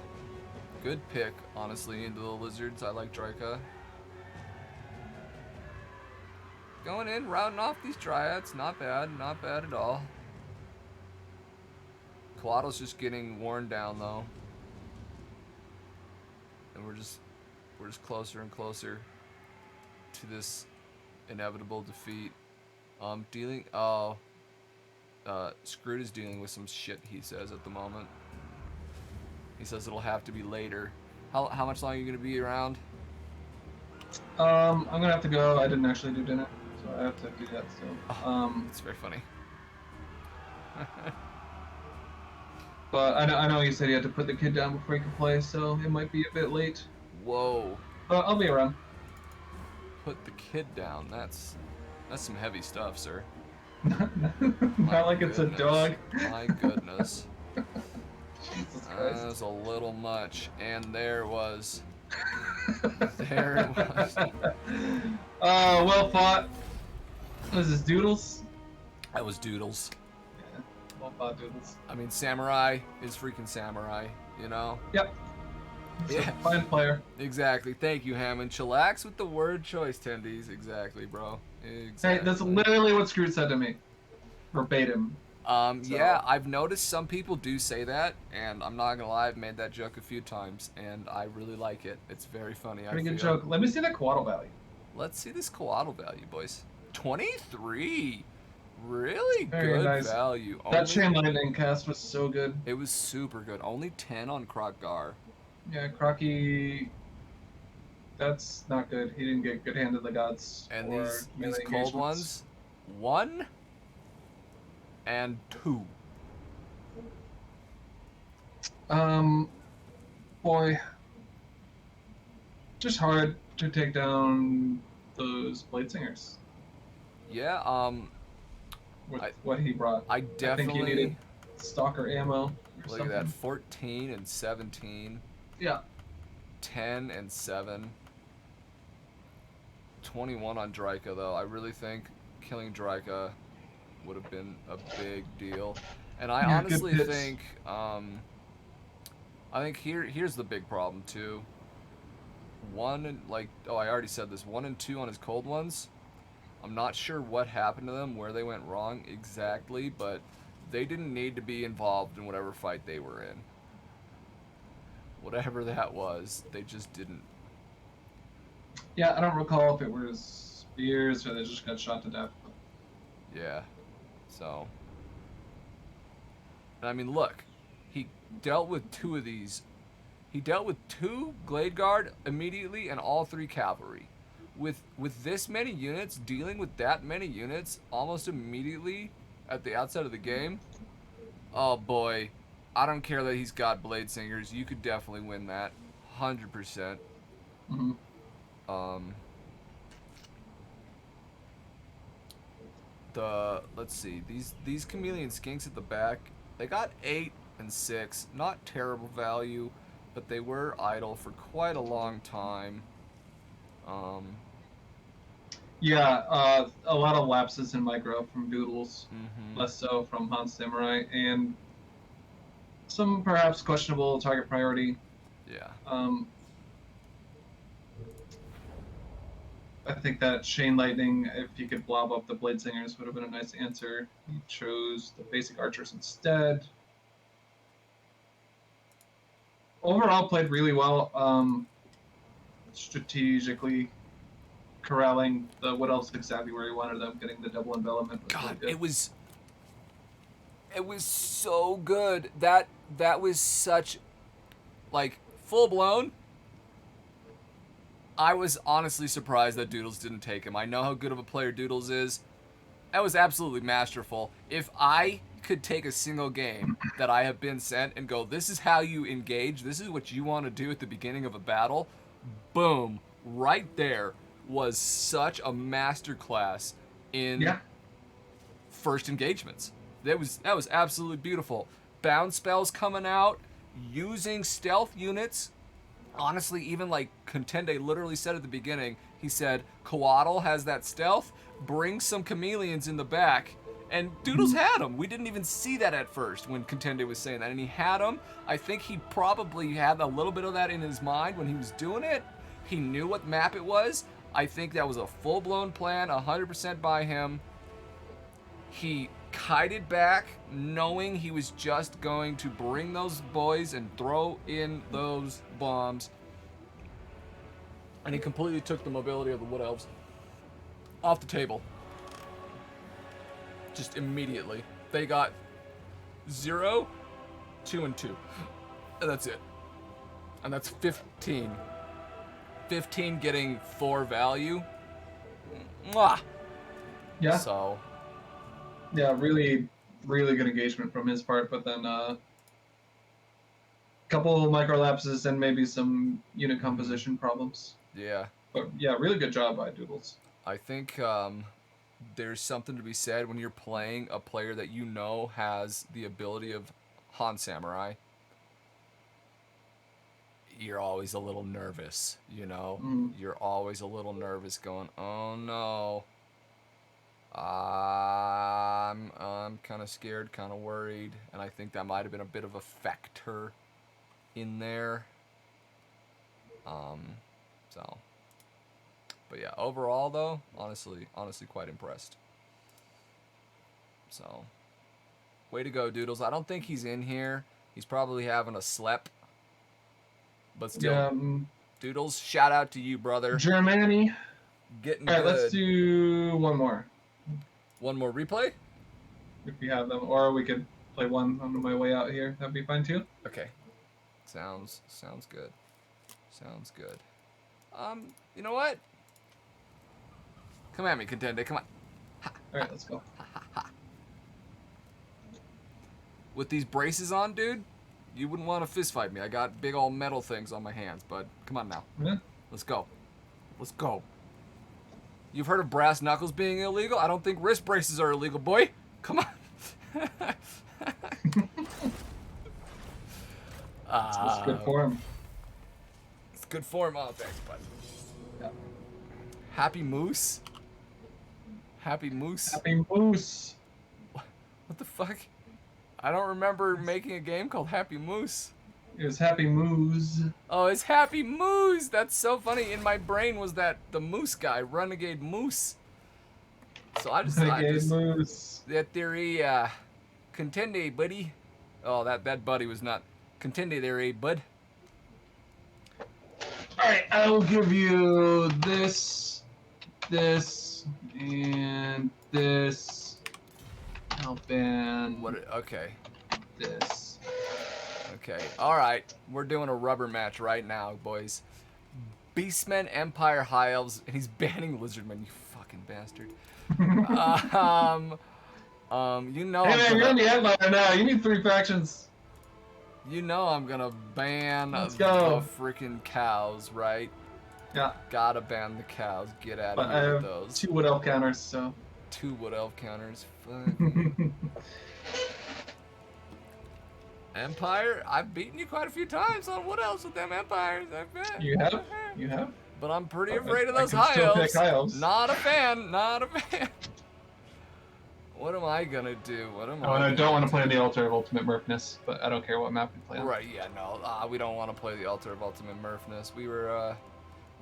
Good pick, honestly, into the Lizards. I like Drycha. Going in, routing off these Dryads. Not bad. Not bad at all. Coatl's just getting worn down, though. And we're just closer and closer to this inevitable defeat. Screwed is dealing with some shit, he says, at the moment. He says it'll have to be later. How much longer are you going to be around? I'm gonna have to go. I didn't actually do dinner, so I have to do that still. It's very funny. But I know you said you had to put the kid down before you could play, so it might be a bit late. Whoa. But I'll be around. Put the kid down. That's some heavy stuff, sir. Not like it's a dog. My goodness. Jesus Christ. was a little much, and there was. There it was. Well fought. Was this Doodles? That was Doodles. Yeah, well fought Doodles. I mean, Samurai is freaking Samurai, you know? Yep. He's a Yeah. fine player. Exactly. Thank you, Hammond. Chillax with the word choice, Tendies. Exactly, bro. Exactly. Hey, that's literally what Scrooge said to me. Verbatim. So. Yeah, I've noticed some people do say that, and I'm not gonna lie, I've made that joke a few times, and I really like it. It's very funny. Pretty good joke. Let me see the Quaddle value. Let's see this Coatl value, boys. 23. Really Very good nice. value. That Chain Lightning cast was so good. It was super good. Only 10 on Krokgar. Yeah, Crocky. That's not good. He didn't get good hand of the gods. And or these melee cold engagements. ones, 1 and 2. Boy, just hard to take down those Blade Singers Yeah, with what he brought. I think definitely he needed Stalker ammo. look at that. 14 and 17. Yeah. 10 and 7. 21 on Dryka, though. I really think killing Dryka would have been a big deal. And I honestly think, here's the big problem too. I already said this. 1 and 2 on his cold ones. I'm not sure what happened to them, where they went wrong exactly, but they didn't need to be involved in whatever fight they were in. Whatever that was, they just didn't. Yeah, I don't recall if it was spears or they just got shot to death. Yeah. So. And I mean, look, he dealt with 2 of these. He dealt with 2 Glade Guard immediately and all 3 cavalry. With this many units, dealing with that many units almost immediately at the outset of the game, oh boy, I don't care that he's got Blade Singers. You could definitely win that, 100%. Mm-hmm. Let's see, these Chameleon Skinks at the back, they got 8 and 6, not terrible value, but they were idle for quite a long time. Yeah, a lot of lapses in micro from Doodles, Mm-hmm. less so from Han Samurai, and some perhaps questionable target priority. Yeah. I think that Chain Lightning, if he could blob up the Blade Singers, would have been a nice answer. He chose the basic archers instead. Overall, played really well. Strategically corralling the Wood Elves exactly where he wanted them, getting the double envelopment. Was God, really it was so good. That was such, like, full blown. I was honestly surprised that Doodles didn't take him. I know how good of a player Doodles is. That was absolutely masterful. If I could take a single game that I have been sent and go, this is how you engage, this is what you want to do at the beginning of a battle, boom, right there was such a masterclass in first engagements. That was absolutely beautiful. Bound spells coming out, using stealth units. Honestly, even like Contende literally said at the beginning, he said, Coatl has that stealth, bring some chameleons in the back. And Doodles had them. We didn't even see that at first when Contende was saying that. And he had them. I think he probably had a little bit of that in his mind when he was doing it. He knew what map it was. I think that was a full-blown plan, 100% by him. He kited back, knowing he was just going to bring those boys and throw in those bombs. And he completely took the mobility of the Wood Elves off the table. Just immediately. They got 0, 2, and 2. And that's it. And that's 15. 15 getting 4 value. Mwah! Yeah. So. Yeah, really, really good engagement from his part, but then a couple micro lapses and maybe some unit composition problems. Yeah. But yeah, really good job by Doodles. I think there's something to be said when you're playing a player that you know has the ability of Han Samurai. you're always a little nervous, you know? Mm. You're always a little nervous going, oh no. I'm kind of scared, kind of worried, and I think that might have been a bit of a factor in there. So, but yeah, overall though, honestly quite impressed. So, way to go, Doodles. I don't think he's in here. He's probably having a slep. But still, Yeah, Doodles, shout out to you, brother. Germany. Getting All right, good. let's do one more. One more replay? If we have them, or we could play one on my way out here. That'd be fine too. Okay. Sounds good. Sounds good. You know what? Come at me, Contende. Come on. All right, let's go. With these braces on, dude, you wouldn't want to fist fight me. I got big old metal things on my hands, but come on now. Yeah. Let's go. Let's go. You've heard of brass knuckles being illegal? I don't think wrist braces are illegal, boy. Come on. It's good form. It's good form. Oh, thanks, bud. Yeah. Happy Moose? Happy Moose? Happy Moose. What the fuck? I don't remember making a game called Happy Moose. It was Happy Moose. Oh, it's Happy Moose. That's so funny. In my brain was that the Moose guy, Renegade Moose. So I just Moose. That theory, Contende, buddy. Oh, that buddy was not Contende there, bud. Alright, I will give you this, and this. I'll ban Okay. this. Okay. Alright. We're doing a rubber match right now, boys. Beastmen, Empire, High Elves, and he's banning Lizardmen, you fucking bastard. You know Hey man, you're on the headliner now. You need 3 factions. You know I'm gonna ban the freaking cows, right? Yeah. Gotta ban the cows. Get out of I here have with those. 2 Wood Elf counters, so. 2 Wood Elf counters. Fuck. Empire? I've beaten you quite a few times on Wood Elves with them Empires. I bet. You have? You have? But I'm pretty afraid of those I can still pick High High Elves. Elves. Not a fan. Not a fan. What am I gonna do? I don't want to play the Altar of Ultimate Murphness, but I don't care what map we play on. Right, yeah, no. We don't want to play the Altar of Ultimate Murphness. We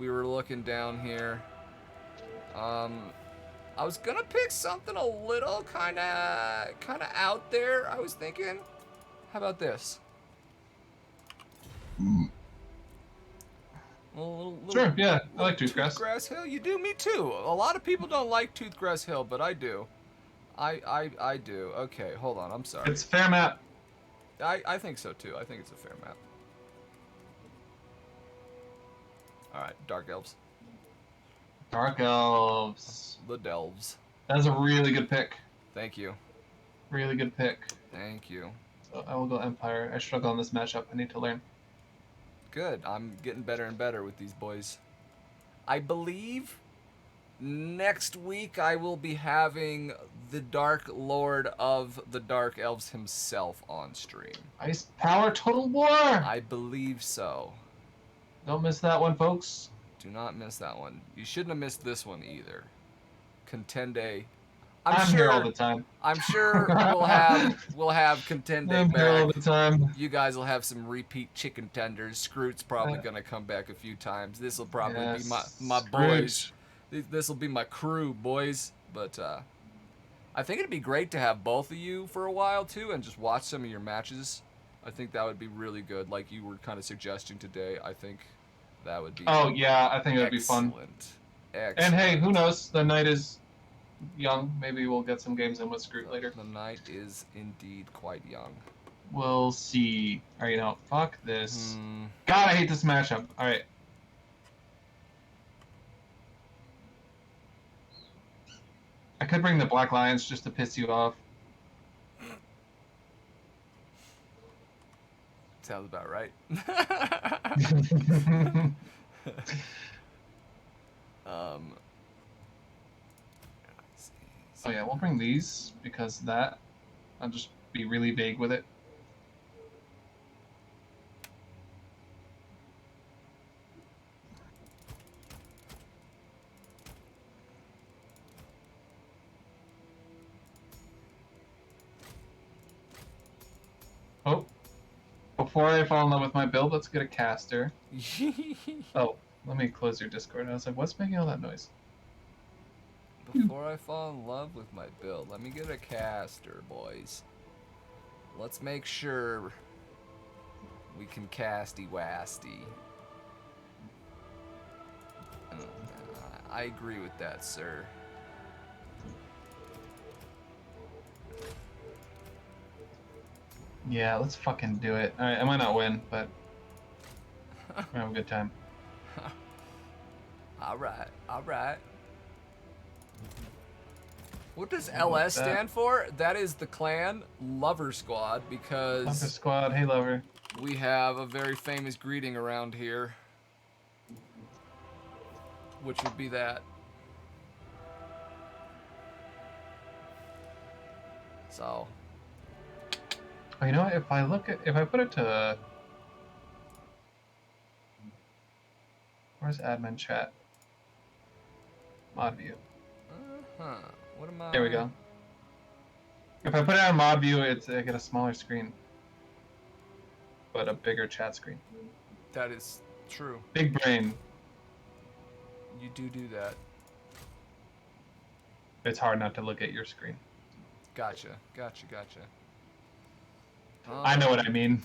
were looking down here. I was gonna pick something a little kinda out there, I was thinking. How about this? Sure, yeah, I like Toothgrass. Toothgrass Hill? You do? Me too. A lot of people don't like Toothgrass Hill, but I do. I do. Okay, hold on. I'm sorry. It's a fair map. I think so too. I think it's a fair map. Alright, Dark Elves. Dark Elves. The Delves. That's a really good pick. Thank you. Really good pick. Thank you. So I will go Empire. I struggle on this matchup. I need to learn. Good. I'm getting better and better with these boys. I believe next week I will be having the Dark Lord of the Dark Elves himself on stream. Ice Power Total War! I believe so. Don't miss that one, folks. Do not miss that one. You shouldn't have missed this one either. Contende. I'm sure, here all the time. I'm sure we'll have Contende I'm back. here all the time. You guys will have some repeat chicken tenders. Scroot's probably gonna come back a few times. This will probably be my boys. This will be my crew, boys. But I think it'd be great to have both of you for a while too, and just watch some of your matches. I think that would be really good, like you were kind of suggesting today. I think that would be. Oh yeah, I think it would be fun. Excellent. And hey, who knows? The night is young. Maybe we'll get some games in with Scroot later. The night is indeed quite young. We'll see. All right, you know, fuck this. God, I hate this matchup. All right. I could bring the Black Lions just to piss you off. Sounds about right. Oh yeah, we'll bring these because that. I'll just be really vague with it. before I fall in love with my build, let's get a caster. Oh, let me close your Discord. I was like, what's making all that noise? Before I fall in love with my build, let me get a caster, boys. Let's make sure we can casty wasty. I agree with that, sir. Yeah, let's fucking do it. Alright, I might not win, but we're having a good time. Alright, alright. What does LS stand for? That is the clan Lover Squad, because Lover Squad, hey Lover. we have a very famous greeting around here, which would be that. So. Oh, you know what? If I put it to, where's admin chat? Mod view. What am I? There we go. If I put it on mod view, I get a smaller screen, but a bigger chat screen. That is true. Big brain. You do that. It's hard not to look at your screen. Gotcha. I know what I mean.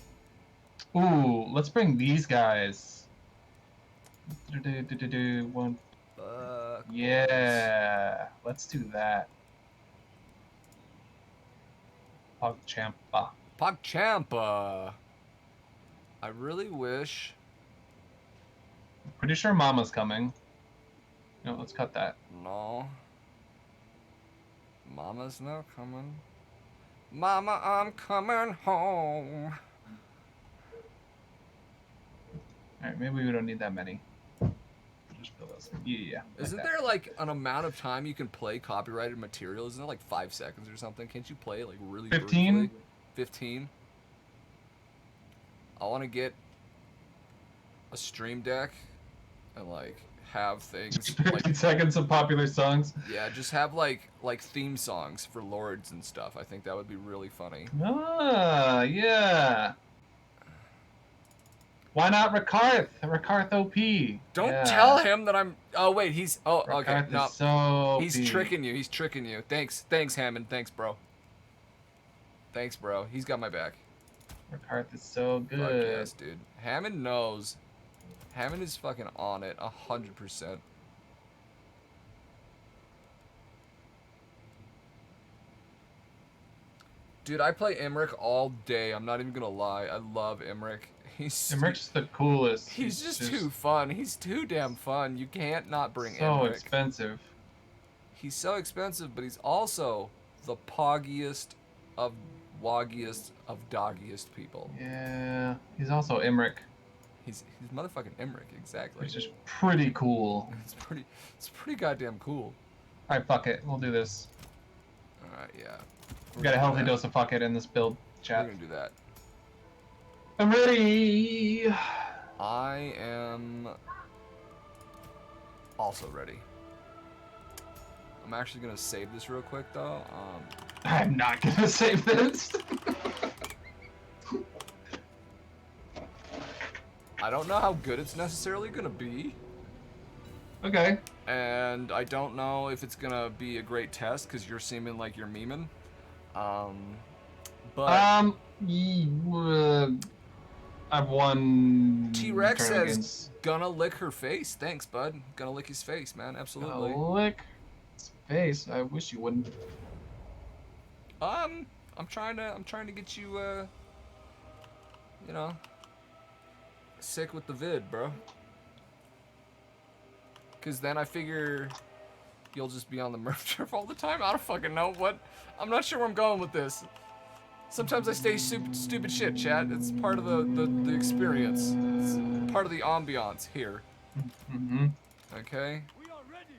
Ooh, let's bring these guys. One. Yeah, let's do that. PogChampa. PogChampa. I really wish. Pretty sure Mama's coming. No, let's cut that. No. Mama's not coming. Mama, I'm coming home. Alright, maybe we don't need that many. Just fill those. Yeah. Isn't there like an amount of time you can play copyrighted material? Isn't it like 5 seconds or something? Can't you play it like really 15? briefly? 15? I want to get a stream deck and like have things 15 like seconds of popular songs. yeah, just have like theme songs for lords and stuff. I think that would be really funny. Ah, yeah. Why not Rakarth? Rakarth OP. Don't tell him that I'm. Oh wait, he's. Oh okay. Rakarth No, is so OP. he's tricking you. He's tricking you. Thanks, Hammond. Thanks, bro. He's got my back. Rakarth is so good. Fuck yes, dude. Hammond knows. Hammond is fucking on it, 100%. Dude, I play Imrik all day. I'm not even gonna lie. I love Imrik. Imrik's the coolest. He's just too fun. He's too damn fun. You can't not bring Imrik. So expensive. He's so expensive, but he's also the poggiest of woggiest of doggiest people. Yeah, he's also Imrik. He's motherfucking Imrik, exactly. Which is pretty cool. It's pretty goddamn cool. Alright, fuck it. We'll do this. Alright, yeah. We got a healthy dose of fuck it in this build chat. We're gonna do that. I'm ready! I am also ready. I'm actually gonna save this real quick though. I'm not gonna save this. I don't know how good it's necessarily gonna be. Okay. And I don't know if it's gonna be a great test because you're seeming like you're memeing. But I've won. T-Rex says gonna lick her face. Thanks, bud. Gonna lick his face, man. Absolutely. Gonna lick his face. I wish you wouldn't. I'm trying to get you you know, sick with the vid, bro. Cause then I figure you'll just be on the Murph turf all the time. I don't fucking know what. I'm not sure where I'm going with this. Sometimes I say stupid shit, chat. It's part of the experience. It's part of the ambiance here. Mm-hmm. Okay? We are ready.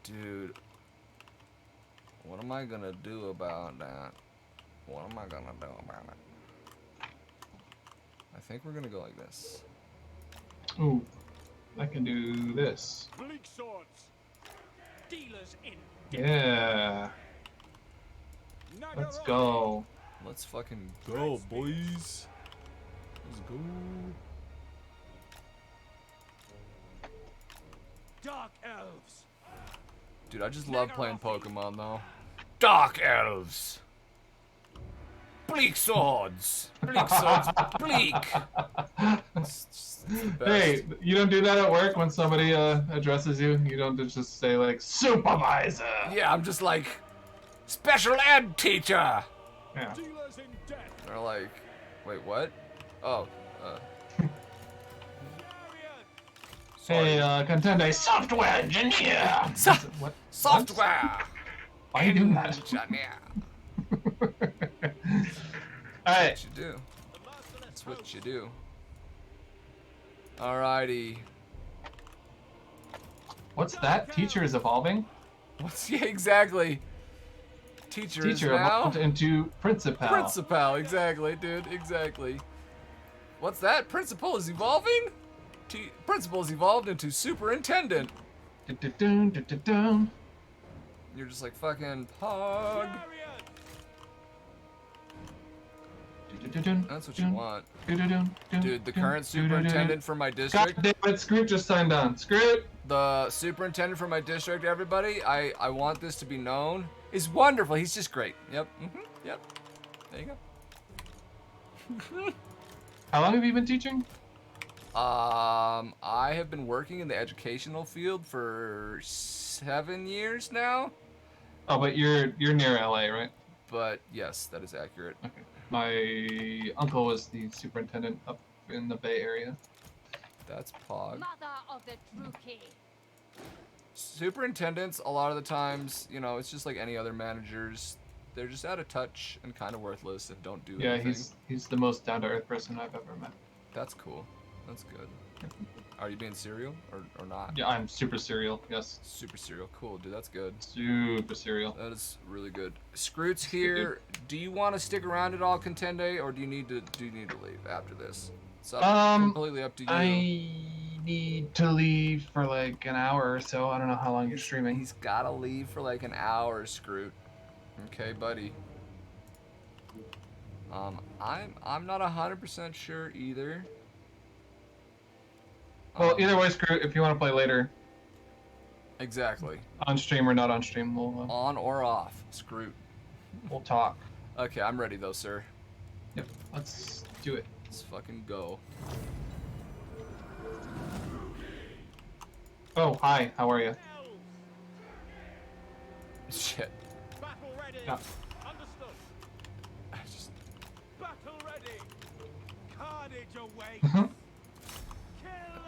Dude. What am I gonna do about that? What am I gonna do about it? I think we're gonna go like this. Ooh. I can do this. Bleak swords. Dealers in. Yeah. Let's go. Let's fucking go, boys. Let's go. Dark elves. Dude, I just love playing Pokemon though. Dark elves. Bleak swords. Bleak swords. Bleak. It's the best. Hey, you don't do that at work when somebody addresses you? You don't just say like, supervisor! Yeah, I'm just like, special ed teacher! Yeah. Dealers in death. They're like, wait, what? Oh, Hey, sorry. Contende software engineer! What? Software! Why are you doing that? Engineer. Alright. That's what you do. That's what you do. Alrighty. What's that? Teacher is evolving? Yeah, exactly. Teacher is Teacher now evolved into principal. principal. Exactly, dude. Exactly. What's that? Principal is evolving? Principal is evolved into superintendent. Dun, dun, dun, dun. You're just like fucking pog. Dun, dun, That's what you dun, want. dun, dun, dun, Dude, the dun, current dun, dun, dun. superintendent for my God district. damn it, Scroot just signed on. Scroot! The superintendent for my district, everybody, I want this to be known, is wonderful. He's just great. Yep. Yep. There you go. How long have you been teaching? I have been working in the educational field for 7 years now. Oh, but you're near LA, right? But yes, that is accurate. Okay. My uncle was the superintendent up in the Bay Area. That's pog. Mother of the true king. Superintendents, a lot of the times, you know, it's just like any other managers. They're just out of touch and kind of worthless and don't do Yeah, anything. he's the most down-to-earth person I've ever met. That's cool. That's good. Are you being serial or not? Yeah, I'm super serial, yes. Super serial. Cool, dude. That's good. Super serial. That is really good. Scroot's here. Do you want to stick around at all, Contende, or do you need to leave after this? It's completely up to you. I need to leave for like an hour or so. I don't know how long you're streaming. He's gotta leave for like an hour, Scroot. Okay, buddy. I'm not 100% sure either. Well, either way, Scroot, if you want to play later, Exactly. on stream or not on stream, On or off, Scroot. we'll talk. Okay, I'm ready though, sir. Yep, let's do it. Let's fucking go. Oh, hi, how are you? Shit. Battle ready. Yeah. Understood. I just... Battle ready. Carnage awaits. Mhm. Kill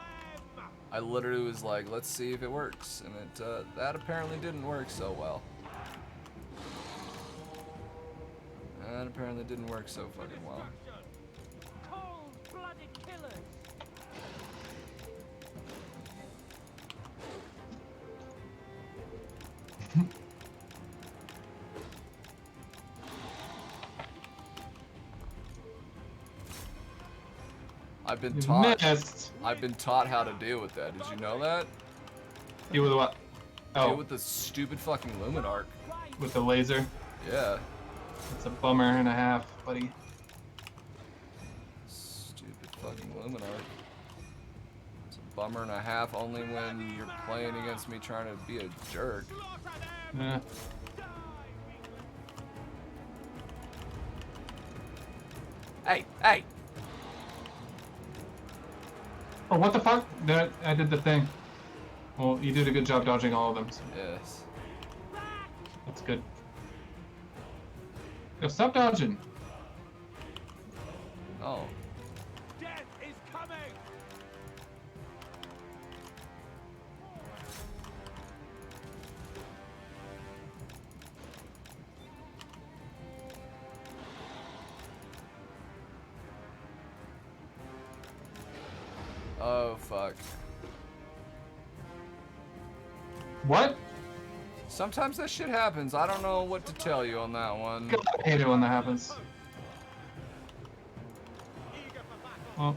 them. I literally was like, let's see if it works, and that apparently didn't work so well. That apparently didn't work so fucking well. Cold-blooded killers. I've been You taught. missed. I've been taught how to deal with that. Did you know that? You with what? Deal Oh, with the stupid fucking Luminarch. with the laser. Yeah. It's a bummer and a half, buddy. Stupid fucking Luminarch. It's a bummer and a half only when you're playing against me trying to be a jerk. Yeah. Hey, hey! Oh, what the fuck? I did the thing. Well, you did a good job dodging all of them, so Yes. that's good. Yo, stop dodging. Oh. Death is coming. Oh, fuck. What? Sometimes that shit happens. I don't know what to tell you on that one. God, I hate it when that happens. Eager for battle. Well,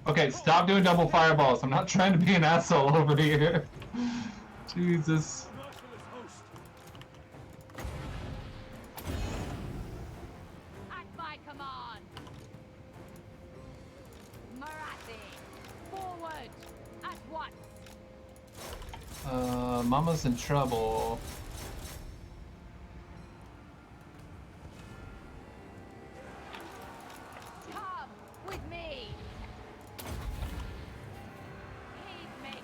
okay, stop doing double fireballs. I'm not trying to be an asshole over here. Jesus. Merciless host. At Mama's in trouble. Come with me. Peacemaker.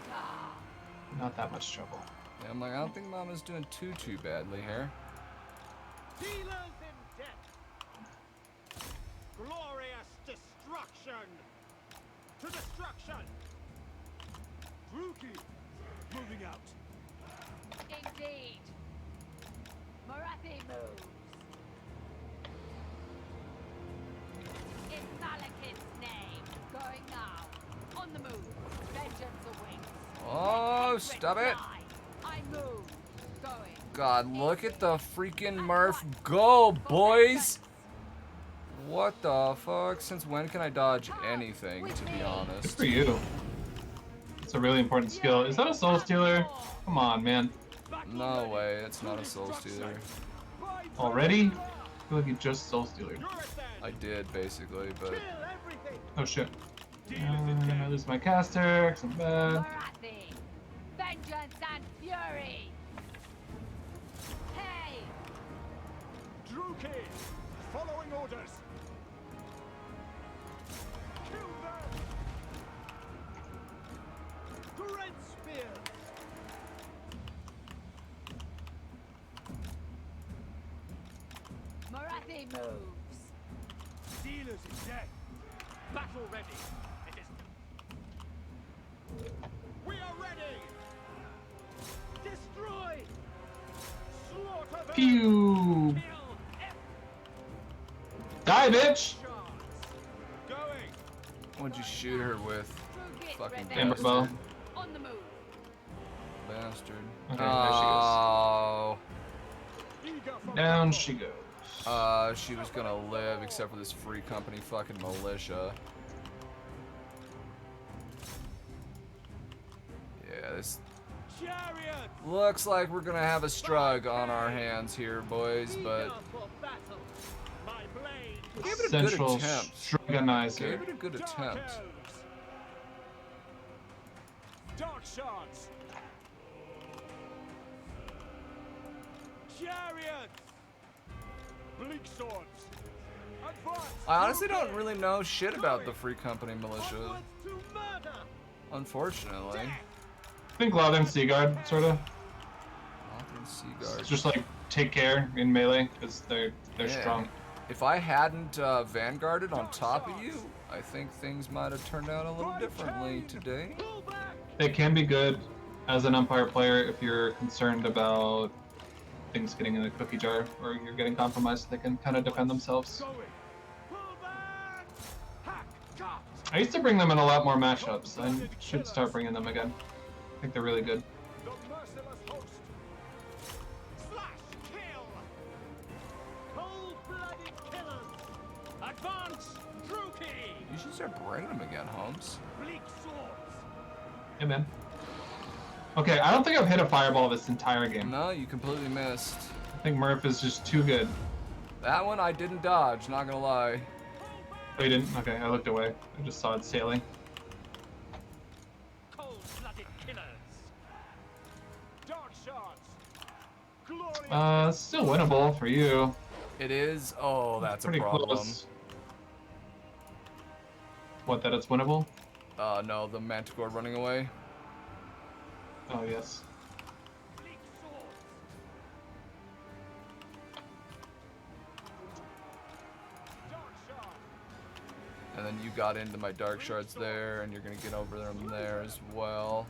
Not that much trouble. Yeah, I'm like, I don't think Mama's doing too badly here. Dealers in death. Glorious destruction. To destruction. Druki, moving out. Indeed. Marathi moves. In Malekith's name. Going now. On the move. Vengeance awaits. Oh, Let stop hatred it. die. I move. Going. God, look at the freaking Murph go, boys! What the fuck? Since when can I dodge anything, to be Good honest? for you. It's a really important skill. Is that a soul stealer? Come on, man. No way, it's not a soul stealer. Already? I feel like you just soul stealer. I did, basically, but... Oh shit. I lose my caster, 'cause I'm bad. Marathi. Vengeance and fury. Hey. Druki, following orders. Kill them. Great spear. Marathi moves. Dealers in death. Battle ready. It is. We are ready. Destroy. Slaughter them. Pew! Kill every Die, bitch! chance. Going. What'd you shoot her with? Druki Fucking revenge. Amber bow. bastard. On the move. Bastard. Okay, there she Oh. Eager for Down battle. she goes. She was gonna live, except for this free company fucking militia. Yeah, this Chariot. looks like we're gonna have a strug on our hands here, boys, but Eager for battle. My blade. gave it a good Central attempt. Struganizer. Gave it a good Dark attempt. arrows. Dark shards. Chariots. Bleak swords. Advance. I honestly don't Druki. really know shit about the free company militia, Onwards to murder. unfortunately. Death. I think Lothern Seaguard, sorta. Lothern Seaguard. It's just like take care in melee because they're Yeah. strong. If I hadn't vanguarded on top of you, I think things might have turned out a little differently today. Pull back. They can be good as an Umpire player if you're concerned about things getting in the cookie jar or you're getting compromised. They can kind of defend themselves. Going. Pull back. Hack. Cut. I used to bring them in a lot more matchups. I should start bringing them again. I think they're really good. The merciless host. Slash. Kill. Cold-blooded killers. Advance. Druki. You should start bringing them again, Holmes. Bleak swords. Hey, man. Okay, I don't think I've hit a fireball this entire game. No, you completely missed. I think Murph is just too good. That one I didn't dodge, not gonna lie. Oh, you didn't? Okay, I looked away. I just saw it sailing. Cold-blooded killers. Dark shards. Glorious. Still winnable for you. It is. Oh, that's Pretty a problem. close. What, that it's winnable? No, the Manticore running away. Oh, yes. Bleak swords. Dark shard. And then you got into my Dark Shards there, and you're gonna get over them there as well.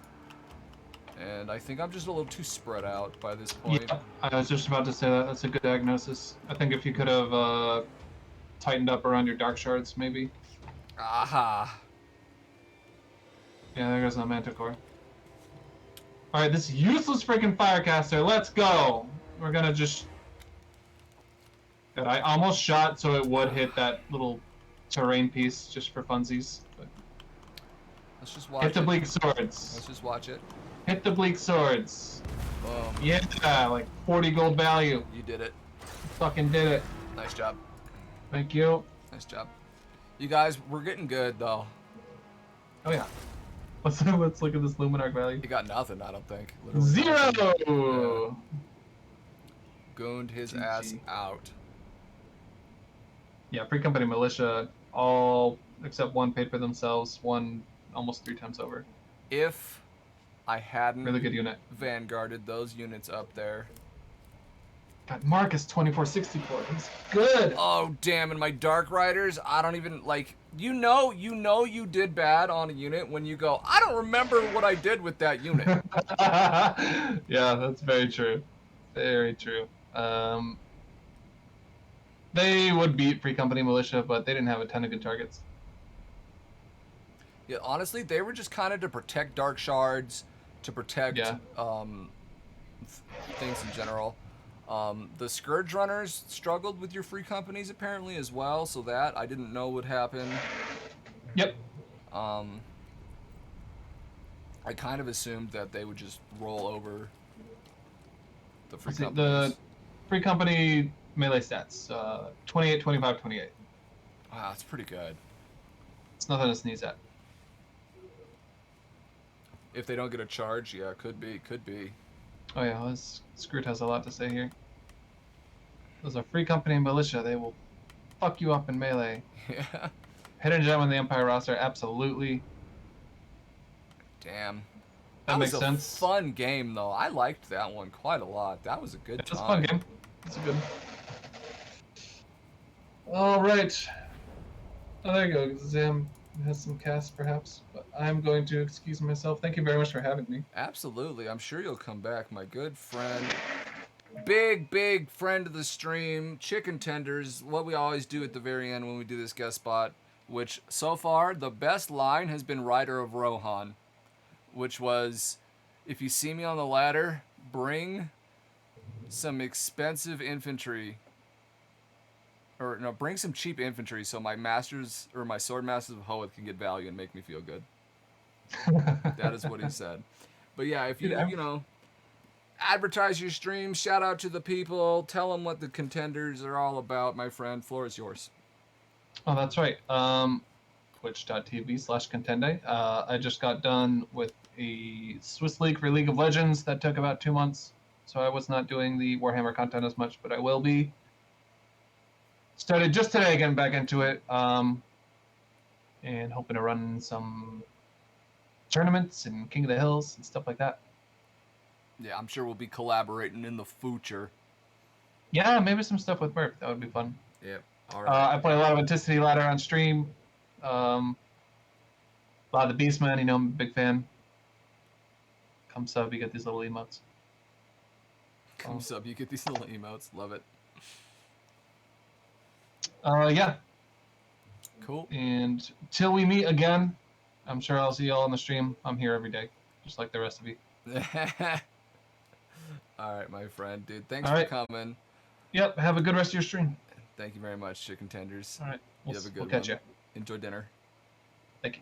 And I think I'm just a little too spread out by this point. Yeah, I was just about to say that. That's a good diagnosis. I think if you could have tightened up around your dark shards, maybe. Aha! Yeah, there goes the Manticore. Alright, this useless freaking Firecaster, let's go! We're gonna just... God, I almost shot so it would hit that little terrain piece just for funsies. But... Let's just watch Hit the it. bleak swords. Let's just watch it. Hit the bleak swords. Boom. Yeah, like 40 gold value. You did it. Fucking did it. Nice job. Thank you. Nice job. You guys, we're getting good though. Oh yeah. Let's look at this Luminarch value. He got nothing, I don't think. Literally Zero. nothing. Gooned his GG. ass out. Yeah, Free Company Militia, all except one paid for themselves, one almost 3 times over. If I hadn't Really good unit. vanguarded those units up there. God, Marcus 2464. He's good. Oh damn! And my Dark Riders, I don't even like. You know you did bad on a unit when you go. I don't remember what I did with that unit. Yeah, that's very true. Very true. They would beat Free Company Militia, but they didn't have a ton of good targets. Yeah, honestly, they were just kind of to protect Dark Shards, to protect things in general. The Scourge Runners struggled with your free companies apparently as well, so that I didn't know would happen. Yep. I kind of assumed that they would just roll over the free companies. The Free Company melee stats, 28, 25, 28. Wow, that's pretty good. It's nothing to sneeze at. If they don't get a charge, yeah, could be. Oh yeah, this Scroot has a lot to say here. Those are Free Company Militia. They will fuck you up in melee. Yeah. Hidden Gem on the Empire roster, absolutely. Damn. That makes was a sense. fun game, though. I liked that one quite a lot. That was a good It's a time. fun game. It's a good. All right. Oh, there you go. Zam has some cast, perhaps. But I'm going to excuse myself. Thank you very much for having me. Absolutely. I'm sure you'll come back, my good friend. Big friend of the stream. Chicken tenders. What we always do at the very end when we do this guest spot. Which, so far, the best line has been Rider of Rohan. Which was, if you see me on the ladder, bring some expensive infantry. Or, no, bring some cheap infantry so my masters, or my sword masters of Hoeth can get value and make me feel good. That is what he said. But yeah, if you, you know, advertise your stream, shout out to the people, tell them what the contenders are all about, my friend. Floor is yours. Oh, that's right. Twitch.tv/Contende. I just got done with a Swiss League for League of Legends that took about 2 months. So I was not doing the Warhammer content as much, but I will be. Started just today getting back into it. And hoping to run some tournaments in King of the Hills and stuff like that. Yeah, I'm sure we'll be collaborating in the future. Yeah, maybe some stuff with Murph. That would be fun. Yeah. All right. I play a lot of Anticity Ladder on stream. A lot of the Beastman, you know, I'm a big fan. Come sub, you get these little emotes. Come sub, you get these little emotes. Love it. Yeah. Cool. And till we meet again, I'm sure I'll see y'all on the stream. I'm here every day, just like the rest of you. All right, my friend. Dude, thanks All for right. coming. Yep, have a good rest of your stream. Thank you very much, Chicken Tenders. All right, You have a good we'll catch one. you. Enjoy dinner. Thank you.